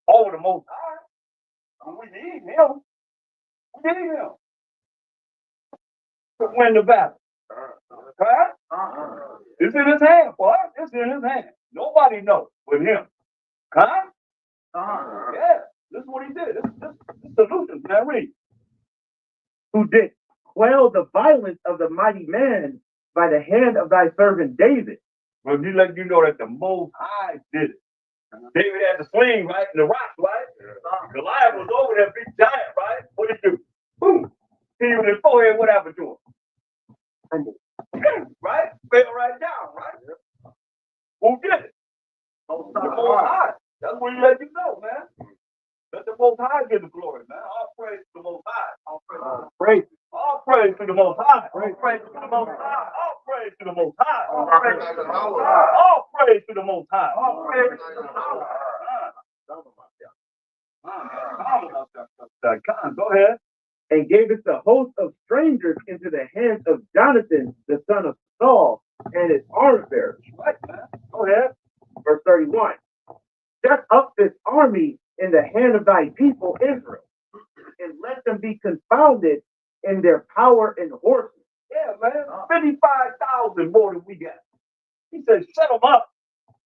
Over the Most High. We need him. We need him to win the battle. Huh? It's in his hand, boy. It's in his hand. Nobody knows but him. Huh? Yeah. This is what he did. This solution, man. Read. Who did quell the violence of the mighty man by the hand of thy servant David. Well, he let you know that the Most High did it. David had the sling, right? And the rock, right? Goliath was over there, big giant, right? What did he do? Boom. Hit him in his forehead. What happened to him? Right? Fell right down, right? Who did it? The Most High. That's what he let you know, man. Let the Most High get the glory, man. All praise to the Most High. All praise to the Most High. All praise to the Most High. All praise to the Most High. All praise to the Most High. All praise to the Most High. All praise to the Most High. Go ahead. And gave us the host of strangers into the hands of Jonathan, the son of Saul, and his armor bearers. Right, man. Go ahead. Verse 31. Set up this army in the hand of thy people Israel, and let them be confounded in their power and horses. Yeah, man. 55,000 more than we got. He said, set them up.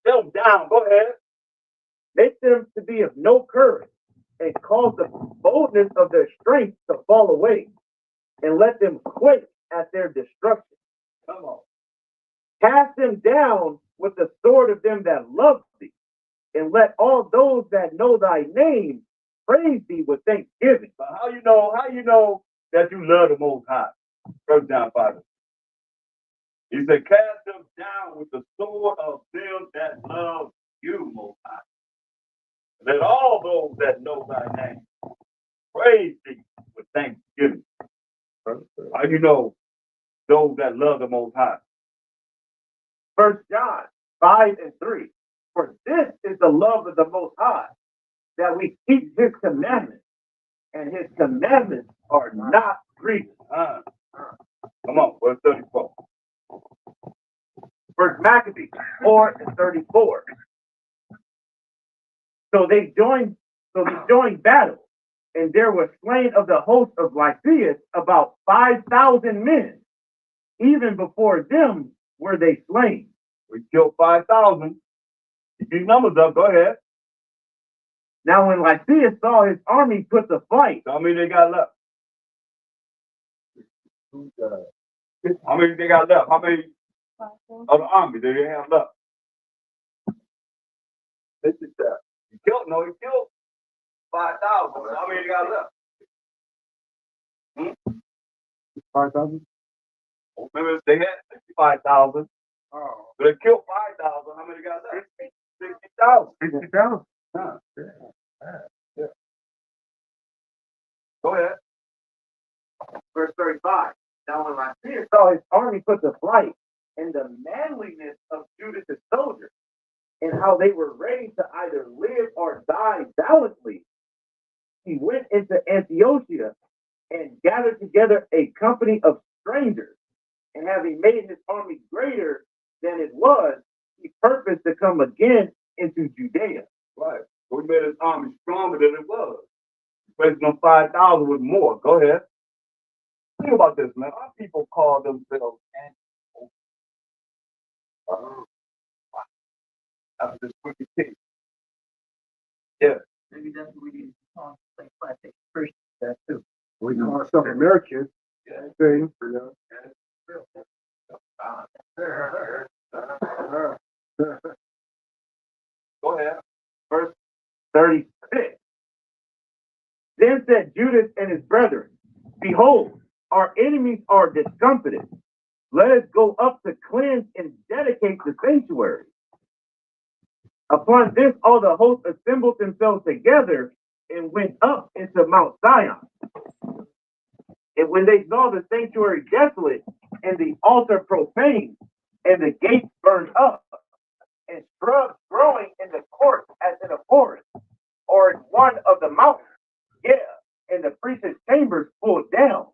Set them down. Go ahead. Make them to be of no courage, and cause the boldness of their strength to fall away, and let them quake at their destruction. Come on. Cast them down with the sword of them that love thee, and let all those that know thy name praise thee with thanksgiving. But how you know that you love the Most High? 1 John 5. He said, cast them down with the sword of them that love you, Most High. Let all those that know thy name praise thee with thanksgiving. How you know those that love the Most High? 1 John 5:3. For this is the love of the Most High, that we keep his commandments, and his commandments are not grievous. Come on, verse 34. 1 Maccabees 4:34. So they joined battle, and there were slain of the host of Lysias about 5,000 men. Even before them were they slain. We killed 5,000. Keep these numbers up. Go ahead. Now when Lysias saw his army put to flight, How many they got left? How many they got left? How many of the army do they have left? This is that. He killed 5,000. How many they got left? 5,000? Remember, they had 65,000. Oh. So they killed 5,000. How many got left? 60,000. 60,000? Huh. Yeah. Go ahead. verse 35. Now when Lysias saw his army put to flight, and the manliness of Judas' soldiers, and how they were ready to either live or die valiantly, he went into Antiochia and gathered together a company of strangers, and having made his army greater than it was, he purposed to come again into Judea. Right. So we made his army stronger than it was. Replacing them 5,000 with more. Go ahead. Think about this, man. Our people call themselves anti. After this wicked king. Yeah. Maybe that's what we need to talk like classic Christian that too. We call ourselves Americans. Yeah. Thing, you know. Go ahead. Verse 36. Then said Judas and his brethren, behold, our enemies are discomfited. Let us go up to cleanse and dedicate the sanctuary. Upon this, all the hosts assembled themselves together and went up into Mount Zion. And when they saw the sanctuary desolate and the altar profaned and the gates burned up and shrubs growing in the court as in a forest or in one of the mountains, yeah, and the priest's chambers pulled down,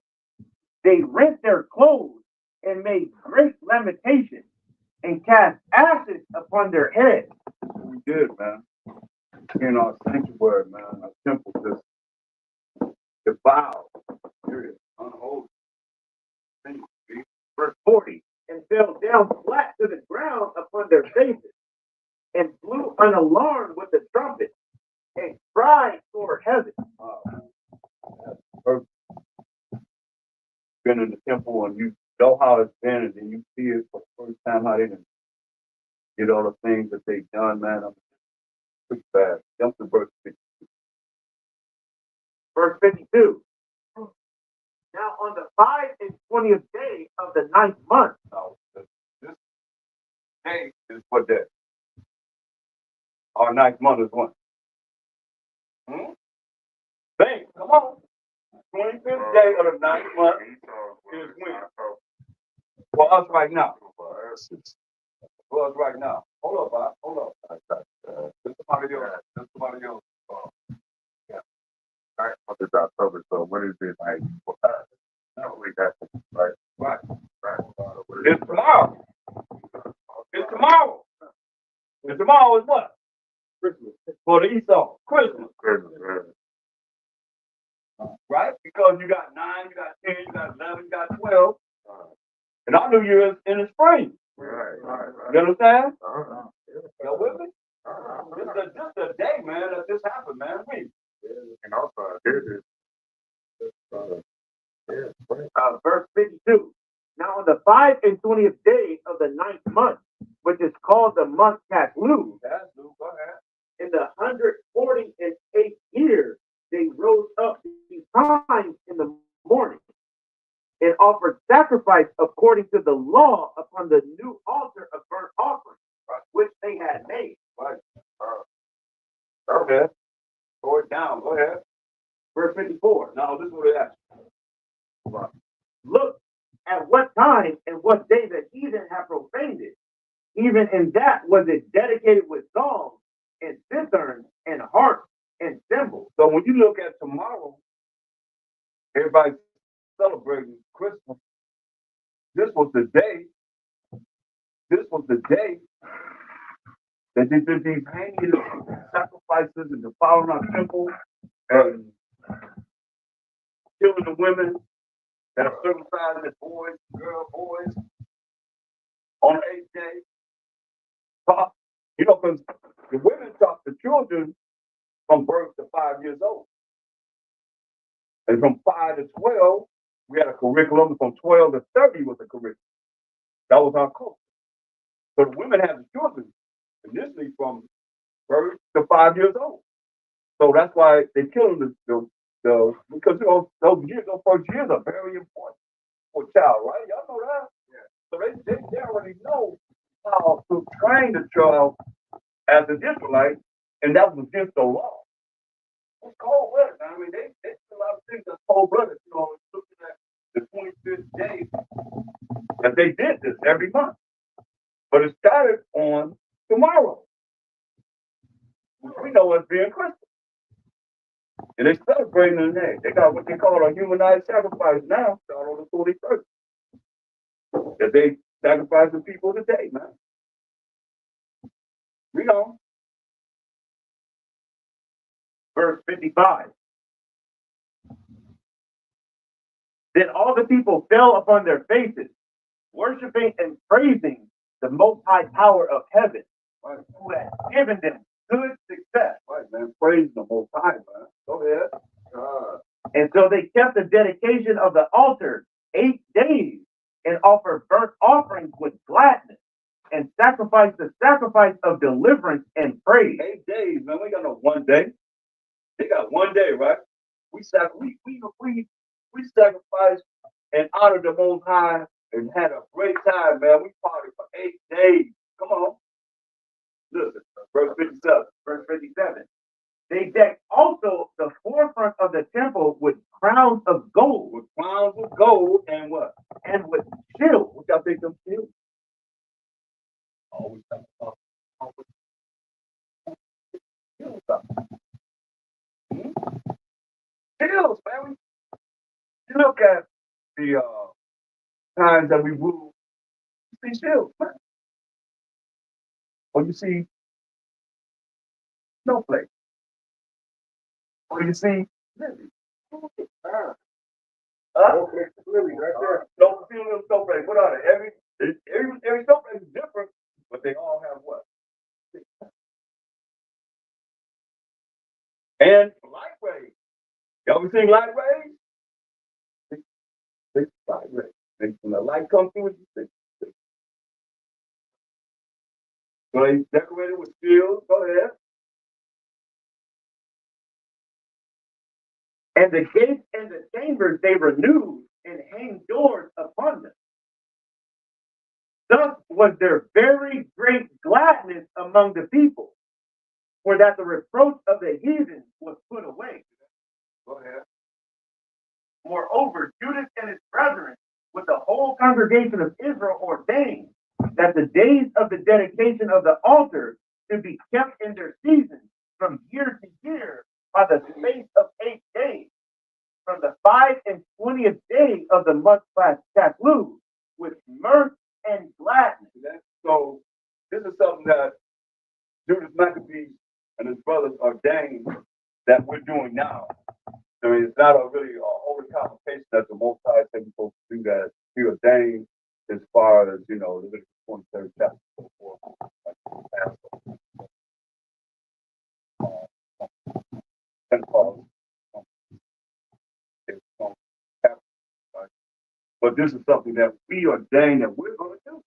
they rent their clothes and made great lamentation and cast ashes upon their heads. We did, man. In our sanctuary, man, our temple just defiled. Period. Unholy. Verse 40, and fell down flat to the ground upon their faces, and blew an alarm with the trumpet, and cried toward heaven. Been in the temple and you know how it's been, and then you see it for the first time how they didn't get all the things that they've done, man. I'm pretty bad. Jump to verse 52. Verse 52. Now on the 25th day of the 9th month. Now, this day is what day? Our 9th month is what? Think, come on. 25th day of the 9th month is when? For us right now. For us right now. Hold up, Bob. Hold up. This is somebody else. Yeah. All right, month is October, so what is it like? Not really that, right? Right. Right. It's tomorrow. It's tomorrow. And tomorrow is what? Christmas. For the Esau. Christmas. Right? Because you got 9, you got 10, you got 11, you got 12. And our New Year is in the spring. Right. You understand? Uh-huh. You with me? Just a day, man, that this happened, man. And also, here's Verse 52. Now on the 5 and 20th day of the 9th month, which is called the month Tasloo, in the 148th year, they rose up betimes in the morning and offered sacrifice according to the law upon the new altar of burnt offering, which they had made. Okay. Go it down. Go ahead. Verse 54. Now this is what it asks. Look at what time and what day the heathen have profaned it. Even in that was it dedicated with songs and citherns and harps and cymbals. So when you look at tomorrow, everybody's celebrating Christmas. This was the day. This was the day that they did these hanging sacrifices and defiling our temple and killing the women that are circumcised as boys, boys on the 8th day. You know, because the women taught the children from birth to 5 years old. And from 5 to 12, we had a curriculum. From 12 to 30 was a curriculum. That was our culture. So the women had the children initially from birth to 5 years old. So that's why they killed the because you know, those first years are very important for a child, right? Y'all know that? Yeah. So they already know how to train the child as an Israelite, and that was against the law. It's cold blooded. I mean, they did a lot of things that's cold blooded. You know, looking at the 25th day that they did this every month. But it started on tomorrow, which we know as being Christmas. And they celebrating the day. They got what they call a humanized sacrifice now, start on the 41st. That they sacrifice the people today, man. Read on. Verse 55. Then all the people fell upon their faces, worshiping and praising the most high power of heaven, who had given them good success. Right, man. Praise the Most High, man. Go ahead. And so they kept the dedication of the altar 8 days and offered burnt offerings with gladness and sacrificed the sacrifice of deliverance and praise. 8 days, man. We got no one day. They got one day, right? We sacrifice and honor the Most High and had a great time, man. We partied for 8 days. Come on. Listen, verse 57. Verse 57. They decked also the forefront of the temple with crowns of gold. With crowns of gold and what? And with shields. What y'all think them shields? Always talk about shields. Shields, man. You look at the times that we rule, you see shields, man. Or you see snowflakes. Or you see lilies. Lily, right there. No, see little snowflakes. What are they? Every snowflake is different, but they all have what? And light rays. Y'all ever seen light rays? Six light rays. When the light comes through, it's six. So they decorated with shields. Go ahead. And the gates and the chambers they renewed and hanged doors upon them. Thus was there very great gladness among the people, for that the reproach of the heathen was put away. Go ahead. Moreover, Judas and his brethren, with the whole congregation of Israel, ordained that the days of the dedication of the altar should be kept in their season from year to year by the space of 8 days, from the 5 and 20th day of the month Tasloo, with mirth and gladness. So this is something that Judas Maccabee and his brothers ordained that we're doing now. I mean, it's not a really holy convocation that the Most High said we're supposed to do that. He ordained as far as, you know, Leviticus 23rd chapter, so forth. Pentecost, But this is something that we ordained that we're gonna do.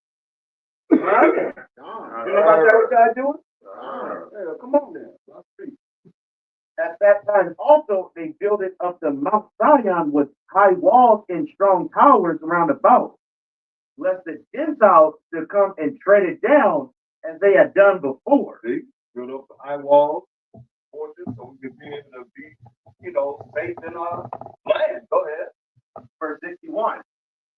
Right? You know about that what God doing? Yeah, come on then. Let's see. At that time also they built it up to Mount Zion with high walls and strong towers round about, lest the Gentiles should come and tread it down as they had done before. See, build up the high walls, fortress, so we can be able to be, safe in our land. Go ahead. Verse 61.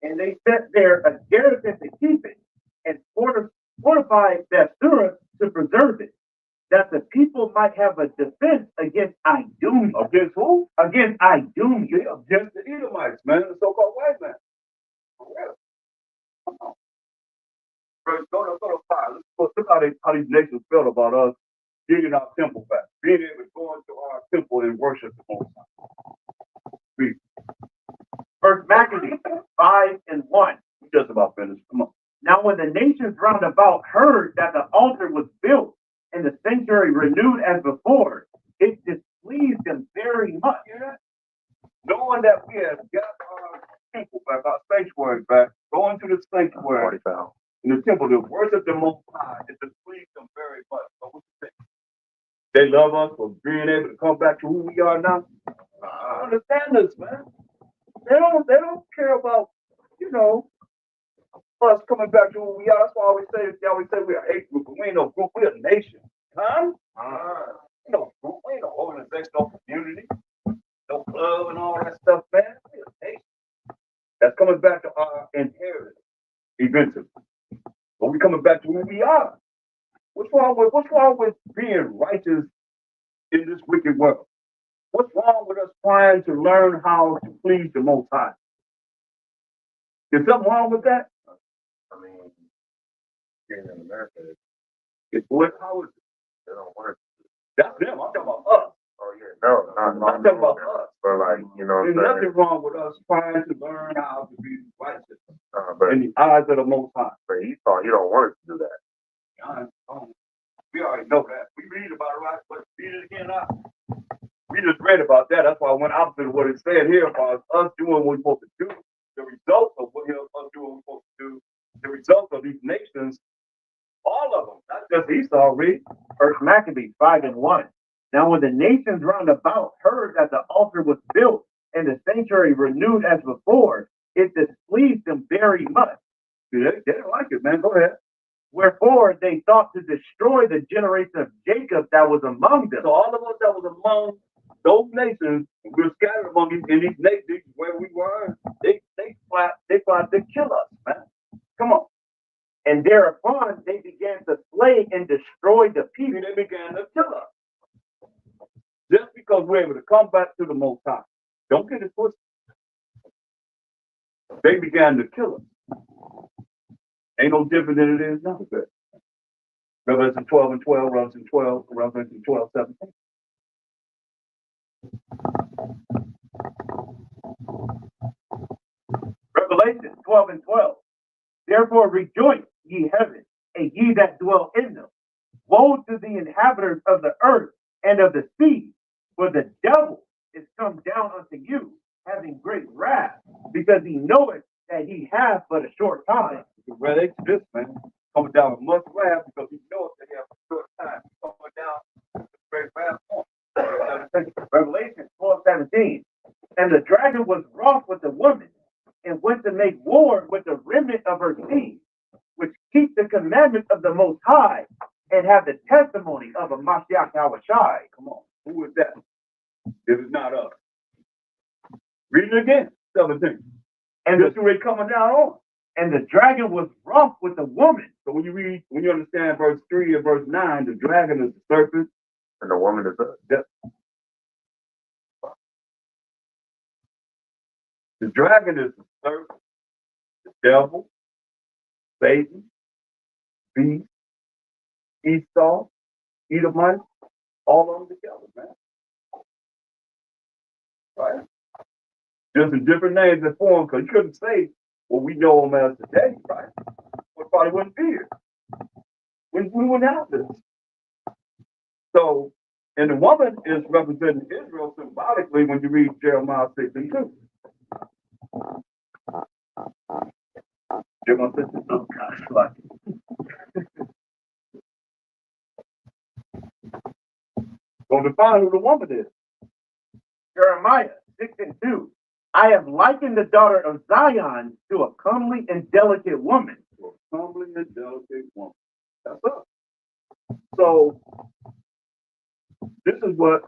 And they set there a garrison to keep it, and fortified Bethsura to preserve it, that the people might have a defense against Idumea. Against who? Against Idumea. Against the Edomites, man, the so-called white man. For real. Come on. Verse, go to 5. Look how these nations felt about us getting our temple back, being able to go into our temple and worship the Most High. Read. First Maccabees 5 and 1. We just about finished. Come on. Now when the nations round about heard that the altar was built and the sanctuary renewed as before, it displeased them very much. Yeah. Knowing that we have got our temple back, our sanctuary back, going to the sanctuary in the temple to worship the Most High, it displeased them very much. So what you think? They love us for being able to come back to who we are now. I understand this, man. They don't care about, us coming back to who we are. That's why they always say we're a hate group, but we ain't no group, we're a nation. Huh? No group, we ain't no organization, no community, no club and all that stuff, man. We're a nation. That's coming back to our inheritance eventually. But we coming back to who we are. What's wrong with being righteous in this wicked world? What's wrong with us trying to learn how to please the Most High? Is something wrong with that? I mean, being in America, It's what? How is it? they don't want to. That's them. I'm talking about us. Oh yeah, no, I'm talking about us. But like, There's nothing wrong with us trying to learn how to be righteous but in the eyes of the Most High. Esau, he don't want us to do that. We already know that. We read about it, right? But read it again now. We just read about that. That's why I went opposite of what it said here about us doing what we're supposed to do. The result of what us doing what we're supposed to do. The result of these nations, all of them, not just Esau, read. First Maccabees 5 and 1. Now when the nations round about heard that the altar was built and the sanctuary renewed as before, it displeased them very much. See, they didn't like it, man. Go ahead. Wherefore they thought to destroy the generation of Jacob that was among them. So all of us that was among those nations, we were scattered among these nations where we were. They plot to kill us, man. Come on. And thereupon they began to slay and destroy the people. See, they began to kill us. Just because we're able to come back to the Most High. Don't get it twisted. They began to kill us. Ain't no different than it is now. Revelation 12 and 12, Revelation 12, Revelation 12, 17. Revelation 12 and 12. Therefore rejoice, ye heavens, and ye that dwell in them. Woe to the inhabitants of the earth and of the sea, for the devil is come down unto you, having great wrath, because he knoweth that he hath but a short time. Relate to this, man. Coming down with much wrath because he knows that he has a short time. Coming down with great wrath on. Revelation 12:17. And the dragon was wroth with the woman, and went to make war with the remnant of her seed, which keep the commandments of the Most High, and have the testimony of a Mashiach Yahushai. Come on. Who is that? It is not us. Read it again. 17. And That's who they coming down on. And the dragon was wroth with the woman. So when you understand verse 3 and verse 9, the dragon is the serpent. And the woman is us. The dragon is the serpent, the devil, Satan, beast, Esau, Edomite, all of them together, man. Right? Just in different names and forms, because you couldn't say what we know them as today, right? We probably wouldn't be here. We wouldn't have this. So, and the woman is representing Israel symbolically when you read Jeremiah 6 and 2. You're my sister? Oh, gosh, like. Gonna define who the woman is. Jeremiah 6:2. I have likened the daughter of Zion to a comely and delicate woman. So, humbly and delicate woman. That's up. So this is what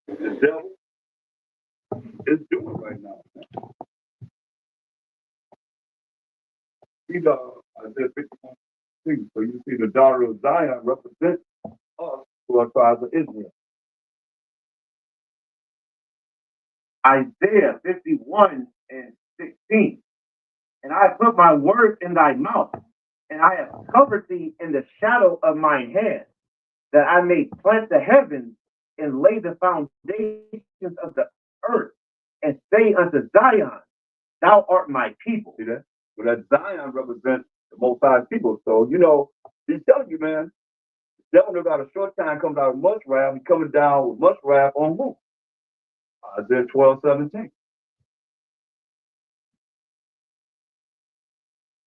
The devil is doing right now. He's Isaiah 51. So you see the daughter of Zion represents us who are tribes of Israel. Isaiah 51:16. And I have put my words in thy mouth, and I have covered thee in the shadow of mine hand, that I may plant the heavens and lay the foundations of the earth, and say unto Zion, thou art my people. See that? But that Zion represents the Most High people. So, you know, he's telling you, man, the devil got a short time coming out with much wrath. He's coming down with much wrath on who? Isaiah 12:17.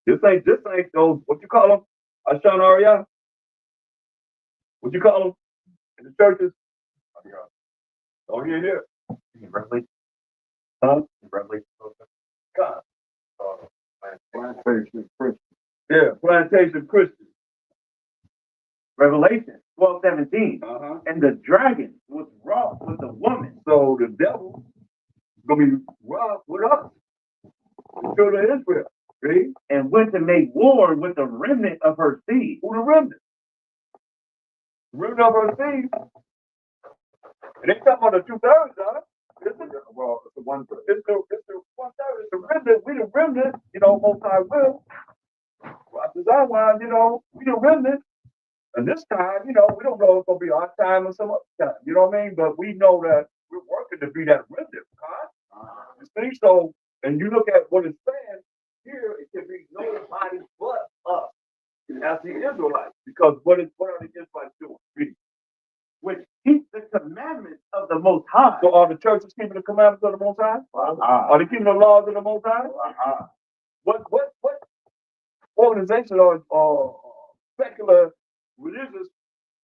This ain't those, what you call them? Ashan Arya? What you call them in the churches? Oh, here. Revelation. Huh? Revelation. God. Plantation Christian. Yeah, plantation Christians. Revelation 12:17. Uh-huh. And the dragon was wroth with the woman. So the devil is going to be rough with us, the children of Israel. See? And went to make war with the remnant of her seed. Who the remnant? The remnant of her seed. It ain't talking about the 2/3, huh? Well, it's the 1/3. It's the 1/3. It's the remnant. We the remnant, you know, Most High will. After Zion, you know, we the remnant. And this time, you know, we don't know if it's going to be our time or some other time. You know what I mean? But we know that we're working to be that remnant, huh? You see? So, and you look at what it's saying here, it can be nobody but us as the Israelites. Because what are the Israelites doing? Read. Which keep the commandments of the Most High. So are the churches keeping the commandments of the Most High? Are they keeping the laws of the Most High? What organization or secular religious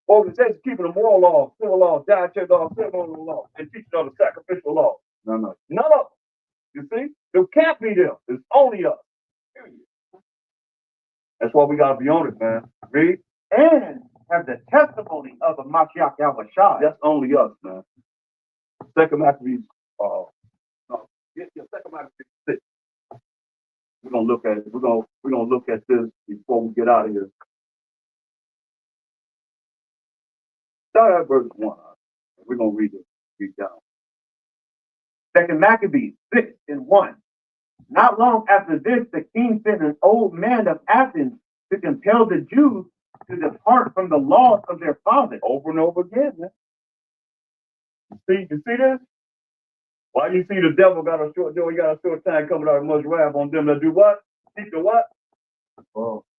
organization keeping the moral laws, civil laws, dietary laws, ceremonial laws, and teaching on the sacrificial laws? None of them. You see? There can't be them. It's only us. Period. That's why we gotta be on it, man. Read. And have the testimony of the Mashiach Yahushua. That's only us, man. Second Maccabees, no, get your Second Maccabees 6. We're gonna look at it. We're gonna look at this before we get out of here. Start at verse 1. We're gonna read down. Second Maccabees 6:1. Not long after this, the king sent an old man of Athens to compel the Jews to depart from the laws of their fathers. Over and over again, man. You see this? Why you see the devil got a short time coming out of much wrath on them that do what? Keep the what?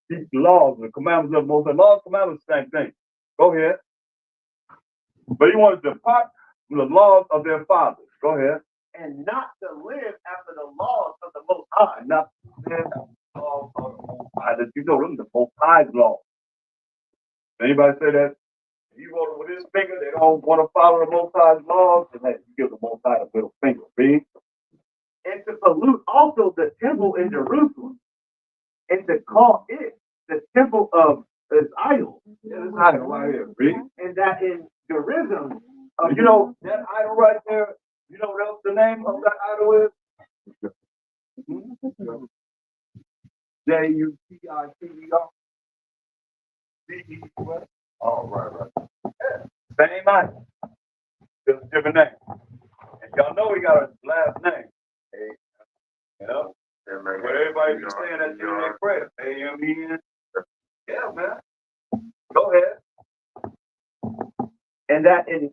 Keep the laws, the commandments of the Most High. Laws, commandments, same thing. Go ahead. But he wanted to depart from the laws of their fathers. Go ahead. And not to live after the laws of the Most High. Not to live after the laws of the Most High. That you know them, the Most High's law. Anybody say that? You want to, with his finger, they don't want to follow the Most High's laws, and that you give the Most High a middle finger. Read. And to pollute also the temple in Jerusalem, and to call it the temple of his idol. Yeah, this idol right here. Read. And that in Jerusalem, You know, that idol right there, you know what else the name of that idol is? J-U-T-I-T-E-R. D-E-U-S. Oh, right. Yeah, same idol. Just a different name. And y'all know he got a last name. Hey, you know? But everybody be saying that during their prayer. A-M-E-N. Yeah, man. Go ahead. and that in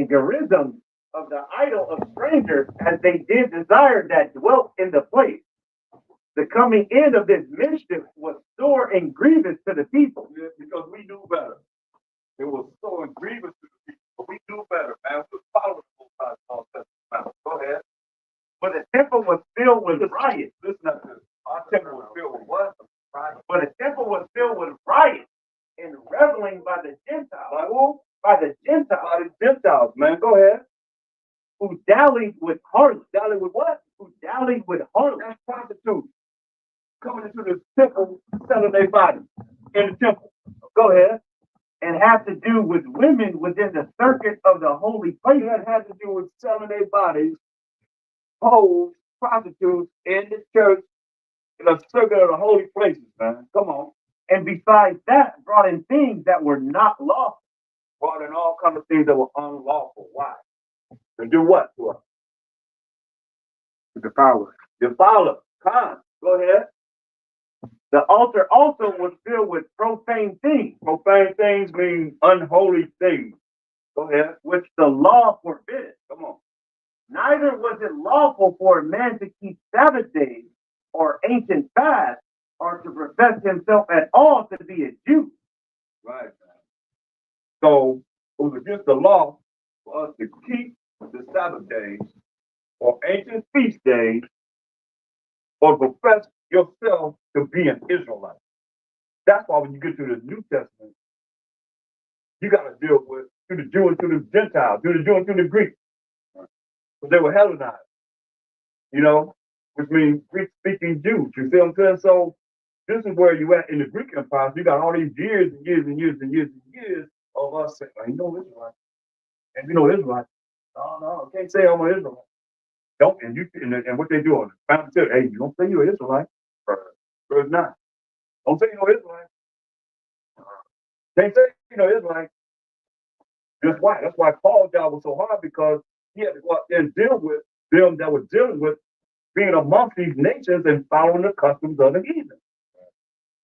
Gerizim of the idol of strangers, as they did desire that dwelt in the place. The coming in of this mischief was sore and grievous to the people. Yeah, because we knew better. It was so grievous to the people, but we knew better, man. We followed the Most High's law. Go ahead. For the temple was filled with was riot. Listen to this. Our temple was filled with what? But the temple was filled with riot and reveling by the Gentiles. By who? By the Gentiles. By the Gentiles, man. Go ahead. Who dallied with harlots. Dolly with what? Who dallied with harlots. That's prostitutes. Coming into the temple, selling their bodies in the temple. Go ahead. And have to do with women within the circuit of the holy place. That had to do with selling their bodies, hoes, prostitutes in the church, in the circuit of the holy places, man. Come on. And besides that, brought in things that were not lawful. Brought in all kinds of things that were unlawful. Why? To do what to us? The power. Defile us. Con. Go ahead. The altar also was filled with profane things, Profane things mean unholy things. Go ahead. which the law forbid. Come on. Neither was it lawful for a man to keep Sabbath days or ancient fasts or to profess himself at all to be a Jew. Right, man. So it was against the law for us to keep the Sabbath days or ancient feast days or profess yourself to be an Israelite. That's why when you get to the New Testament, you got to deal with to the Jew and to the Gentile, to the Jew and to the Greek. Because they were Hellenized, you know, which means Greek speaking Jews. You see what I'm saying? So this is where you at in the Greek Empire. So you got all these years and years and years and years and years of us saying, well, you know Israelite. And you know Israelite. No, I can't say I'm an Israelite. Don't, and what they do on the fountain said, hey, you don't say you're an Israelite. Verse 9. Don't say you're Israelite. Can't say you're Israelite. That's why. That's why Paul's job was so hard, because he had to go out there and deal with them that were dealing with being amongst these nations and following the customs of the heathen.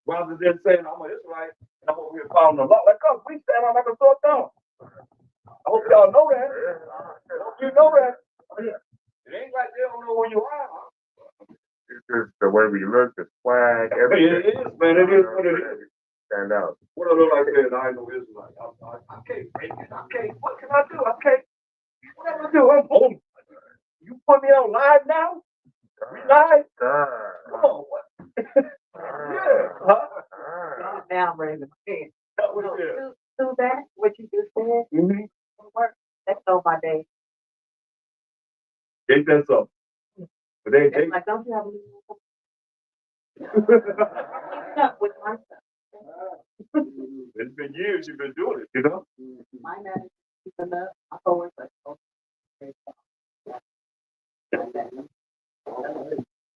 Rather than saying, I'm an Israelite and I'm over here following the law. Like us, we stand on like a sore thumb. I hope y'all know that. I hope you know that. It ain't like they don't know where you are. It's just the way we look, the swag, everything. It is, man. It is what it is. Stand out. What I look like that, I ain't no Israelite. I can't break it. I can't. What can I do? I can't. What am I do? I'm home. You put me on live now? We live? Come on. What? Yeah. Huh? Now, Raven. That was it. To that, what you just said, Mm-hmm. that's all my day. Ain't that so? But they It's like, don't you have a up with my stuff? it's been years you've been doing it, you know? My man is keeping up. I always like,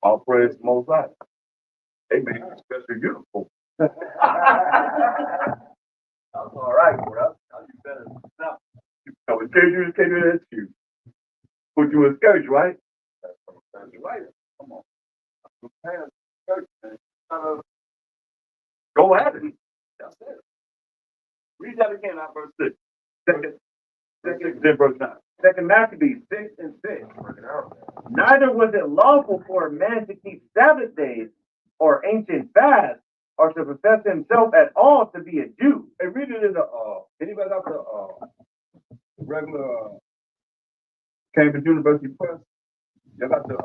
All praise the Most High. Amen. Especially beautiful. That's all right, bro. I'll do better now. So in case you can't do that, you put you in church, right? That's right. Come on. Church, man. Go at it. That's it. Read that again, not verse 6. Then verse 9. Second Maccabees 6 and 6. Neither was it lawful for a man to keep Sabbath days or ancient fasts or to profess himself at all to be a Jew. Hey, read it in the anybody got the regular Cambridge University Press? You got the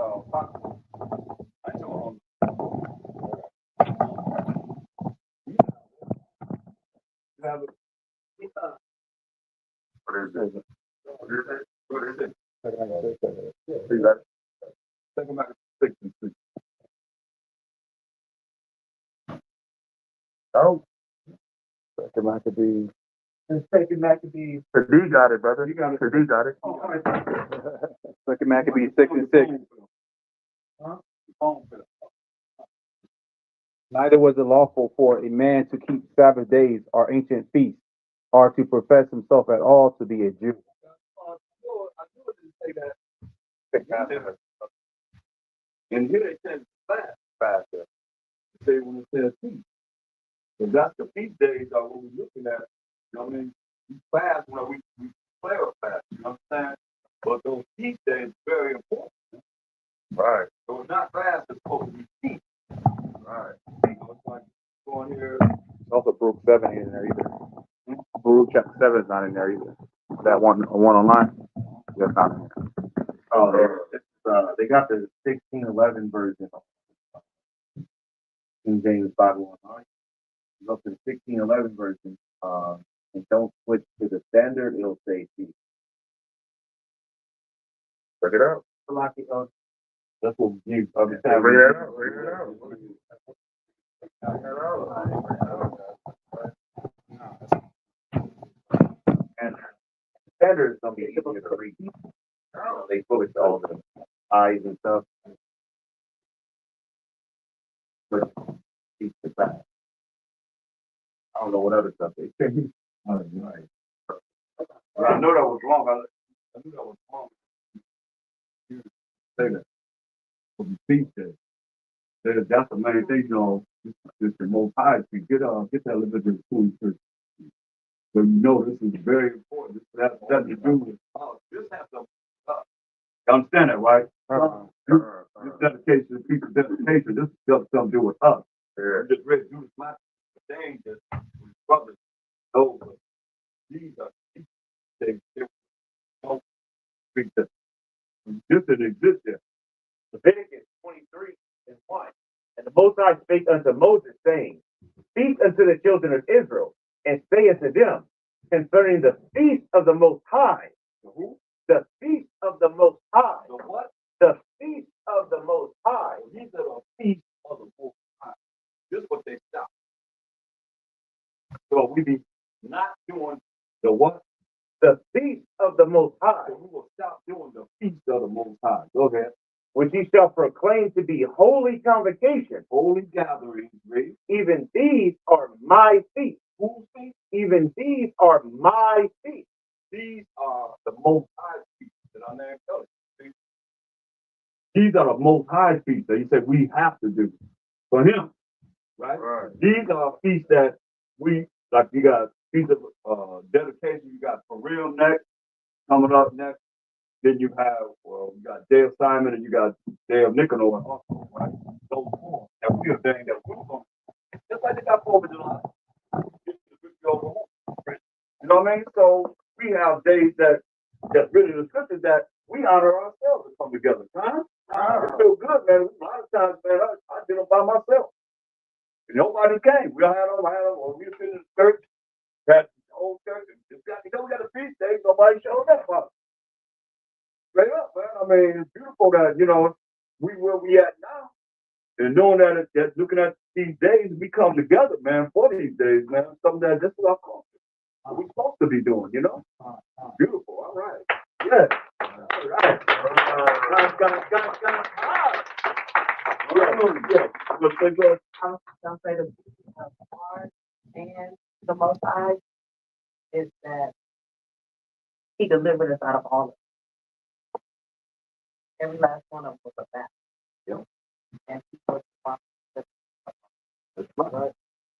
I know you have it. What is it? What is it? See that? Second Maccabees 6 and 6. Oh, Second Maccabees. Second Maccabees. the D got it, brother. You got it. The D got it. Oh, all right. Second Maccabees 6 and 6. Huh? Neither was it lawful for a man to keep Sabbath days or ancient feasts, or to profess himself at all to be a Jew. I knew it didn't say that. And here they said fast. They say when it says feast. Because that's the feast days are what we're looking at. You know what I mean? We fast when we play a fast, you know what I'm saying? But those feast days are very important. Right. So it's not fast, it's supposed to be feast. Right. So it's like going here. Also, Baruch 7 ain't in there either. Baruch chapter 7 is not in there either. That one online, that's not in there. Oh, they got the 1611 version of King James Bible Online. Go to the 1611 version, and don't switch to the standard. It'll say peace. Check it out. That's what you Bring it out. Bring it out. And standard is something easier to read. They focus all the eyes and stuff. But peace is bad. I don't know what other stuff they say. Right. But I know that was wrong. I knew that was wrong. Say that. For the feast day. That's the main thing, you know, it's the most high. You get that Leviticus 23. So you know this is very important. This has nothing to do with this has to you understand that, right? This dedication, people's dedication, this has something to do with us. Yeah. Just ready to do this last thing that brothers know, but these are they don't speak that this didn't exist there. Leviticus 23:1. And the Most High spake unto Moses, saying, Speak unto the children of Israel, and say unto them concerning the feast of the Most High. The feast of the Most High. So what? The feast of the Most High. These are the feast of the Most High. This is what they stop. So we be not doing the what? The feast of the Most High. So we will stop doing the feast of the Most High. Go ahead. Which ye shall proclaim to be holy convocation. Holy gatherings, read. Even these are my feast. Whose feast? Even these are my feast. These are the Most High feasts that I'm there telling you. These are the Most High feasts that he said we have to do for him, right? Right. These are feasts that we, like you got feast of dedication, you got Purim next, coming up next. Then you have, you got Day of Simon and you got Day of Nicanor also, right? Those four that we are saying that we're going to, just like they got 4th of July. You know what I mean? So we have days that really the scripture that we honor ourselves to come together. Huh? It feels good, man. A lot of times, man, I did them by myself. And nobody came. We had them, when we were sitting in the church, had the whole church, and just got, we got a feast day, nobody showed up. Straight up, man. I mean, it's beautiful that, we where we at now. And knowing that, looking at these days, we come together, man, for these days, man. Something that this is our culture. What we're supposed to be doing, Beautiful. All right. Yes. All right. God. Yeah. I'll say the hard and the Most High is that He delivered us out of all of it. Every last one of them was a battle. Yep. And He was the That's right.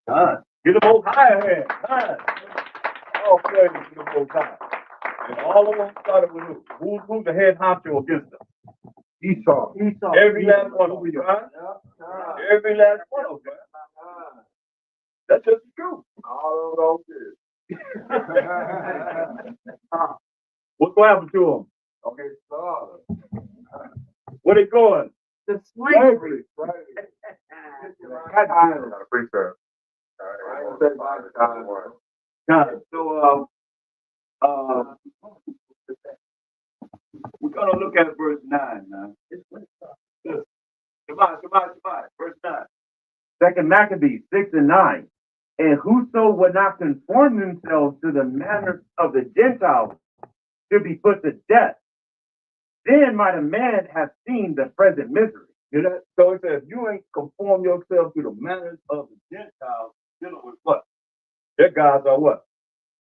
God. Get them Most High hand. God. All praise to the Most High. And all of them started with who? Who's the head honcho against them? Esau. Every last one of them, right? Every last one of them. That's just the truth. All of those What's going to happen to them? Okay, so where they going? The slavery. Appreciate God. So we're gonna look at verse 9 now. Goodbye. Verse 9. 2 Maccabees 6:9. And whoso would not conform themselves to the manners of the Gentiles should be put to death. Then might a man have seen the present misery. You know? So it says, you ain't conform yourself to the manners of the Gentiles, dealing with what? Their gods are what?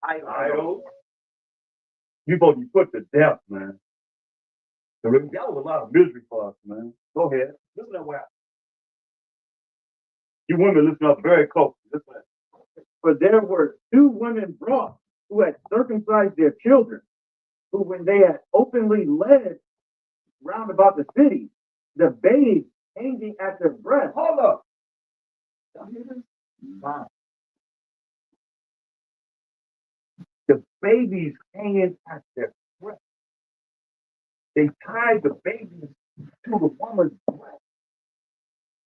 Idols. You supposed to be put to death, man. So that was a lot of misery for us, man. Go ahead. Listen to what. You women listen up very close. Listen. For there were 2 women brought who had circumcised their children, who when they had openly led round about the city, the babes hanging at their breasts. Hold up. The babies hanging at their breasts. They tied the babies to the woman's breast.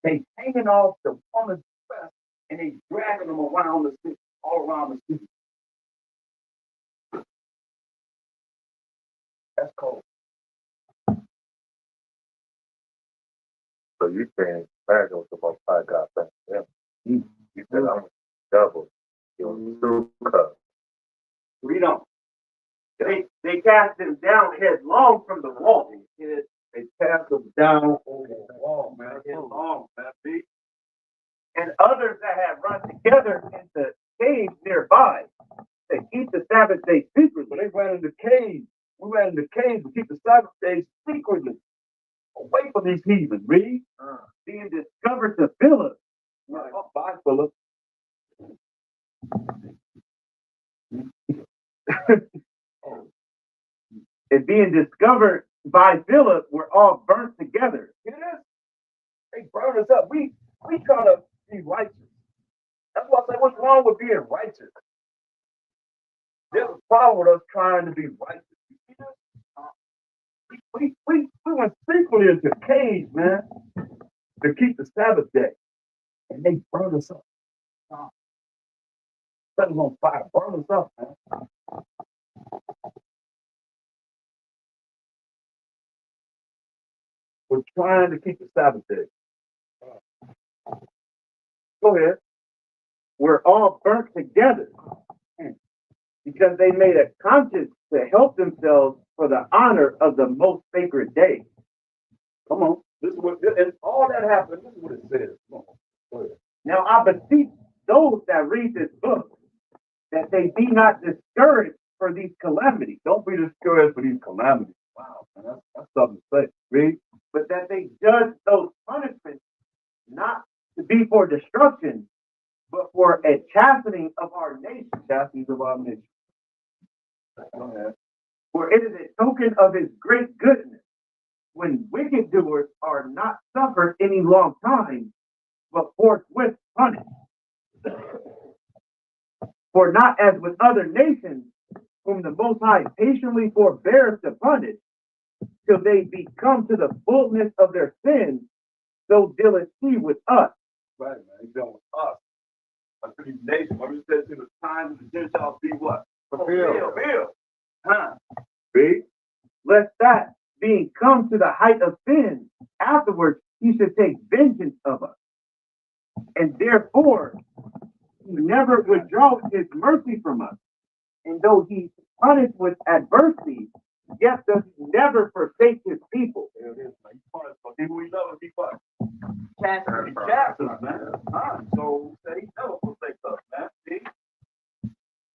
They hanging off the woman's breast and they dragging them around the city, all around the city. That's cold. So you can't imagine what the Most High God thinks of them. He said, I'm double. Your two cups. Read on. They cast him down headlong from the wall. They cast him down over the wall, man. Headlong, man. See? And others that had run together into caves nearby to keep the Sabbath day secretly. They ran into caves. We ran into caves to keep the Sabbath day secretly. Away from these heathens, read. Being discovered to Philip. Bye, Philip. And being discovered by Philip, we're all burnt together. Hear this? They burned us up. We trying to be righteous. That's why I say, what's wrong with being righteous? There's a problem with us trying to be righteous. You see this? We went secretly into caves, man, to keep the Sabbath day. And they burned us up. Set us on fire, burn us up, man. We're trying to keep the Sabbath day. Go ahead. We're all burnt together because they made a conscience to help themselves for the honor of the most sacred day. Come on. This is what, and all that happened, this is what it says. Come on. Go ahead. Now I beseech those that read this book that they be not discouraged for these calamities. Don't be discouraged for these calamities. Wow, man, that's something to say. Read. But that they judge those punishments not to be for destruction, but for a chastening of our nation. Chastening of our nation. Go ahead. For it is a token of his great goodness when wicked doers are not suffered any long time, but forthwith punished. For not as with other nations, whom the Most High patiently forbears to punish, till they be come to the fullness of their sins, so dealeth he with us. Right, man. He's done with us. Unto these nations. What he says in the time of the Gentiles be what? Fulfilled. Huh? See? Lest that, being come to the height of sin, afterwards he should take vengeance of us. And therefore, he never withdraws his mercy from us. And though he punished with adversity, yet does he never forsake his people. There it is, man. He punished, but who he loves, he punished. He chastens, man. So he never forsakes us, man. See?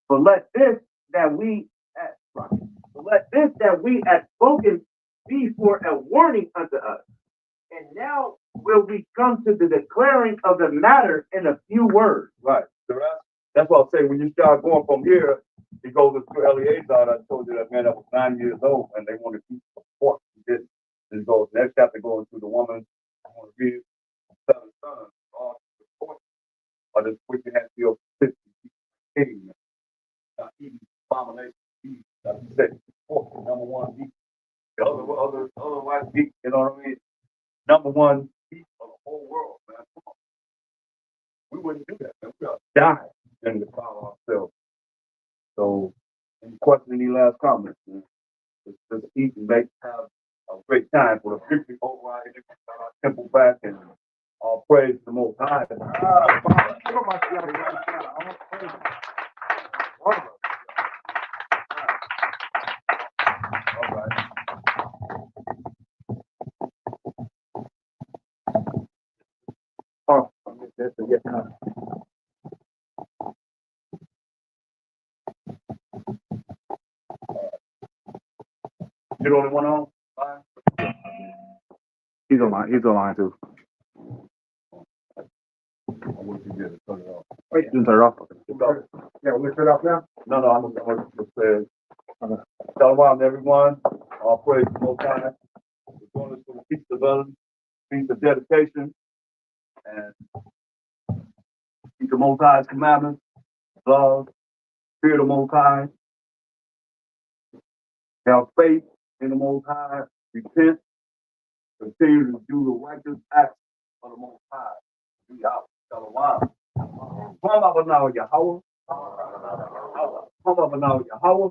But let this that we had spoken be for a warning unto us. And now will we come to the declaring of the matter in a few words. Right. So that's what I say. When you start going from here, he goes to Eleazar. I told you that man that was 9 years old, and they wanted to support. He didn't. Then goes next chapter going to the woman. I want to read 7 sons. All support. Or this wicked has to be 50 eating abomination. Like you said, number one beat. The other white beat. You know what I mean? Number one beat of the whole world, man. Come on. We wouldn't do that, man. We ought to die in the power ourselves. So, any question, any last comments, man? Just eat and have a great time for the victory over our temple back, and all praise to the Most High. All right. Oh, that's a yes. You the only one on? He's online too. What you did, turn it off. Wait, you can turn it off. Yeah, we'll turn it off now? No, I'm going to say, shalom, everyone. All praise to the Most High. We're doing this for the Feast of Vellum, Feast of Dedication, and keep the Most High's commandments, love, fear the Most High, have faith in the Most High, repent, continue to do the righteous acts of the Most High. Be out. Shalom. Come up now, Yahweh. Come up now, Yahweh.